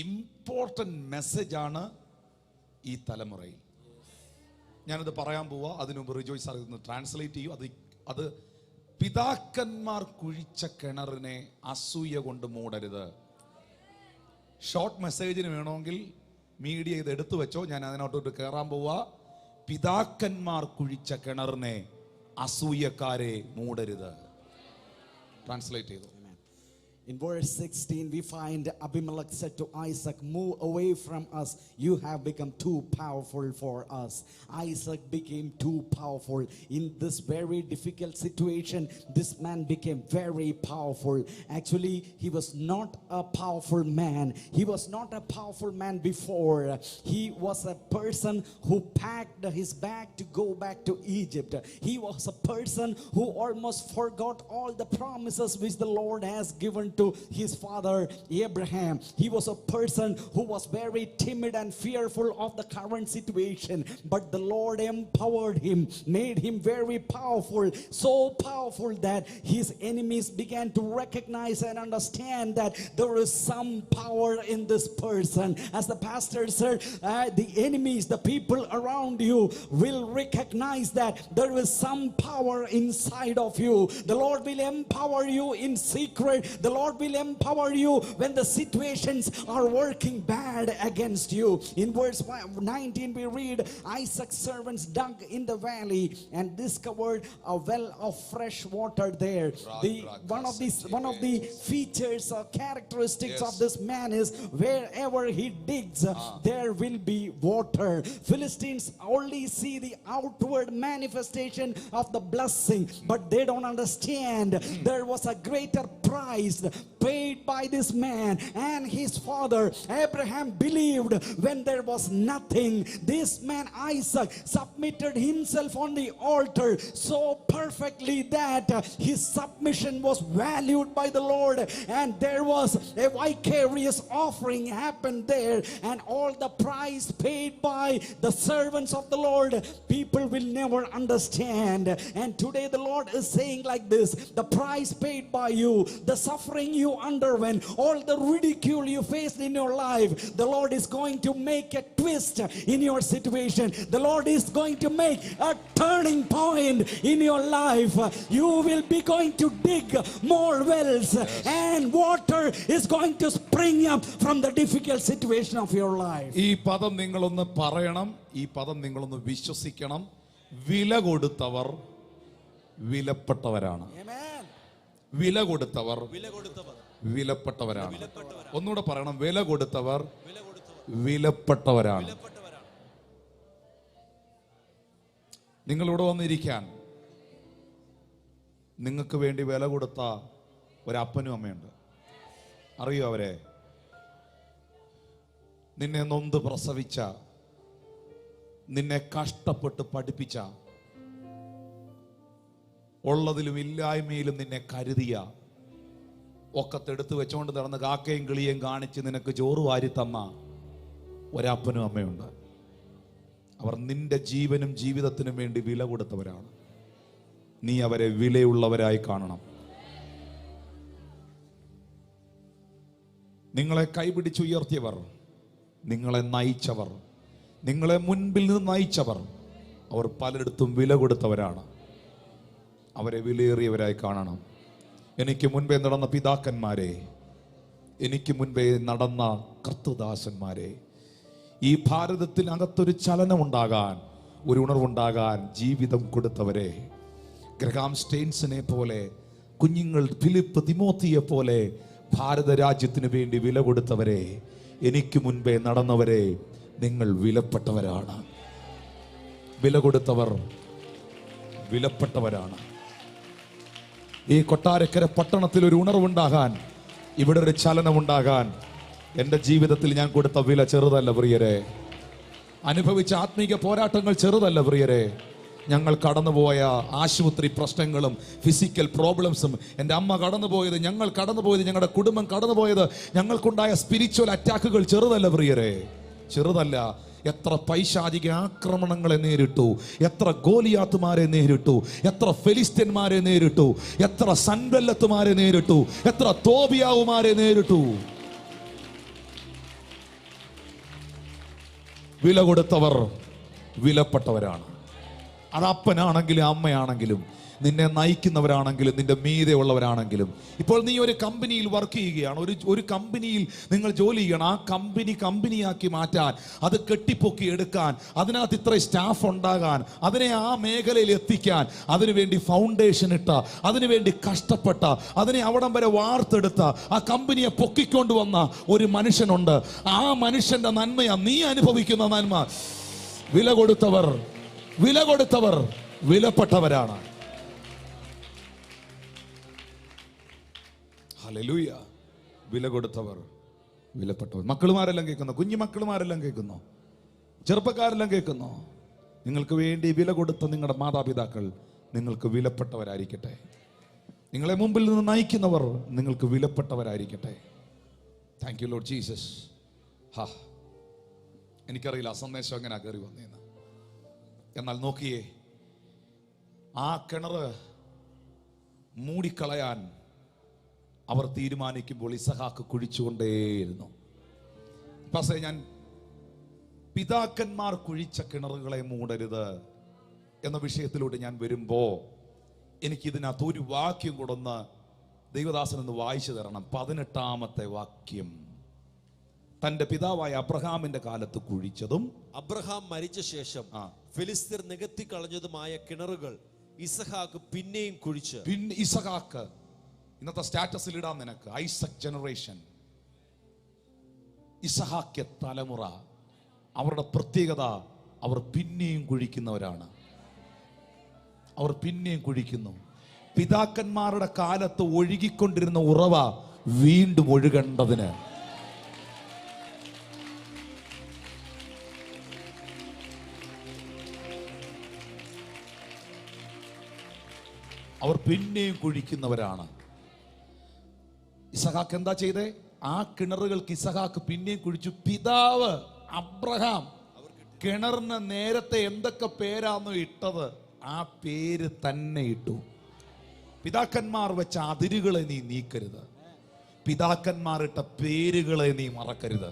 ഇമ്പോർട്ടന്റ് മെസ്സേജാണ് ഈ തലമുറയിൽ. ഞാനത് പറയാൻ പോവാ. അതിനു മുമ്പ് റിജോയ്സ് സാർ ഇതൊന്ന് ട്രാൻസ്ലേറ്റ് ചെയ്യൂ. അത് പിതാക്കന്മാർ കുഴിച്ച കിണറിനെ അസൂയ കൊണ്ട് മൂടരുത്. ഷോർട്ട് മെസ്സേജിന് വേണമെങ്കിൽ മീഡിയ ഇത് എടുത്തു വെച്ചോ. ഞാൻ അതിനോട്ടോട്ട് കയറാൻ പോവാ. പിതാക്കന്മാർ കുഴിച്ച കിണറിനെ അസൂയക്കാരെ മൂടരുത്. ട്രാൻസ്ലേറ്റ് ചെയ്തു. In verse 16, we find Abimelech said to Isaac, "Move away from us. You have become too powerful for us." Isaac became too powerful. In this very difficult situation, this man became very powerful. Actually, he was not a powerful man. He was not a powerful man before. He was a person who packed his bag to go back to Egypt. He was a person who almost forgot all the promises which the Lord has given to his father Abraham. He was a person who was very timid and fearful of the current situation, but the Lord empowered him, made him very powerful, so powerful that his enemies began to recognize and understand that there is some power in this person. As the pastor said, the enemies, the people around you will recognize that there is some power inside of you. The Lord will empower you in secret. The Lord will empower you when the situations are working bad against you. In verse 19 we read, Isaac's servants dug in the valley and discovered a well of fresh water there. One of the features or characteristics of this man is wherever he digs, there will be water. Philistines only see the outward manifestation of the blessing, but they don't understand there was a greater price paid by this man and his father. Abraham believed when there was nothing. This man Isaac submitted himself on the altar so perfectly that his submission was valued by the Lord, and there was a vicarious offering happened there, and all the price paid by the servants of the Lord, people will never understand. And today the Lord is saying like this: the price paid by you, the suffering you underwent, all the ridicule you faced in your life, the Lord is going to make a twist in your situation. The Lord is going to make a turning point in your life. You will be going to dig more wells, and water is going to spring up from the difficult situation of your life. ഈ പദം നിങ്ങളൊന്ന് പറയണം, ഈ പദം നിങ്ങളൊന്ന് വിശ്വസിക്കണം. വില കൊടുത്തവർ വിലപ്പെട്ടവരാണ്. Amen. വില കൊടുത്തവർ വിലപ്പെട്ടവരാണ്. ഒന്നുകൂടെ പറയണം, വില കൊടുത്തവർ വിലപ്പെട്ടവരാണ്. നിങ്ങളിവിടെ വന്നിരിക്കാൻ നിങ്ങൾക്ക് വേണ്ടി വില കൊടുത്ത ഒരപ്പനും അമ്മയുണ്ട്. അറിയോ അവരെ? നിന്നെ നൊന്ത് പ്രസവിച്ച, നിന്നെ കഷ്ടപ്പെട്ട് പഠിപ്പിച്ച, ഉള്ളതിലും ഇല്ലായ്മയിലും നിന്നെ കരുതിയ, ഒക്കത്തെടുത്ത് വെച്ചുകൊണ്ട് നടന്ന് കാക്കയും കിളിയും കാണിച്ച് നിനക്ക് ചോറ് വാരി തന്ന ഒരപ്പനും അമ്മയുണ്ട്. അവർ നിന്റെ ജീവനും ജീവിതത്തിനും വേണ്ടി വില കൊടുത്തവരാണ്. നീ അവരെ വിലയുള്ളവരായി കാണണം. നിങ്ങളെ കൈപിടിച്ചുയർത്തിയവർ, നിങ്ങളെ നയിച്ചവർ, നിങ്ങളെ മുൻപിൽ നിന്ന് നയിച്ചവർ, അവർ പലയിടത്തും വില കൊടുത്തവരാണ്. അവരെ വിലയേറിയവരായി കാണണം. എനിക്ക് മുൻപേ നടന്ന പിതാക്കന്മാരെ, എനിക്ക് മുൻപേ നടന്ന കർത്തൃദാസന്മാരെ, ഈ ഭാരതത്തിനകത്തൊരു ചലനമുണ്ടാകാൻ, ഒരു ഉണർവുണ്ടാകാൻ ജീവിതം കൊടുത്തവരെ, ഗ്രഹാം സ്റ്റെയിൻസിനെ പോലെ, കുഞ്ഞുങ്ങൾ ഫിലിപ്പ് തിമോത്തിയെ പോലെ ഭാരത രാജ്യത്തിന് വേണ്ടി വില കൊടുത്തവരെ, എനിക്ക് മുൻപേ നടന്നവരെ, നിങ്ങൾ വിലപ്പെട്ടവരാണ്. വില കൊടുത്തവർ വിലപ്പെട്ടവരാണ്. ഈ കൊട്ടാരക്കര പട്ടണത്തിൽ ഒരു ഉണർവുണ്ടാകാൻ, ഇവിടെ ഒരു ചലനമുണ്ടാകാൻ, എൻ്റെ ജീവിതത്തിൽ ഞാൻ കൊടുത്ത വില ചെറുതല്ല പ്രിയരെ. അനുഭവിച്ച ആത്മീക പോരാട്ടങ്ങൾ ചെറുതല്ല പ്രിയരെ. ഞങ്ങൾ കടന്നുപോയ ആശുപത്രി പ്രശ്നങ്ങളും ഫിസിക്കൽ പ്രോബ്ലംസും, എൻ്റെ അമ്മ കടന്നുപോയത്, ഞങ്ങൾ കടന്നുപോയത്, ഞങ്ങളുടെ കുടുംബം കടന്നുപോയത്, ഞങ്ങൾക്കുണ്ടായ സ്പിരിച്വൽ അറ്റാക്കുകൾ ചെറുതല്ല പ്രിയരെ, ചെറുതല്ല. എത്ര പൈശാചിക ആക്രമണങ്ങളെ നേരിട്ടു, എത്ര ഗോലിയാത്തുമാരെ നേരിട്ടു, എത്ര ഫെലിസ്ത്യന്മാരെ നേരിട്ടു, എത്ര സൻബല്ലത്തുമാരെ നേരിട്ടു, എത്ര തോബിയാവുമാരെ നേരിട്ടു. വില കൊടുത്തവർ വിലപ്പെട്ടവരാണ്. അത് അപ്പനാണെങ്കിലും അമ്മയാണെങ്കിലും, നിന്നെ നയിക്കുന്നവരാണെങ്കിലും, നിന്റെ മീതെ ഉള്ളവരാണെങ്കിലും. ഇപ്പോൾ നീ ഒരു കമ്പനിയിൽ വർക്ക് ചെയ്യുകയാണ്, ഒരു കമ്പനിയിൽ നിങ്ങൾ ജോലി ചെയ്യണം. ആ കമ്പനിയാക്കി മാറ്റാൻ, അത് കെട്ടിപ്പൊക്കി എടുക്കാൻ, അതിനകത്ത് ഇത്ര സ്റ്റാഫ് ഉണ്ടാകാൻ, അതിനെ ആ മേഖലയിൽ എത്തിക്കാൻ, അതിനുവേണ്ടി ഫൗണ്ടേഷൻ ഇട്ട, അതിനുവേണ്ടി കഷ്ടപ്പെട്ട, അതിനെ അവിടം വരെ വാർത്തെടുത്ത, ആ കമ്പനിയെ പൊക്കിക്കൊണ്ടുവന്ന ഒരു മനുഷ്യനുണ്ട്. ആ മനുഷ്യന്റെ നന്മയാ നീ അനുഭവിക്കുന്ന നന്മ. വില കൊടുത്തവർ വിലപ്പെട്ടവരാണ്. ഹല്ലേലൂയ. വില കൊടുത്തവർ വിലപ്പെട്ടവർ. മക്കളുമാരെല്ലാം കേൾക്കുന്നു, കുഞ്ഞു മക്കളുമാരെല്ലാം കേൾക്കുന്നു, ചെറുപ്പക്കാരെല്ലാം കേൾക്കുന്നു. നിങ്ങൾക്ക് വേണ്ടി വില കൊടുത്ത നിങ്ങളുടെ മാതാപിതാക്കൾ നിങ്ങൾക്ക് വിലപ്പെട്ടവരായിരിക്കട്ടെ. നിങ്ങളെ മുമ്പിൽ നിന്ന് നയിക്കുന്നവർ നിങ്ങൾക്ക് വിലപ്പെട്ടവരായിരിക്കട്ടെ. Thank you Lord Jesus. എനിക്കറിയില്ല ആ സന്ദേശം എങ്ങനെ കയറി വന്നേന്ന്. എന്നാൽ നോക്കിയേ, ആ കിണറ് മൂടിക്കളയാൻ അവർ തീരുമാനിക്കുമ്പോൾ ഇസഹാക്ക് കുഴിച്ചുകൊണ്ടേയിരുന്നു. പക്ഷേ ഞാൻ പിതാക്കന്മാർ കുഴിച്ച കിണറുകളെ മൂടരുത് എന്ന വിഷയത്തിലൂടെ ഞാൻ വരുമ്പോ എനിക്കിതിനകത്ത് ഒരു വാക്യം കൊണ്ടൊന്ന് ദൈവദാസൻ ഒന്ന് വായിച്ചു തരണം. 18-ാമത്തെ വാക്യം. തന്റെ പിതാവായ അബ്രഹാമിന്റെ കാലത്ത് കുഴിച്ചതും അബ്രഹാം മരിച്ച ശേഷം ഫിലിസ്തീർ നികത്തി കളഞ്ഞതുമായ കിണറുകൾ ഇസഹാക്ക് പിന്നെയും കുഴിച്ച്. പിന്നെ ഇസഹാക്ക്, ഇന്നത്തെ സ്റ്റാറ്റസിൽ ഇടാൻ നിനക്ക്, ഐസക് ജനറേഷൻ, ഇസഹാക്യ തലമുറ, അവരുടെ പ്രത്യേകത അവർ പിന്നെയും കുഴിക്കുന്നവരാണ്. അവർ പിന്നെയും കുഴിക്കുന്നു. പിതാക്കന്മാരുടെ കാലത്ത് ഒഴുകിക്കൊണ്ടിരുന്ന ഉറവ വീണ്ടും ഒഴുകേണ്ടതിന് അവർ പിന്നെയും കുഴിക്കുന്നവരാണ്. ഇസഹാക്ക് എന്താ ചെയ്തേ? ആ കിണറുകൾക്ക് ഇസഹാക്ക് പിന്നെയും കുഴിച്ചു. പിതാവ് അബ്രഹാം കിണറിന് നേരത്തെ എന്തൊക്കെ പേരാന്നോ ഇട്ടത്, ആ പേര് തന്നെ ഇട്ടു. പിതാക്കന്മാർ വെച്ച അതിരുകളെ നീ നീക്കരുത്. പിതാക്കന്മാർ ഇട്ട പേരുകളെ നീ മറക്കരുത്.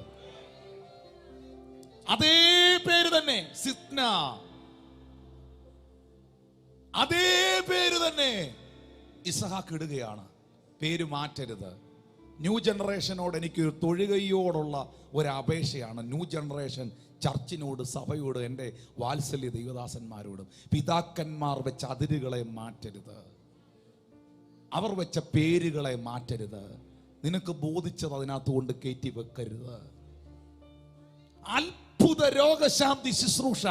അതേ പേര് തന്നെ സിത്ന, അതേ പേര് തന്നെ ഇസഹാക്ക് ഇടുകയാണ്. പേര് മാറ്റരുത്. ന്യൂ ജനറേഷനോട് എനിക്കൊരു തൊഴുകയോടുള്ള ഒരപേക്ഷയാണ്. ന്യൂ ജനറേഷൻ ചർച്ചിനോട്, സഭയോട്, എൻ്റെ വാത്സല്യ ദൈവദാസന്മാരോടും, പിതാക്കന്മാർ വെച്ച അതിരുകളെ മാറ്റരുത്. അവർ വെച്ച പേരുകളെ മാറ്റരുത്. നിനക്ക് ബോധിച്ചത് അതിനകത്ത് കൊണ്ട് കയറ്റി വെക്കരുത്. അത്ഭുത രോഗശാന്തി ശുശ്രൂഷ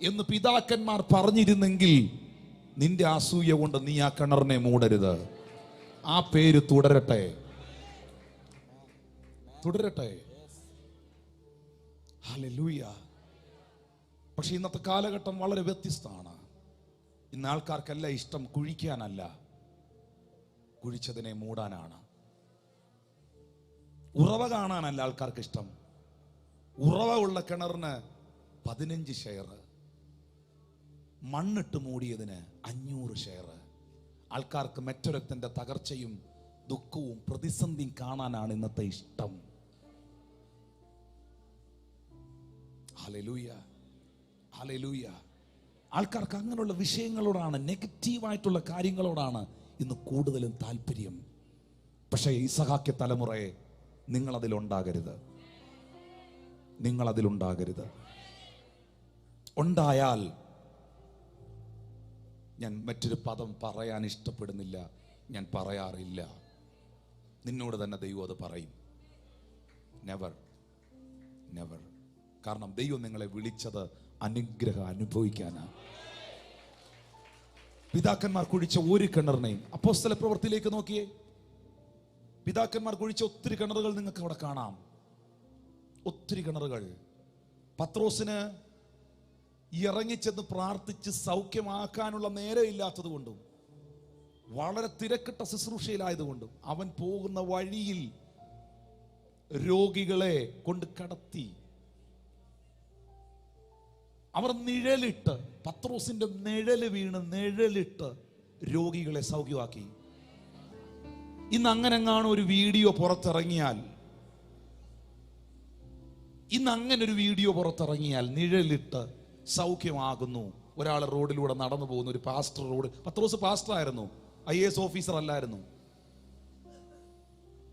എന്ന് പിതാക്കന്മാർ പറഞ്ഞിരുന്നെങ്കിൽ നിന്റെ അസൂയ കൊണ്ട് നീ ആ കിണറിനെ മൂടരുത്. ആ പേര് തുടരട്ടെ, തുടരട്ടെ. ഹല്ലേലൂയ. പക്ഷെ ഇന്നത്തെ കാലഘട്ടം വളരെ വ്യത്യസ്തമാണ്. ഇന്ന് ആൾക്കാർക്കല്ല ഇഷ്ടം കുഴിക്കാനല്ല, കുഴിച്ചതിനെ മൂടാനാണ്. ഉറവ കാണാനല്ല ആൾക്കാർക്ക് ഇഷ്ടം. ഉറവ ഉള്ള കിണറിന് 15 ഷെയർ, മണ്ണിട്ട് മൂടിയതിന് 500 ഷെയർ. ആൾക്കാർക്ക് മറ്റൊരുത്തന്റെ തകർച്ചയും ദുഃഖവും പ്രതിസന്ധിയും കാണാനാണ് ഇന്നത്തെ ഇഷ്ടം. Hallelujah, hallelujah. ആൾക്കാർക്ക് അങ്ങനെയുള്ള വിഷയങ്ങളോടാണ്, നെഗറ്റീവായിട്ടുള്ള കാര്യങ്ങളോടാണ് ഇന്ന് കൂടുതലും താല്പര്യം. പക്ഷേ ഇസഹാക്യ തലമുറയെ നിങ്ങളതിലുണ്ടാകരുത്, നിങ്ങളതിലുണ്ടാകരുത്. ഉണ്ടായാൽ, ഞാൻ മറ്റൊരു പദം പറയാൻ ഇഷ്ടപ്പെടുന്നില്ല, ഞാൻ പറയാറില്ല, നിന്നോട് തന്നെ ദൈവം അത് പറയും. Never, never. കാരണം ദൈവം നിങ്ങളെ വിളിച്ചത് അനുഗ്രഹം അനുഭവിക്കാനാണ്. പിതാക്കന്മാർ കുഴിച്ച ഒരു കിണറിനെയും, അപ്പോസ്തല പ്രവൃത്തിയിലേക്ക് നോക്കിയേ, പിതാക്കന്മാർ കുഴിച്ച ഒത്തിരി കിണറുകൾ നിങ്ങൾക്ക് അവിടെ കാണാം. ഒത്തിരി കിണറുകൾ. പത്രോസിന് ഇറങ്ങിച്ചെന്ന് പ്രാർത്ഥിച്ച് സൗഖ്യമാക്കാനുള്ള നേരമില്ലാത്തത് കൊണ്ടും വളരെ തിരക്കിട്ട ശുശ്രൂഷയിലായതുകൊണ്ടും അവൻ പോകുന്ന വഴിയിൽ രോഗികളെ കൊണ്ട് കടത്തി. അവർ നിഴലിട്ട്, പത്രോസിന്റെ നിഴല് വീണ് നിഴലിട്ട് രോഗികളെ സൗഖ്യമാക്കി. ഇന്ന് അങ്ങനെങ്ങാണ് ഒരു വീഡിയോ പുറത്തിറങ്ങിയാൽ, ഇന്ന് അങ്ങനെ ഒരു വീഡിയോ പുറത്തിറങ്ങിയാൽ നിഴലിട്ട് സൗഖ്യമാകുന്നു. ഒരാൾ റോഡിലൂടെ നടന്നു പോകുന്നു, ഒരു പാസ്റ്റർ പത്രോസ് പാസ്റ്റർ ആയിരുന്നു, IAS ഓഫീസർ അല്ലായിരുന്നു.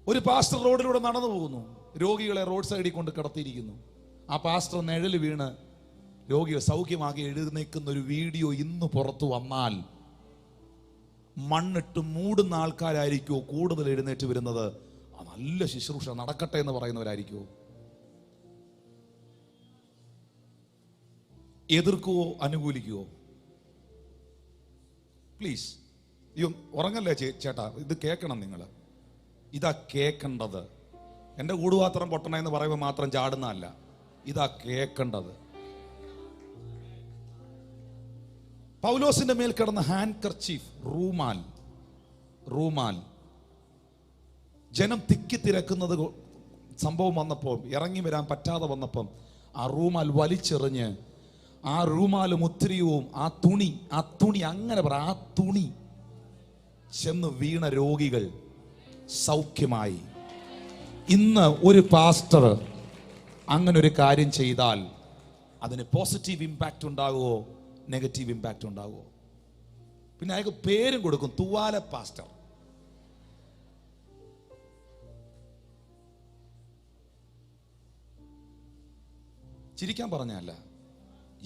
ഒരു പാസ്റ്റർ റോഡിലൂടെ നടന്നു പോകുന്നു, രോഗികളെ റോഡ് സൈഡിൽ കൊണ്ട് കിടത്തിയിരിക്കുന്നു. ആ പാസ്റ്റർ നിഴല് വീണ് രോഗിയെ സൗഖ്യമാക്കി എഴുന്നേൽക്കുന്ന ഒരു വീഡിയോ ഇന്ന് പുറത്തു വന്നാൽ മണ്ണിട്ട് മൂടുന്ന ആൾക്കാരായിരിക്കുമോ കൂടുതൽ എഴുന്നേറ്റ് വരുന്നത്? നല്ല ശുശ്രൂഷ നടക്കട്ടെ എന്ന് പറയുന്നവരായിരിക്കുമോ? എതിർക്കുവോ അനുകൂലിക്കുവോ? പ്ലീസ്, ഉറങ്ങല്ലേ ചേട്ടാ, ഇത് കേൾക്കണം നിങ്ങൾ. ഇതാ കേൾക്കേണ്ടത്. എൻ്റെ കൂടുപാത്രം പൊട്ടണ എന്ന് പറയുമ്പോൾ മാത്രം ചാടുന്നതല്ല, ഇതാ കേൾക്കേണ്ടത്. പൗലോസിന്റെ മേൽ കിടന്ന ഹാൻഡ് കർച്ചീഫ്, റൂമാൽ ജനം തിക്കി തിരക്കുന്നത് സംഭവം വന്നപ്പോൾ, ഇറങ്ങി വരാൻ പറ്റാതെ വന്നപ്പം ആ റൂമാൽ വലിച്ചെറിഞ്ഞ്, ആ റൂമാലും ഉത്തരിയവും ആ തുണി അങ്ങനെ പറ, ആ തുണി ചെന്ന് വീണ രോഗികൾ സൗഖ്യമായി. ഇന്ന് ഒരു പാസ്റ്റർ അങ്ങനെ ഒരു കാര്യം ചെയ്താൽ അതിന് പോസിറ്റീവ് ഇമ്പാക്റ്റ് ഉണ്ടാകുമോ, നെഗറ്റീവ് ഇമ്പാക്റ്റ് ഉണ്ടാകുമോ? പിന്നെ അയാൾക്ക് പേരും കൊടുക്കും, തൂവാല പാസ്റ്റർ. ചിരിക്കാൻ പറഞ്ഞല്ല,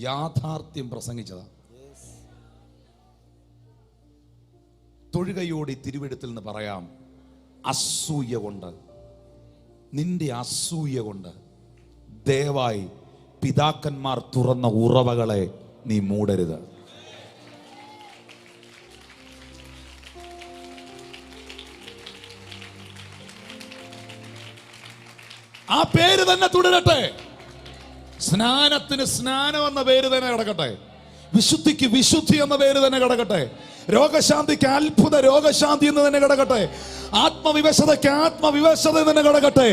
യാഥാർത്ഥ്യം പ്രസംഗിച്ചതാ. തൊഴുകയോടെ തിരുവെടുത്തിൽ നിന്ന് പറയാം, അസൂയ കൊണ്ട്, നിന്റെ അസൂയ കൊണ്ട് ദയവായി പിതാക്കന്മാർ തുറന്ന ഉറവകളെ നീ മൂടരുത്. ആ പേര് തന്നെ തുടരട്ടെ. സ്നാനത്തിന് സ്നാനം എന്ന പേര് തന്നെ കിടക്കട്ടെ. വിശുദ്ധിക്ക് വിശുദ്ധി എന്ന പേര് തന്നെ കിടക്കട്ടെ. രോഗശാന്തിക്ക് അത്ഭുത രോഗശാന്തി എന്ന് തന്നെ കിടക്കട്ടെ. ആത്മവിവശതയ്ക്ക് ആത്മവിവശത എന്ന് തന്നെ കിടക്കട്ടെ.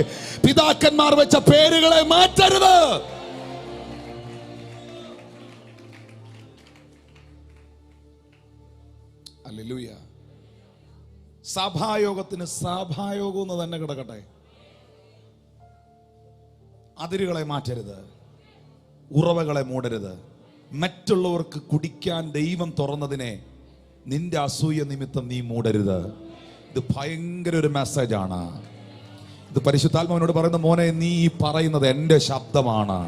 പിതാക്കന്മാർ വെച്ച പേരുകളെ മാറ്റരുത്. ഹല്ലേലൂയ. സഭായോഗത്തിന് സഭായോഗം എന്ന് തന്നെ കിടക്കട്ടെ. അതിരുകളെ മാറ്റരുത്, ഉറവകളെ മൂടരുത്. മറ്റുള്ളവർക്ക് കുടിക്കാൻ ദൈവം തുറന്നതിനെ നിന്റെ അസൂയ നിമിത്തം നീ മൂടരുത്. ഇത് ഭയങ്കര ഒരു മെസ്സേജാണ്. ഇത് പരിശുദ്ധാത്മാവിനോട് പറയുന്ന, മോനെ നീ പറയുന്നത് എൻ്റെ ശബ്ദമാണ്.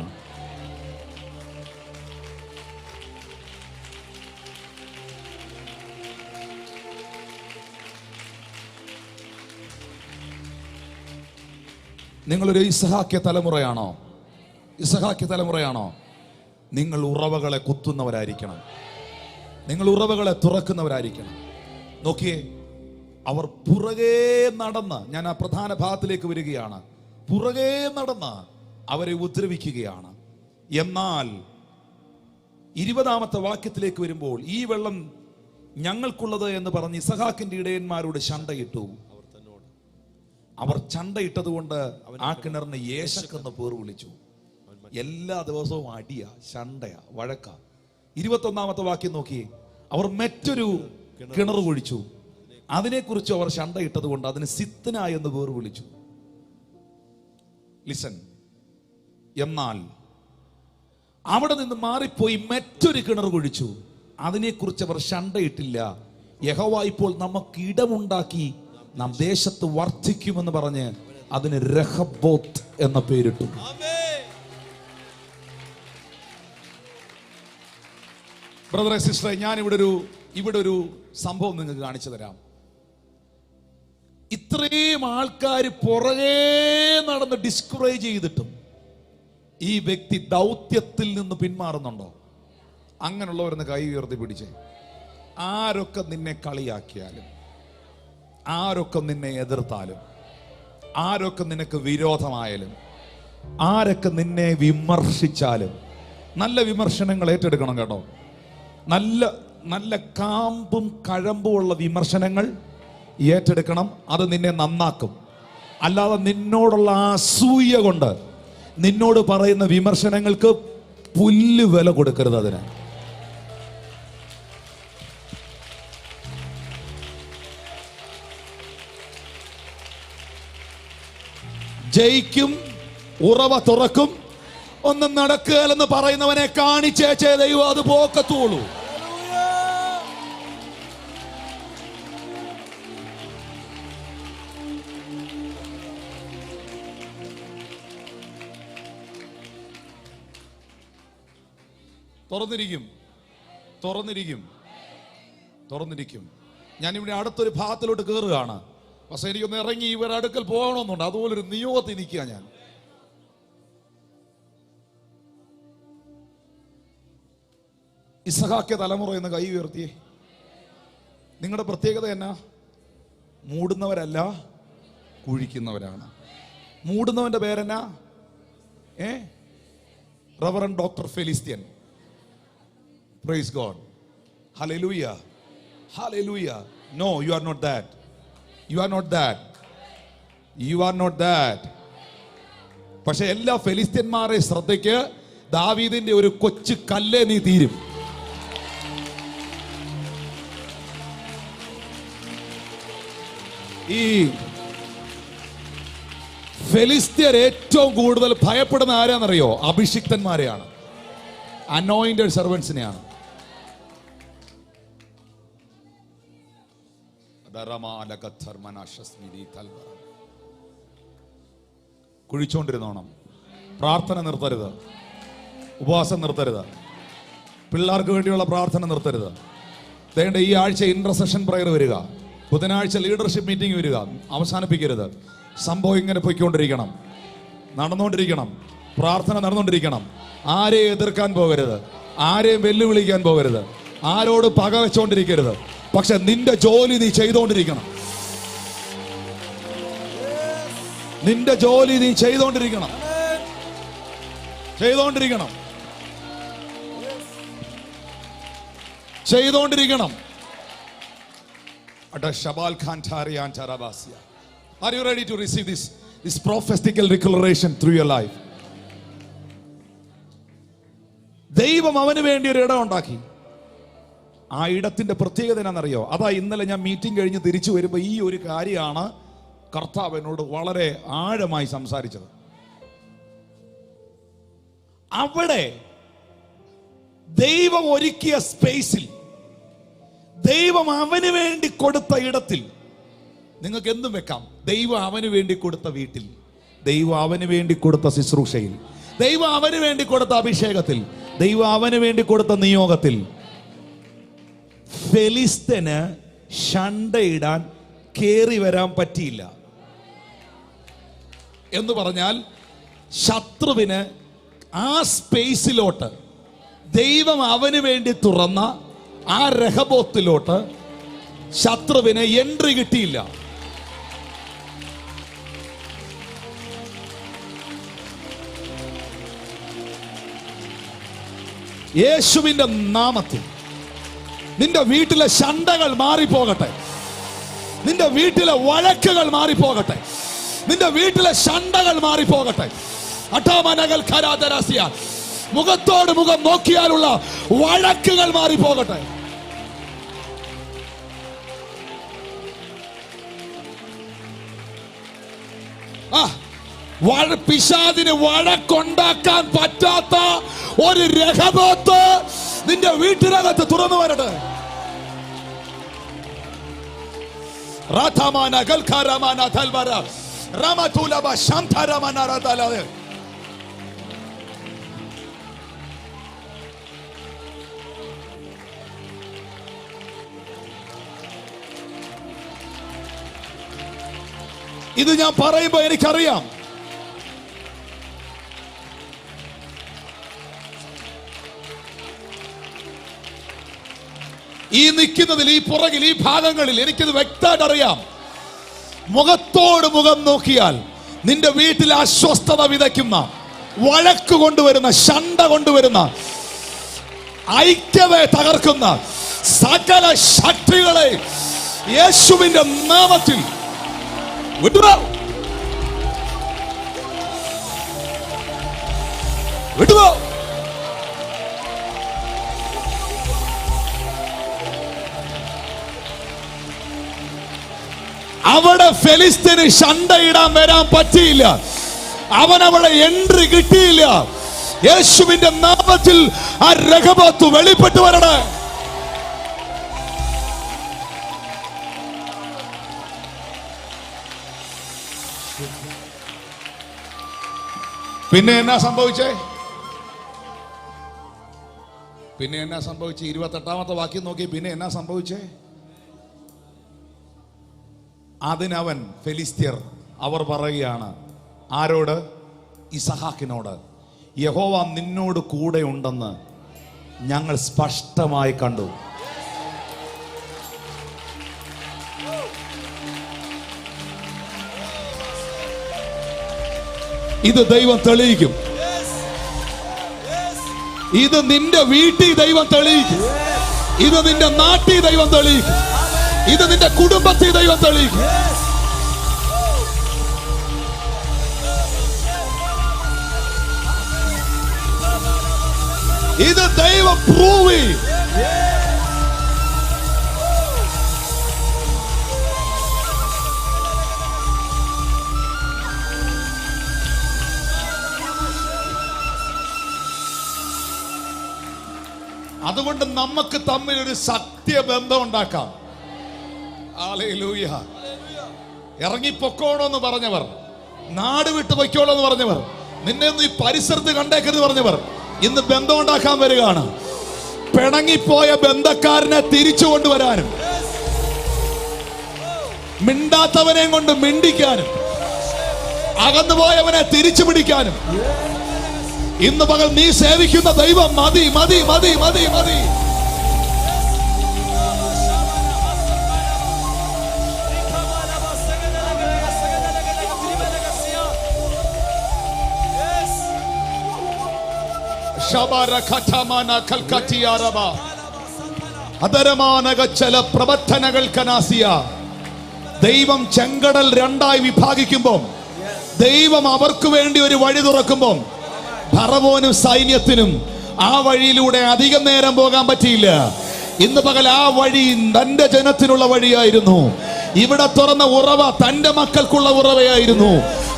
നിങ്ങളൊരു ഇസ്ഹാക്യ തലമുറയാണോ? ഇസ്ഹാക്യ തലമുറയാണോ? നിങ്ങൾ ഉറവകളെ കുത്തുന്നവരായിരിക്കണം. നിങ്ങൾ ഉറവകളെ തുറക്കുന്നവരായിരിക്കണം. നോക്കിയേ, അവർ പുറകെ നടന്ന്, ഞാൻ ആ പ്രധാന ഭാഗത്തിലേക്ക് വരികയാണ്, പുറകെ നടന്ന് അവരെ ഉപദ്രവിക്കുകയാണ്. എന്നാൽ 20-ാമത്തെ വാക്യത്തിലേക്ക് വരുമ്പോൾ, ഈ വെള്ളം ഞങ്ങൾക്കുള്ളത് എന്ന് പറഞ്ഞ് ഇസഹാക്കിന്റെ ഇടയന്മാരോട് ചണ്ടയിട്ടു. അവർ ചണ്ടയിട്ടത് കൊണ്ട് ആ കിണറിന് യേശക്ക് എന്ന് പേർ വിളിച്ചു. എല്ലാ ദിവസവും അടിയാ, ചണ്ടയാ, വഴക്കാ. 21-ാമത്തെ വാക്യം നോക്കിയേ, അവർ മറ്റൊരു കിണർ കുഴിച്ചു, അതിനെക്കുറിച്ച് അവർ ചണ്ടയിട്ടത് കൊണ്ട് അതിന് സിത്ന എന്ന് പേർ വിളിച്ചു. ലിസൺ. എന്നാൽ അവിടെ നിന്ന് മാറിപ്പോയി മറ്റൊരു കിണർ കുഴിച്ചു, അതിനെക്കുറിച്ച് അവർ ചണ്ടയിട്ടില്ല. യഹോവ ഇപ്പോൾ നമുക്ക് ഇടമുണ്ടാക്കി നാം ദേശത്ത് വർദ്ധിക്കുമെന്ന് പറഞ്ഞ് അതിന് രഹബോത്ത് എന്ന പേരിട്ടു. ബ്രദറെ, സിസ്റ്ററെ, ഞാൻ ഇവിടെ ഒരു സംഭവം നിങ്ങൾക്ക് കാണിച്ചു തരാം. ഇത്രയും ആൾക്കാർ പുറകെ നടന്ന് ഡിസ്കറേജ് ചെയ്തിട്ടും ഈ വ്യക്തി ദൗത്യത്തിൽ നിന്ന് പിന്മാറുന്നുണ്ടോ? അങ്ങനെയുള്ളവരെന്ന് കൈ ഉയർത്തി പിടിച്ചേ. ആരൊക്കെ നിന്നെ കളിയാക്കിയാലും, ആരൊക്കെ നിന്നെ എതിർത്താലും, ആരൊക്കെ നിനക്ക് വിരോധമായാലും, ആരൊക്കെ നിന്നെ വിമർശിച്ചാലും, നല്ല വിമർശനങ്ങൾ ഏറ്റെടുക്കണം കേട്ടോ. നല്ല നല്ല കാമ്പും കഴമ്പും ഉള്ള വിമർശനങ്ങൾ ഏറ്റെടുക്കണം. അത് നിന്നെ നന്നാക്കും. അല്ലാതെ നിന്നോടുള്ള അസൂയ കൊണ്ട് നിന്നോട് പറയുന്ന വിമർശനങ്ങൾക്ക് പുല്ല് വില കൊടുക്കരുത്. അതിന് ജയിക്കും, ഉറവ തുറക്കും, ഒന്നും നടക്കുകയെന്ന് പറയുന്നവനെ കാണിച്ചേച്ചേ ദൈവം അത് പോക്കത്തുള്ളൂ. തുറന്നിരിക്കും. ഞാനിവിടെ അടുത്തൊരു ഭാഗത്തിലോട്ട് കയറുകയാണ്. പക്ഷെ എനിക്കൊന്ന് ഇറങ്ങി ഇവരുടെ അടുക്കൽ പോകണമെന്നുണ്ട്. അതുപോലൊരു നിയോഗത്തിൽ നിൽക്കുക ഞാൻ. ഇസഹാക്യ തലമുറ എന്ന് കൈ ഉയർത്തിയേ. നിങ്ങളുടെ പ്രത്യേകത എന്നാ? മൂടുന്നവരല്ല, കുഴിക്കുന്നവരാണ്. മൂടുന്നവന്റെ പേരെന്നാ? റവറൻഡ് ഡോക്ടർ ഫെലിസ്ത്യൻ. Praise God. Hallelujah. Hallelujah. No, you are not that. You are not that. You are not that. പക്ഷെ എല്ലാ ഫെലിസ്ത്യന്മാരെ ശ്രദ്ധയ്ക്ക്, ദാവീദിന്റെ ഒരു കൊച്ചു കല്ലേ നീ തീരും. ഈ ഫെലിസ്ത്യർ ഏറ്റവും കൂടുതൽ ഭയപ്പെടുന്ന ആരാന്നറിയോ? അഭിഷിക്തന്മാരെയാണ്, അനോയിന്റഡ് സെർവൻസിനെയാണ്. കുഴിച്ചോണ്ടിരുന്നോണം. പ്രാർത്ഥന നിർത്തരുത്, ഉപവാസം നിർത്തരുത്, പിള്ളേർക്ക് വേണ്ടിയുള്ള പ്രാർത്ഥന നിർത്തരുത്. വേണ്ട, ഈ ആഴ്ച ഇന്റർസെഷൻ പ്രയർ വരിക, ബുധനാഴ്ച ലീഡർഷിപ്പ് മീറ്റിംഗ് വരിക, അവസാനിപ്പിക്കരുത്. സംഭവം ഇങ്ങനെ പൊയ്ക്കൊണ്ടിരിക്കണം, നടന്നുകൊണ്ടിരിക്കണം, പ്രാർത്ഥന നടന്നുകൊണ്ടിരിക്കണം. ആരെയും എതിർക്കാൻ പോകരുത്, ആരെയും വെല്ലുവിളിക്കാൻ പോകരുത്, ആരോട് പക വെച്ചോണ്ടിരിക്കരുത്. പക്ഷെ നിന്റെ ജോലി നീ ചെയ്തോണ്ടിരിക്കണം. നിന്റെ ജോലി നീ ചെയ്തോണ്ടിരിക്കണം. Are you ready to receive this prophetical declaration through your life? ദൈവം അവന് വേണ്ടി ഒരു ഇടം ഉണ്ടാക്കി. ആ ഇടത്തിന്റെ പ്രത്യേകത എന്നാണെന്നറിയോ? അതാ ഇന്നലെ ഞാൻ മീറ്റിംഗ് കഴിഞ്ഞ് തിരിച്ചു വരുമ്പോൾ ഈ ഒരു കാര്യമാണ് കർത്താവ് എന്നോട് വളരെ ആഴമായി സംസാരിച്ചത്. അവിടെ ദൈവം ഒരുക്കിയ സ്പേസിൽ, ദൈവം അവന് വേണ്ടി കൊടുത്ത ഇടത്തിൽ നിങ്ങൾക്ക് എന്തും വെക്കാം. ദൈവം അവന് വേണ്ടി കൊടുത്ത വീട്ടിൽ, ദൈവം അവന് വേണ്ടി കൊടുത്ത ശുശ്രൂഷയിൽ, ദൈവം അവന് വേണ്ടി കൊടുത്ത അഭിഷേകത്തിൽ, ദൈവം അവന് വേണ്ടി കൊടുത്ത നിയോഗത്തിൽ ഫെലിസ്ത്യന് ഷണ്ടയിടാൻ കേറി വരാൻ പറ്റിയില്ല. എന്ന് പറഞ്ഞാൽ ശത്രുവിന് ആ സ്പേസിലോട്ട് ദൈവം അവന് വേണ്ടി തുറന്ന ആ രഹബോത്തിലോട്ട് ശത്രുവിന് എൻട്രി കിട്ടിയില്ല. യേശുവിന്റെ നാമത്തിൽ നിന്റെ വീട്ടിലെ ശണ്ഡകൾ മാറിപ്പോകട്ടെ. നിന്റെ വീട്ടിലെ വഴക്കുകൾ മാറിപ്പോകട്ടെ. നിന്റെ വീട്ടിലെ ശണ്ഡകൾ മാറിപ്പോകട്ടെ. അട്ടാമനകൾ ഖരാദരാസിയ മുഖത്തോട് മുഖം നോക്കിയാലുള്ള വഴക്കുകൾ മാറിപ്പോകട്ടെ. പിശാചിന് വഴക്കുണ്ടാക്കാൻ പറ്റാത്ത ഒരു രഹബോത്ത് നിന്റെ വീട്ടിനകത്ത് തുറന്നു വരട്ടെ. ഇത് ഞാൻ പറയുമ്പോ എനിക്കറിയാം, ഈ നിൽക്കുന്നതിൽ, ഈ പുറകിൽ, ഈ ഭാഗങ്ങളിൽ എനിക്കിത് വ്യക്തമായിട്ട് അറിയാം. മുഖത്തോട് മുഖം നോക്കിയാൽ നിന്റെ വീട്ടിൽ അസ്വസ്ഥത വിതയ്ക്കുന്ന, വഴക്ക് കൊണ്ടുവരുന്ന, ശണ്ഡ കൊണ്ടുവരുന്ന, ഐക്യതയെ തകർക്കുന്ന സകല ശക്തികളെ യേശുവിന്റെ നാമത്തിൽ വിടുവോ, വിടുവോ. അവിടെ ഫെലിസ്തീന് ശണ്ഡയിടാൻ വരാൻ പറ്റിയില്ല. അവനവിടെ എൻട്രി കിട്ടിയില്ല. യേശുവിന്റെ നാമത്തിൽ ആ രഹബോത്ത് വെളിപ്പെട്ടു വരണേ. പിന്നെ എന്നാ സംഭവിച്ചേ? 28ാമത്തെ വാക്യം നോക്കി. പിന്നെ എന്നാ സംഭവിച്ചേ? അതിനവൻ, ഫെലിസ്ത്യർ, അവർ പറയുകയാണ് ആരോട്? ഇസഹാക്കിനോട്, യഹോവ നിന്നോട് കൂടെ ഉണ്ടെന്ന് ഞങ്ങൾ സ്പഷ്ടമായി കണ്ടു. ഇത് ദൈവം തെളിയിക്കും. ഇത് നിന്റെ വീട്ടിൽ ദൈവം തെളിയിക്കും. ഇത് നിന്റെ നാട്ടിൽ ദൈവം തെളിയിക്കും. ഇത് നിന്റെ കുടുംബത്തിൽ ദൈവം തെളിയിക്കും. ഇത് ദൈവം പ്രൂവ് ചെയ്യും. അതുകൊണ്ട് നമുക്ക് തമ്മിൽ ഒരു സത്യബന്ധം ഉണ്ടാക്കാം. ഹല്ലേലൂയ. ഇറങ്ങിപ്പൊക്കോളോന്ന് പറഞ്ഞവർ, നാട് വിട്ടു പൊയ്ക്കോളോന്ന് പറഞ്ഞവർ, നിന്നെ ഒന്നും ഈ പരിസരത്ത് കണ്ടേക്കരുത് പറഞ്ഞവർ ഇന്ന് ബന്ധം ഉണ്ടാക്കാൻ വരികയാണ്. പിണങ്ങിപ്പോയ ബന്ധക്കാരനെ തിരിച്ചു കൊണ്ടുവരാനും, മിണ്ടാത്തവനെയും കൊണ്ട് മിണ്ടിക്കാനും, അകന്നുപോയവനെ തിരിച്ചു പിടിക്കാനും ഇന്ന് പകൽ നീ സേവിക്കുന്ന ദൈവം മതി, മതി, മതി, മതി, മതി. ദൈവം ചെങ്കടൽ രണ്ടായി വിഭാഗിക്കുമ്പോൾ, ദൈവം അവർക്ക് വേണ്ടി ഒരു വഴി തുറക്കുമ്പോൾ, ഫറവോനും സൈന്യത്തിനും ആ വഴിയിലൂടെ അധികം നേരം പോകാൻ പറ്റിയില്ല. ഇന്ന് പകൽ ആ വഴി തന്റെ ജനത്തിനുള്ള വഴിയായിരുന്നു. ഇവിടെ തുറന്ന ഉറവ തന്റെ മക്കൾക്കുള്ള ഉറവയായിരുന്നു.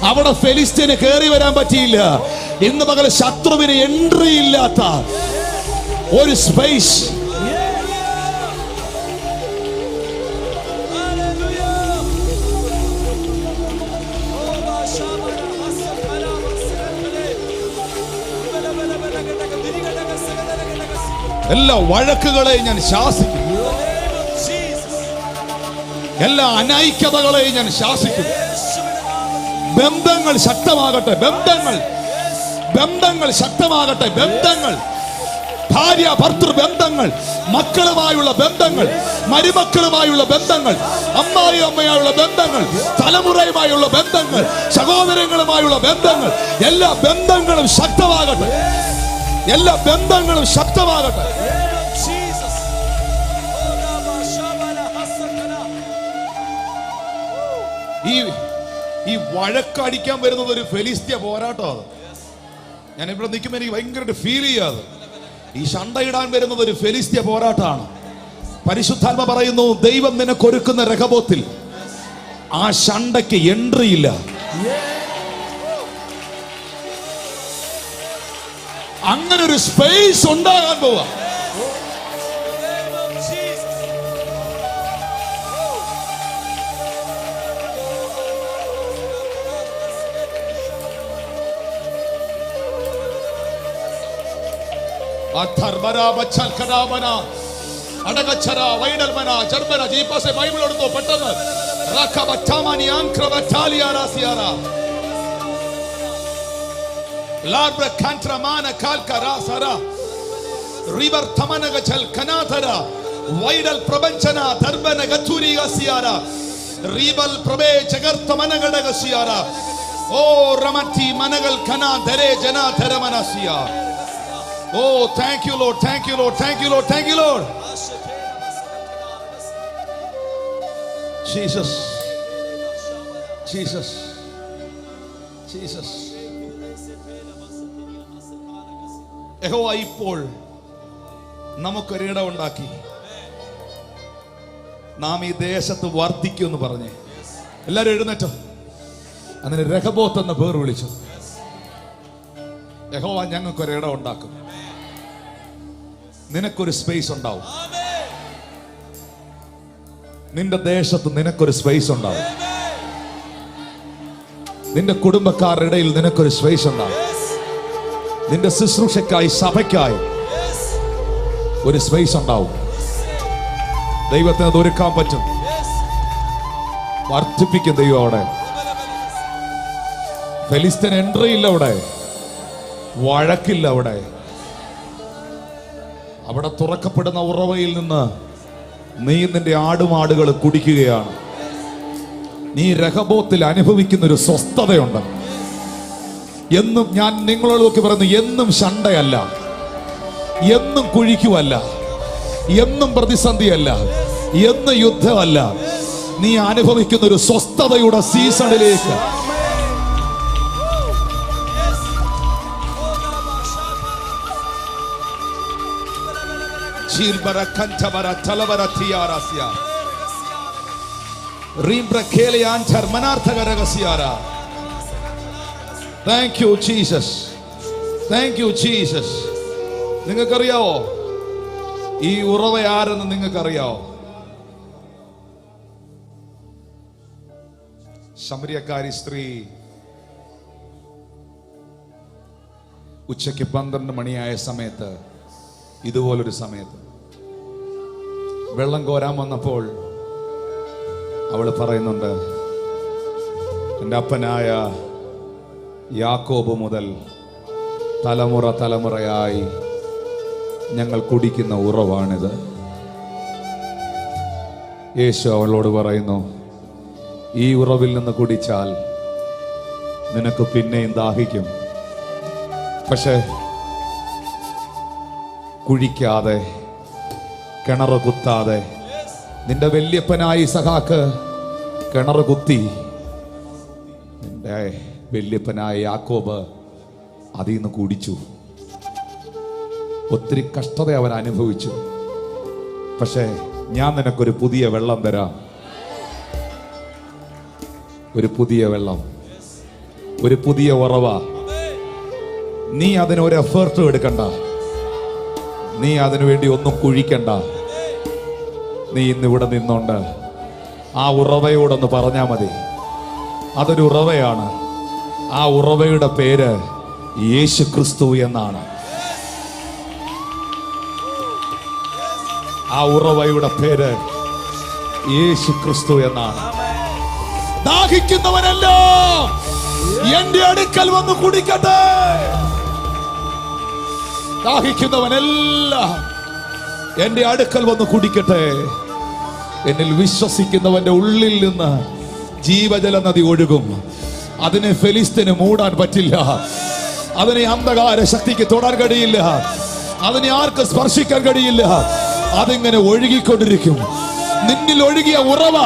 അവിടെ ഫെലിസ്തീന് കയറി വരാൻ പറ്റിയില്ല. ഇന്ന് പകൽ ശത്രുവിന് എൻട്രി ഇല്ലാത്ത ഒരു സ്പേസ് എല്ലാ വഴക്കുകളെയും ഞാൻ ശാസിക്കും. എല്ലാ അനൈക്യതകളെയും ഞാൻ ശാസിക്കും. ബന്ധങ്ങൾ ശക്തമാകട്ടെ. ബന്ധങ്ങൾ ശക്തമാകട്ടെ. ബന്ധങ്ങൾ, ഭാര്യ ഭർത്തൃ ബന്ധങ്ങൾ, മക്കളുമായുള്ള ബന്ധങ്ങൾ, മരുമക്കളുമായുള്ള ബന്ധങ്ങൾ, അമ്മായി അമ്മയായുള്ള ബന്ധങ്ങൾ, തലമുറയുമായുള്ള ബന്ധങ്ങൾ, സഹോദരങ്ങളുമായുള്ള ബന്ധങ്ങൾ, എല്ലാ ബന്ധങ്ങളും ശക്തമാകട്ടെ. എല്ലാ ബന്ധങ്ങളും ശക്തമാകട്ടെ. ഈ വഴക്കടിക്കാൻ വരുന്നത് ഒരു ഫെലിസ്ത്യ പോരാട്ടമാണ്. ഞാൻ ഇവിടെ നിൽക്കുമ്പോൾ എനിക്ക് ഭയങ്കരമായിട്ട് ഫീൽ ചെയ്യാതെ. ഈ ശണ്ടയിടാൻ വരുന്നത് ഒരു ഫെലിസ്ത്യ പോരാട്ടമാണ്. പരിശുദ്ധാത്മ പറയുന്നു, ദൈവം നിനക്കൊരുക്കുന്ന രഹബോത്തിൽ ആ ശണ്ടയ്ക്ക് എൻട്രി ഇല്ല. അങ്ങനെ ഒരു സ്പേസ് ഉണ്ടാകാൻ പോവാ. ബൈബിൾ എടുത്തോ പെട്ടെന്ന്. Oh, thank you, Lord. Thank you, Lord. Thank you, Lord. Thank you, Lord. Jesus. Jesus. Jesus. യഹോവ ഇപ്പോൾ നമുക്കൊരിടം ഉണ്ടാക്കി. നാം ഈ ദേശത്ത് വർദ്ധിക്കുമെന്ന് പറഞ്ഞ് എല്ലാവരും എഴുന്നേറ്റോ. അതിന് രഹബോത്ത് എന്ന പേർ വിളിച്ചു. യഹോവ ഞങ്ങൾക്കൊരിടം ഉണ്ടാക്കും. നിനക്കൊരു സ്പേസ് ഉണ്ടാവും. നിന്റെ ദേശത്ത് നിനക്കൊരു സ്പേസ് ഉണ്ടാവും. നിന്റെ കുടുംബക്കാരുടെ ഇടയിൽ നിനക്കൊരു സ്പേസ് ഉണ്ടാവും. നിന്റെ ശുശ്രൂഷയ്ക്കായി, സഭയ്ക്കായി ഒരു സ്പേസ് ഉണ്ടാവും. ദൈവത്തിന് അത് ഒരുക്കാൻ പറ്റും. വർദ്ധിപ്പിക്കും ദൈവം. അവിടെ ഫെലിസ്ത്യൻ എൻട്രി ഇല്ല. അവിടെ വഴക്കില്ല. അവിടെ തുറക്കപ്പെടുന്ന ഉറവയിൽ നിന്ന് നീ നിന്റെ ആടുമാടുകൾ കുടിക്കുകയാണ്. നീ രഹബോത്തിൽ അനുഭവിക്കുന്ന ഒരു സ്വസ്ഥതയുണ്ട്. എന്നും ഞാൻ നിങ്ങളോട് നോക്കി പറയുന്നു, എന്നും ശണ്ടയല്ല, എന്നും കുഴിക്കുമല്ല, എന്നും പ്രതിസന്ധിയല്ല, എന്നും യുദ്ധമല്ല. നീ അനുഭവിക്കുന്ന ഒരു സ്വസ്ഥതയുടെ സീസണിലേക്ക് Thank you, Jesus. Thank you, Jesus. നിങ്ങൾക്കറിയാവോ ഈ ഉറവ ആരെന്ന്? നിങ്ങൾക്കറിയാവോ? ശമരിയക്കാരി സ്ത്രീ ഉച്ചയ്ക്ക് 12 മണിയായ സമയത്ത്, ഇതുപോലൊരു സമയത്ത് വെള്ളം കോരാൻ വന്നപ്പോൾ അവൾ പറയുന്നുണ്ട്, എൻ്റെ അപ്പനായ യാക്കോബ് മുതൽ തലമുറയായി ഞങ്ങൾ കുടിക്കുന്ന ഉറവാണിത്. യേശു അവളോട് പറയുന്നു, ഈ ഉറവിൽ നിന്ന് കുടിച്ചാൽ നിനക്ക് പിന്നെയും ദാഹിക്കും. പക്ഷെ കുഴിക്കാതെ, കിണറ് കുത്താതെ, നിന്റെ വല്യപ്പനായി സഖാക്ക് കിണറ് കുത്തി, നിന്റെ വല്യപ്പനായ യാക്കോബ് അതിൽ നിന്ന് കുടിച്ചു. ഒത്തിരി കഷ്ടത അവൻ അനുഭവിച്ചു. പക്ഷേ ഞാൻ നിനക്കൊരു പുതിയ വെള്ളം തരാം. ഒരു പുതിയ വെള്ളം, ഒരു പുതിയ ഉറവ. നീ അതിനൊരു എഫേർട്ടും എടുക്കണ്ട. നീ അതിനു വേണ്ടി ഒന്നും കുഴിക്കണ്ട. നീ ഇന്നിവിടെ നിന്നോണ്ട് ആ ഉറവയോടൊന്ന് പറഞ്ഞാൽ മതി. അതൊരു ഉറവയാണ്. ആ ഉറവയുടെ പേര് യേശു ക്രിസ്തു എന്നാണ്. ആ ഉറവയുടെ പേര് യേശു ക്രിസ്തു എന്നാണ്. ദാഹിക്കുന്നവനെല്ലാം എന്റെ അടുക്കൽ വന്ന് കുടിക്കട്ടെ. ദാഹിക്കുന്നവനെല്ലാം എന്റെ അടുക്കൽ വന്ന് കുടിക്കട്ടെ. എന്നിൽ വിശ്വസിക്കുന്നവന്റെ ഉള്ളിൽ നിന്ന് ജീവജല നദി ഒഴുകും. അതിനെ ഫെലിസ്തീന് മൂടാൻ പറ്റില്ല. അതിനെ അന്ധകാര ശക്തിക്ക് തൊടാൻ കഴിയില്ല. അതിനെ ആർക്ക് സ്പർശിക്കാൻ കഴിയില്ല. അതിങ്ങനെ ഒഴുകിക്കൊണ്ടിരിക്കും. നിന്നിൽ ഒഴുകിയ ഉറവ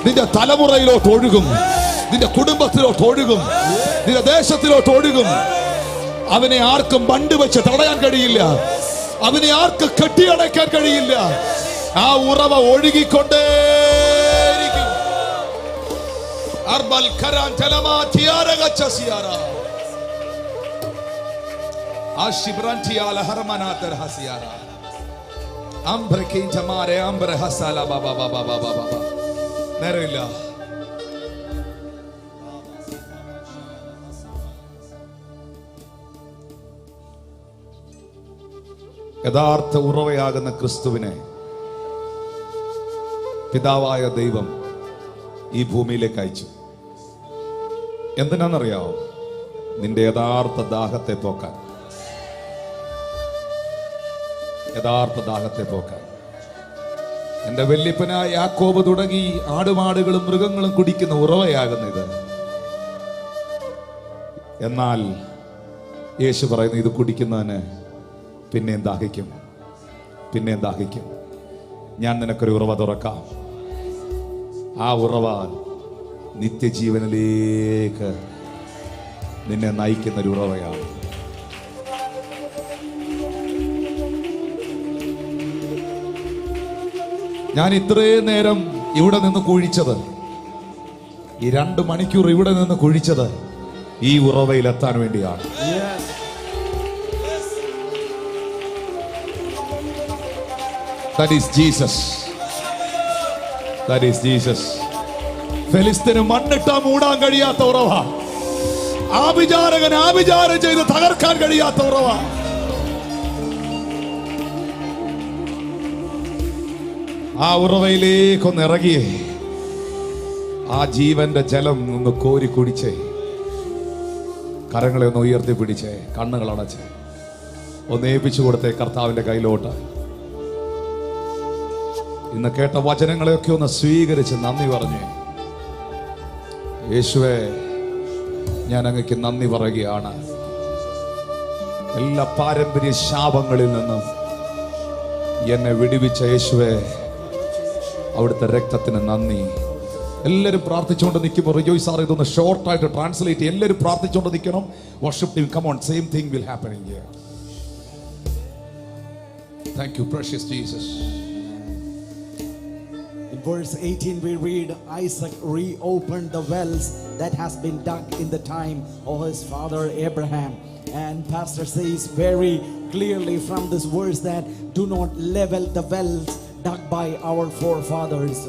നിന്റെ തലമുറയിലോട്ട് ഒഴുകും, നിന്റെ കുടുംബത്തിലോട്ട് ഒഴുകും, നിന്റെ ദേശത്തിലോട്ട് ഒഴുകും. അതിനെ ആർക്കും ബണ്ട് വെച്ച് തടയാൻ കഴിയില്ല. അതിനെ ആർക്ക് കെട്ടിയടയ്ക്കാൻ കഴിയില്ല. ആ ഉറവ ഒഴുകിക്കൊണ്ടേയിരിക്കും. അർബൽ ഖരാൻ തലമാ തിയാരഗച്ച സിയാര ആശിബ്രാൻ തിയാല ഹർമനാതർ ഹസിയാര അംബ്രകീൻ ജമാരെ അംബ്ര ഹസാല ബാബാ ബാബാ ബാബാ ബാബാ. നേരമില്ല. യഥാർത്ഥ ഉറവയാകുന്ന ക്രിസ്തുവിനെ പിതാവായ ദൈവം ഈ ഭൂമിയിലേക്ക് അയച്ചു. എന്തിനാണെന്നറിയാവോ? നിന്റെ യഥാർത്ഥ ദാഹത്തെ പോക്കാൻ. യഥാർത്ഥ ദാഹത്തെ പോക്കാൻ. എന്റെ വല്യപ്പനായ യാക്കോബ് തുടങ്ങി ആടുമാടുകളും മൃഗങ്ങളും കുടിക്കുന്ന ഉറവയാകുന്ന ഇത്. എന്നാൽ യേശു പറയുന്നു, ഇത് കുടിക്കുന്നതിന് പിന്നെയും ദാഹിക്കും, പിന്നെയും ദാഹിക്കും. ഞാൻ നിനക്കൊരു ഉറവ തുറക്കാം. ആ ഉറവ നിത്യജീവനിലേക്ക് നിന്നെ നയിക്കുന്നൊരു ഉറവയാണ്. ഞാൻ ഇത്രയും നേരം ഇവിടെ നിന്ന് കുഴിച്ചത്, ഈ 2 മണിക്കൂർ ഇവിടെ നിന്ന് കുഴിച്ചത് ഈ ഉറവയിലെത്താൻ വേണ്ടിയാണ്. That is Jesus. That is Jesus. ഫെലിസ്തീന് മണ്ണിട്ടാ മൂടാൻ കഴിയാത്ത ഉറവ, ആഭിചാരകൻ ആഭിചാരം ചെയ്ത് തകർക്കാൻ കഴിയാത്ത ഉറവ. ആ ഉറവയിലേക്കൊന്ന് ഇറങ്ങിയേ, ആ ജീവന്റെ ജലം ഒന്ന് കോരി കുടിച്ചേ. കരങ്ങളെ ഒന്ന് ഉയർത്തി പിടിച്ചേ, കണ്ണുകൾ അടച്ചേ, ഒന്ന് ഏൽപ്പിച്ചു കൊടുത്തേ കർത്താവിന്റെ കയ്യിലോട്ട്. ഇന്ന് കേട്ട വചനങ്ങളെയൊക്കെ ഒന്ന് സ്വീകരിച്ച് നന്ദി പറഞ്ഞേ. യേശുവേ, ഞാൻ അങ്ങക്ക് നന്ദി പറയുകയാണ്. എല്ലാ പാരമ്പര്യ ശാപങ്ങളിൽ നിന്നും എന്നെ വിടുവിച്ച യേശുവേ, അവിടുത്തെ രക്തത്തിന് നന്ദി. എല്ലാവരും പ്രാർത്ഥിച്ചുകൊണ്ട് നിൽക്കുമ്പോൾ റിജോയ് സാർ ഇതൊന്ന് ഷോർട്ടായിട്ട് ട്രാൻസ്ലേറ്റ്. എല്ലാവരും പ്രാർത്ഥിച്ചുകൊണ്ട് നിൽക്കണം. Worship team, come on, same thing will happen in here. Thank you precious Jesus. In verse 18 we read, Isaac reopened the wells that has been dug in the time of his father Abraham. And pastor says very clearly from this verse that do not level the wells dug by our forefathers.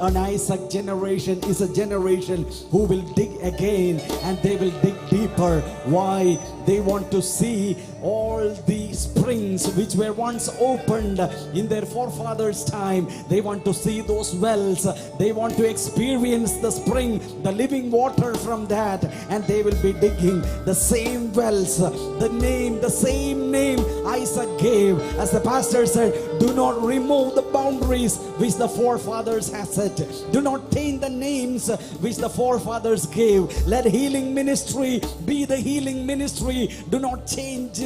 An Isaac generation is a generation who will dig again, and they will dig deeper. Why? They want to see all the springs which were once opened in their forefathers' time. They want to see those wells. They want to experience the spring, the living water from that, and they will be digging the same wells. The same name Isaac gave. As the pastor said, do not remove the boundaries which the forefathers have set. Do not taint the names which the forefathers gave. Let healing ministry be the healing ministry. Do not change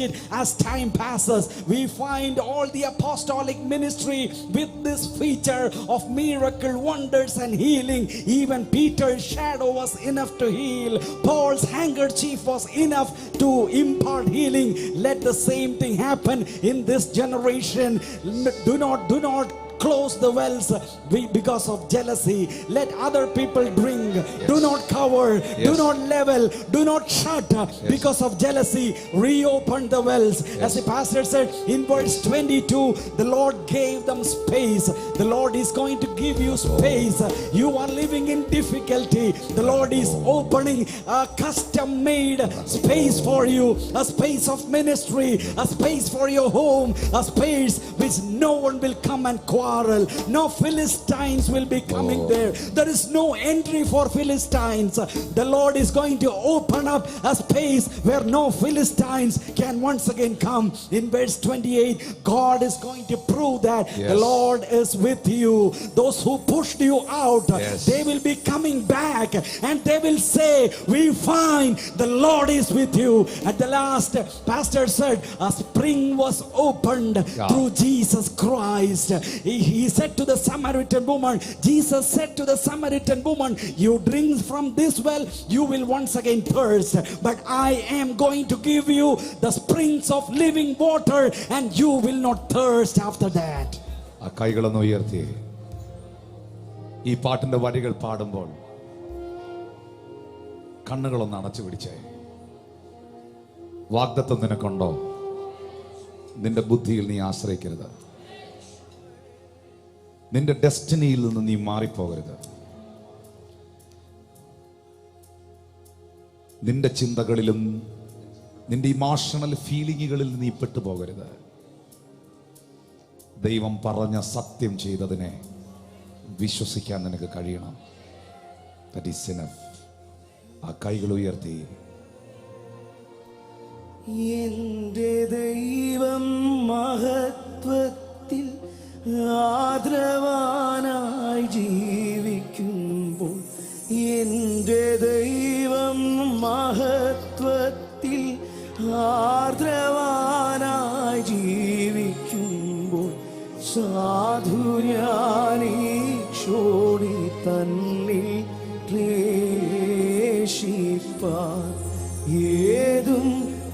it as time passes. We find all the apostolic ministry with this feature of miracle, wonders and healing. Even Peter's shadow was enough to heal. Paul's handkerchief was enough to impart healing. Let the same thing happen in this generation. Do not close the wells because of jealousy. Let other people bring. Do not cover. Do not level. Do not shut because of jealousy. Reopen the wells. As the pastor said in verse 22, the Lord gave them space. The Lord is going to give you space. You are living in difficulty. The Lord is opening a custom made space for you. A space of ministry. A space for your home. A space which no one will come and quiet. quarrel. No Philistines will be coming there. There is no entry for Philistines. The Lord is going to open up a space where no Philistines can once again come. In verse 28, God is going to prove that the Lord is with you. Those who pushed you out, they will be coming back and they will say, we find the Lord is with you. At the last, pastor said, a spring was opened through Jesus Christ. He said to the Samaritan woman, Jesus said to the Samaritan woman, you drink from this well, you will once again thirst. But I am going to give you the springs of living water and you will not thirst after that. ആ കൈകളൊന്ന് ഉയർത്തി ഈ പാട്ടിന്റെ വരികൾ പാടുമ്പോൾ കണ്ണുകളൊന്ന് അടച്ചു പിടിച്ചേ. വാഗ്ദത്തം നിനക്കുണ്ടോ? നിന്റെ ബുദ്ധിയിൽ നീ ആശ്രയിക്കരുത്. നിന്റെ ഡെസ്റ്റിനിയിൽ നിന്ന് നീ മാറിപ്പോകരുത്. നിന്റെ ചിന്തകളിലും നിന്റെ ഇമോഷണൽ ഫീലിങ്ങുകളിൽ നീ പെട്ടുപോകരുത്. ദൈവം പറഞ്ഞ സത്യം ചെയ്തതിനെ വിശ്വസിക്കാൻ നിനക്ക് കഴിയണം. That is enough. ആ കൈകൾ ഉയർത്തി. എന്റെ ദൈവം മഹത്വത്തിൽ ആദരവാനായി ജീവിക്കുമ്പോൾ, എന്റെ ദൈവം മഹത്വത്തിൽ ആദരവാനായി ജീവിക്കുമ്പോൾ, സാധുര്യാനീക്ഷോണി തന്നിൽ ക്ലേശിപ്പാൻ ഏതും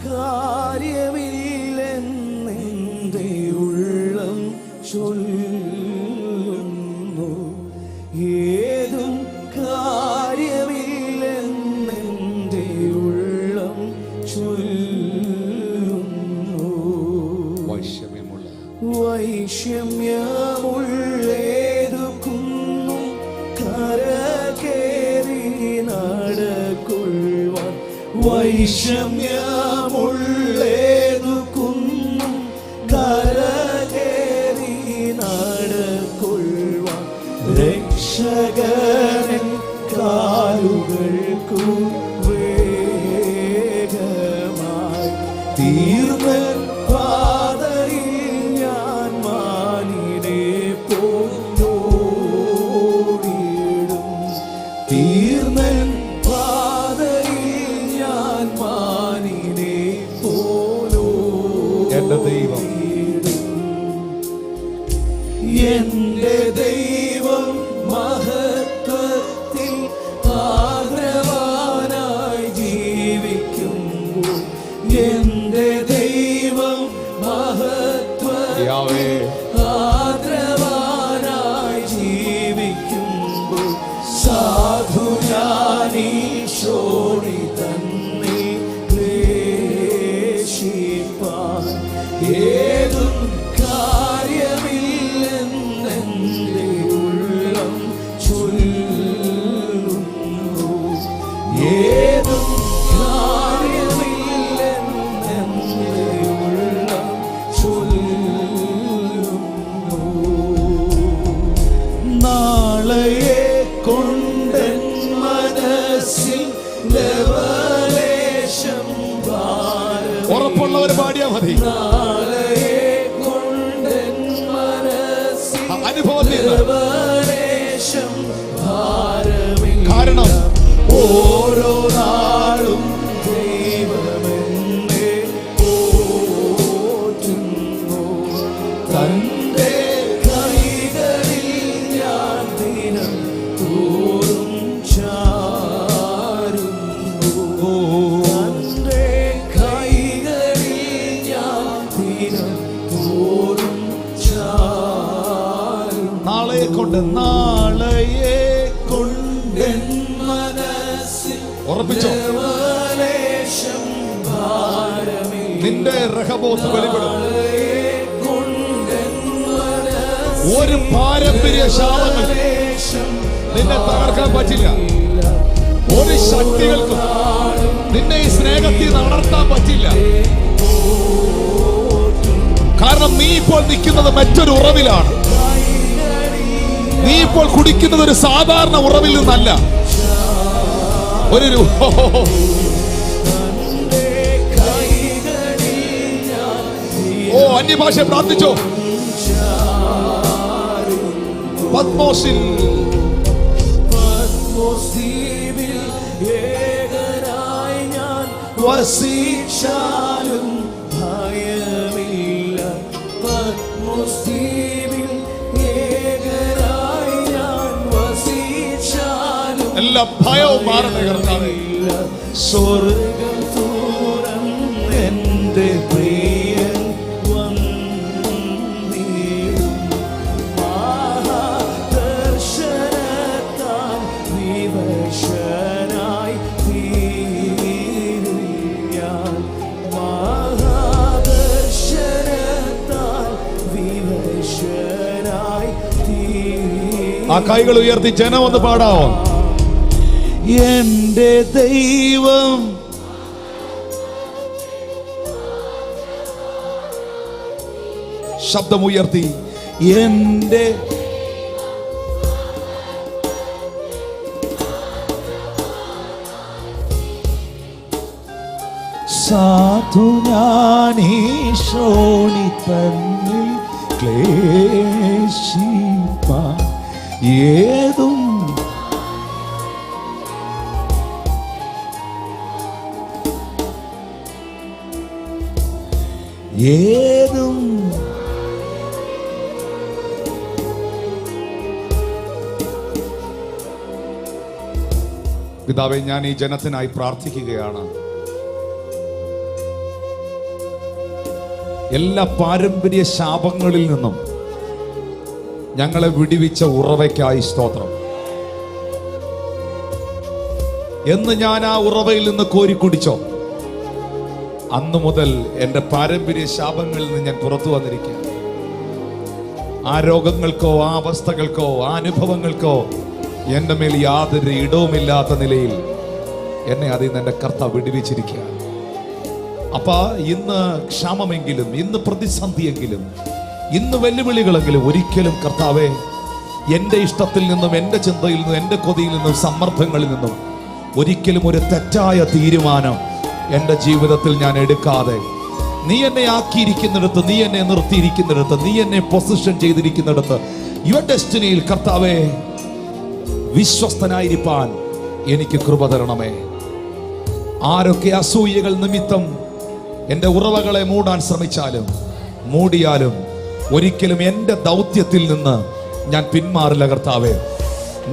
കാര്യമില്ലെന്നെന്റെ ഉള്ളം ചൊല്ലുന്നു. ഏതും കാര്യമില്ലെന്നെന്റെ ഉള്ളം ചൊല്ലുന്നു. വൈഷമ്യമുള്ളേതു കുന്നും കരകേറി നടക്കൊള്ളുവാൻ, വൈഷമ്യമുള്ളേതു കുന്നും കരകേറി നടക്കൊള്ളുവാൻ, രക്ഷകൻ കാലുകൾക്കു വേഗമായി തീർന്നൻ പാതയിൽ ഞാൻ മാനിനെ പോലോടിയിടും. തീർന്നൻ പാതയിൽ ഞാൻ മാനിനെ പോലോടിയിടും. എന്റെ ദൈവം മഹത്വത്തിൽ ആദരവാനായി ജീവിക്കുമ്പോൾ, എന്റെ ദൈവം മഹത്വത്തിൽ ആദരവാനായി ജീവിക്കുമ്പോൾ, സാധുയാനീശോണി തന്നെ ക്ലേശിപ്പാൻ ഏതും കാര്യമില്ലെന്നെന്റെ ഉള്ളം ചൊല്ലുന്നു. ഏതും കാര്യമില്ലെന്നെന്റെ ഉള്ളം ചൊല്ലുന്നു. നാളെയെ കൊണ്ടെൻ മനസ്സിൽ ലവലേശം ഭാരം. ഉറപ്പുള്ളവർ പാടിയാ മതി. നാളെയെ കൊണ്ടെൻ മനസ്സിൽ അനുഭവത്തിൽ ലവലേശം ഭാരമില്ല. കാരണം ഓരോ നാളും ദൈവമെന്നെ പോറ്റുന്നു. തന്റെ കൈകളിൽ ഞാൻ ദിനം തോറും ചാരുന്നു. തന്റെ കൈകളിൽ ഞാൻ ദിനം തോറും ചാരുന്നു. നാളെ കൊണ്ട് കൊണ്ടെൻ മനസ്സിൽ ഉറപ്പിച്ചോ, ലവലേശം ഭാരമില്ല. നിന്റെ റഹബോത്ത് വെളിപ്പെടും. കൊണ്ടെൻ മനസ്സിൽ ഒരു പാരമ്പര്യ ശാപങ്ങൾ ലവലേശം നിന്നെ തകർക്കാൻ പറ്റില്ല. ഒരു ശക്തികൾക്കും നിന്നെ ഈ സ്നേഹത്തിൽ നടത്താൻ പറ്റില്ല. കാരണം നീ ഇപ്പോൾ നിൽക്കുന്നത് മറ്റൊരു ഉറവിലാണ്. നീ ഇപ്പോൾ കുടിക്കുന്നത് ഒരു സാധാരണ ഉറവിൽ നിന്നല്ല. ഒരു ഓ അന്യഭാഷ പ്രാർത്ഥിച്ചോ. പത്മോസിൽ ഏകനായി ഞാൻ വസിച്ചാലും ഭയമില്ല. പത്മോസ്തീപിൽ ഏകനായി ഞാൻ വസിച്ചാലും എല്ലാ ഭയവും മാറണേ കർത്താവേ. സ്വർഗം തുറന്നെന്റെ പ്രിയൻ വന്നിടും. മഹാദർശനത്താൽ വിവശനായി തീരും ഞാൻ. മഹാദർശനത്താൽ വിവശനായി തീരും. ആ കൈകൾ ഉയർത്തി ജനം ഒന്ന് പാടാവോ. എന്റെ ദൈവം ശബ്ദമുയർത്തി എന്റെ സാധു ഞാനീശോണി തന്നിൽ ക്ലേശിപ്പാൻ ഏതും ഏതും പിതാവേ, ഞാൻ ഈ ജനത്തിനായി പ്രാർത്ഥിക്കുകയാണ്. എല്ലാ പാരമ്പര്യ ശാപങ്ങളിൽ നിന്നും ഞങ്ങളെ വിടുവിച്ച ഉറവയ്ക്കായി സ്തോത്രം. എന്ന് ഞാൻ ആ ഉറവയിൽ നിന്ന് കോരിക്കുടിച്ചോ, അന്നു മുതൽ എൻ്റെ പാരമ്പര്യ ശാപങ്ങളിൽ നിന്ന് ഞാൻ പുറത്തു വന്നിരിക്കുക. ആ രോഗങ്ങൾക്കോ ആ അവസ്ഥകൾക്കോ ആ അനുഭവങ്ങൾക്കോ എൻ്റെ മേൽ യാതൊരു ഇടവുമില്ലാത്ത നിലയിൽ എന്നെ അതിൽ നിന്ന് എൻ്റെ കർത്താവ് വിടുവിച്ചിരിക്കുക. അപ്പൊ ഇന്ന് ക്ഷാമമെങ്കിലും, ഇന്ന് പ്രതിസന്ധിയെങ്കിലും, ഇന്ന് വെല്ലുവിളികളെങ്കിലും ഒരിക്കലും കർത്താവേ എൻ്റെ ഇഷ്ടത്തിൽ നിന്നും, എൻ്റെ ചിന്തയിൽ നിന്നും, എൻ്റെ കൊതിയിൽ നിന്നും, സമ്മർദ്ദങ്ങളിൽ നിന്നും ഒരിക്കലും ഒരു തെറ്റായ തീരുമാനം എൻ്റെ ജീവിതത്തിൽ ഞാൻ എടുക്കാതെ, നീ എന്നെ ആക്കിയിരിക്കുന്നിടത്ത്, നീ എന്നെ നിർത്തിയിരിക്കുന്നിടത്ത്, നീ എന്നെ പൊസിഷൻ ചെയ്തിരിക്കുന്നിടത്ത്, യുവർ ഡെസ്റ്റിനിയിൽ കർത്താവേ വിശ്വസ്തനായിരിക്കാൻ എനിക്ക് കൃപ തരണമേ. ആരൊക്കെ അസൂയകൾ നിമിത്തം എൻ്റെ ഉറവകളെ മൂടാൻ ശ്രമിച്ചാലും മൂടിയാലും ഒരിക്കലും എൻ്റെ ദൗത്യത്തിൽ നിന്ന് ഞാൻ പിന്മാറില്ല കർത്താവേ.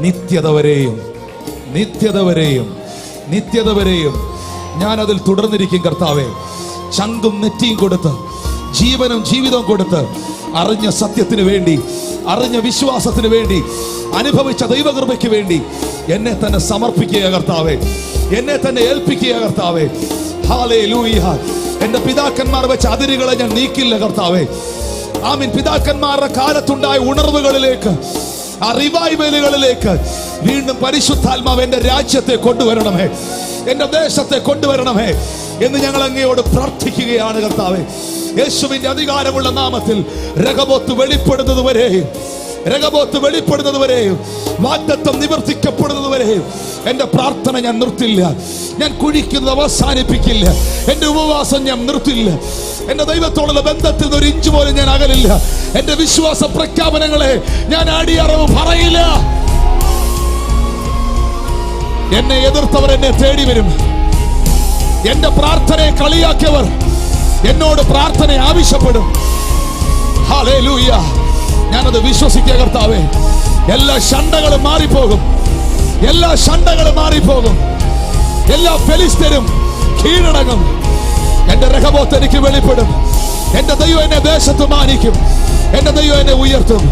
നിത്യത വരെയും നിത്യത വരെയും നിത്യത വരെയും ഞാൻ അതിൽ തുടർന്നിരിക്കും കർത്താവേ. ചങ്കും നെറ്റിയും കൊടുത്ത്, ജീവനും ജീവിതവും കൊടുത്ത്, അറിഞ്ഞ സത്യത്തിന് വേണ്ടി, അറിഞ്ഞ വിശ്വാസത്തിന് വേണ്ടി, അനുഭവിച്ച ദൈവകൃപയ്ക്ക് വേണ്ടി എന്നെ തന്നെ സമർപ്പിക്കുക കർത്താവേ, എന്നെ തന്നെ ഏൽപ്പിക്കുക കർത്താവേ. ഹല്ലേലൂയ. എന്റെ പിതാക്കന്മാർ വെച്ച അതിരുകളെ ഞാൻ നീക്കില്ല കർത്താവേ. ആമീൻ. പിതാക്കന്മാരുടെ കാലത്തുണ്ടായ ഉണർവുകളിലേക്ക്, ആ റിവൈവലുകളിലേക്ക് വീണ്ടും പരിശുദ്ധാത്മാവ് എന്റെ രാജ്യത്തെ കൊണ്ടുവരണമേ, എന്റെ ദേശത്തെ കൊണ്ടുവരണമേ എന്ന് ഞങ്ങൾ അങ്ങയോട് പ്രാർത്ഥിക്കുകയാണ് കർത്താവേ. യേശുവിന്റെ അധികാരമുള്ള നാമത്തിൽ രഹബോത്ത് വെളിപ്പെടുന്നത് വരെയും, രഹബോത്ത് വെളിപ്പെടുന്നത് വരെയും, വാഗ്ദത്തം നിവർത്തിക്കപ്പെടുന്നത് വരെയും എന്റെ പ്രാർത്ഥന ഞാൻ നിർത്തില്ല. ഞാൻ കുഴിക്കുന്നത് അവസാനിപ്പിക്കില്ല. എന്റെ ഉപവാസം ഞാൻ നിർത്തില്ല. എന്റെ ദൈവത്തോടുള്ള ബന്ധത്തിൽ നിന്ന് ഒരു ഇഞ്ച് പോലും ഞാൻ അകലില്ല. എന്റെ വിശ്വാസ പ്രഖ്യാപനങ്ങളെ ഞാൻ അടിയറവ് പറയില്ല. എന്നെ എതിർത്തവർ എന്നെ തേടി വരും. എന്റെ പ്രാർത്ഥനയെ കളിയാക്കിയവർ എന്നോട് പ്രാർത്ഥന ആവശ്യപ്പെടും. ഹല്ലേലൂയ. ഞാനത് വിശ്വസിക്കുക കർത്താവേ. എല്ലാ ശണ്ഡകളും മാറിപ്പോകും, എല്ലാ ശണ്ഡകളും മാറിപ്പോകും, എല്ലാ ഫെലിസ്ത്യരും കീഴടങ്ങും. എന്റെ രഹബോത്ത് എനിക്ക് വെളിപ്പെടും. എന്റെ ദൈവം എന്നെ ദേശത്ത് മാനിക്കും. എന്റെ ദൈവം എന്നെ ഉയർത്തും.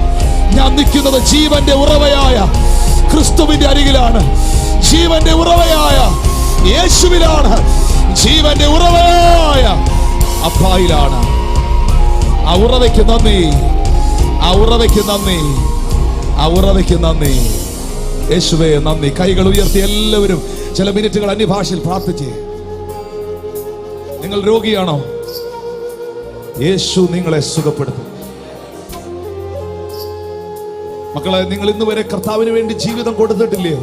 ഞാൻ നിൽക്കുന്നത് ജീവന്റെ ഉറവയായ ക്രിസ്തുവിന്റെ അരികിലാണ്. ജീവന്റെ ഉറവയായ യേശുവിലാണ്. ജീവന്റെ ഉറവയായ അപ്പായിലാണ്. ആ ഉറവയ്ക്ക് നന്ദി, ആ ഉറവയ്ക്ക് നന്ദി, ആ ഉറവയ്ക്ക് നന്ദി. യേശുവേ നന്ദി. കൈകൾ ഉയർത്തി എല്ലാവരും ചില മിനിറ്റുകൾ അന്യഭാഷയിൽ പ്രാർത്ഥിച്ച്. നിങ്ങൾ രോഗിയാണോ? യേശു നിങ്ങളെ സുഖപ്പെടുത്തും. മക്കളെ, നിങ്ങൾ ഇന്ന് വരെ കർത്താവിന് വേണ്ടി ജീവിതം കൊടുത്തിട്ടില്ലയോ?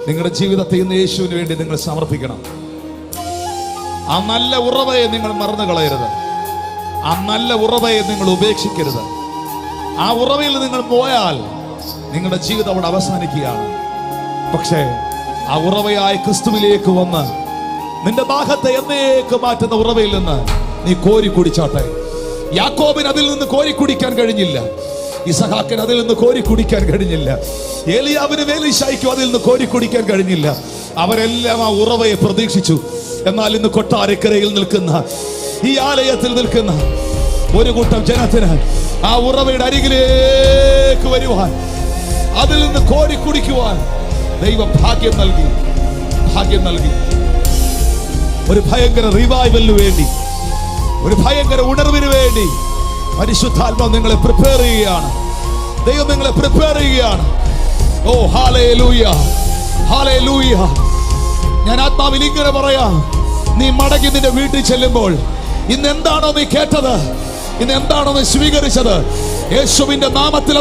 നിങ്ങളുടെ ജീവിതത്തെ ഇന്ന് യേശുവിന് വേണ്ടി നിങ്ങൾ സമർപ്പിക്കണം. ആ നല്ല ഉറവയെ നിങ്ങൾ മറന്നു കളയരുത്. ആ നല്ല ഉറവയെ നിങ്ങൾ ഉപേക്ഷിക്കരുത്. ആ ഉറവയിൽ നിങ്ങൾ പോയാൽ നിങ്ങളുടെ ജീവിതം അവിടെ അവസാനിക്കുകയാണ്. പക്ഷേ ആ ഉറവയായ ക്രിസ്തുവിലേക്ക് വന്ന് നിന്റെ ദാഹത്തെ എന്നേക്ക് മാറ്റുന്ന ഉറവയിൽ നിന്ന് നീ കോരി കുടിച്ചാട്ടെ. യാക്കോബിന് അതിൽ നിന്ന് കോരി കുടിക്കാൻ കഴിഞ്ഞില്ല. ഇസഹാക്കിന് അതിൽ നിന്ന് കോരി കുടിക്കാൻ കഴിഞ്ഞില്ല. ഏലിയാവിനും എലീശായ്ക്കും അതിൽ നിന്ന് കോരി കുടിക്കാൻ കഴിഞ്ഞില്ല. അവരെല്ലാം ആ ഉറവയെ പ്രതീക്ഷിച്ചു. എന്നാൽ ഇന്ന് കൊട്ടാരക്കരയിൽ നിൽക്കുന്ന, ഈ ആലയത്തിൽ നിൽക്കുന്ന ഒരു കൂട്ടം ജനത്തിന് ആ ഉറവയുടെ അരികിലേക്ക് വരുവാൻ, അതിൽ നിന്ന് കോരി കുടിക്കുവാൻ ദൈവം ഭാഗ്യം നൽകി. ഭാഗ്യം നൽകി. ഒരു ഭയങ്കര റിവൈവലിന് വേണ്ടി, ഒരു ഭയങ്കര ഉണർവിന് വേണ്ടി പരിശുദ്ധാത്മാവ് നിങ്ങളെ പ്രിപ്പയർ ചെയ്യുകയാണ്. ദൈവം നിങ്ങളെ പ്രിപ്പയർ ചെയ്യുകയാണ്. ഓ ഹല്ലേലൂയ, ഹല്ലേലൂയ. ഞാൻ ആത്മാവിൽ ഇങ്ങനെ പറയാം, നീ മടങ്ങി നിന്റെ വീട്ടിൽ ചെല്ലുമ്പോൾ ഇന്ന് എന്താണോ നീ കേട്ടത്, ഇന്ന് എന്താണോ നീ സ്വീകരിച്ചത്, യേശുവിന്റെ നാമത്തിൽ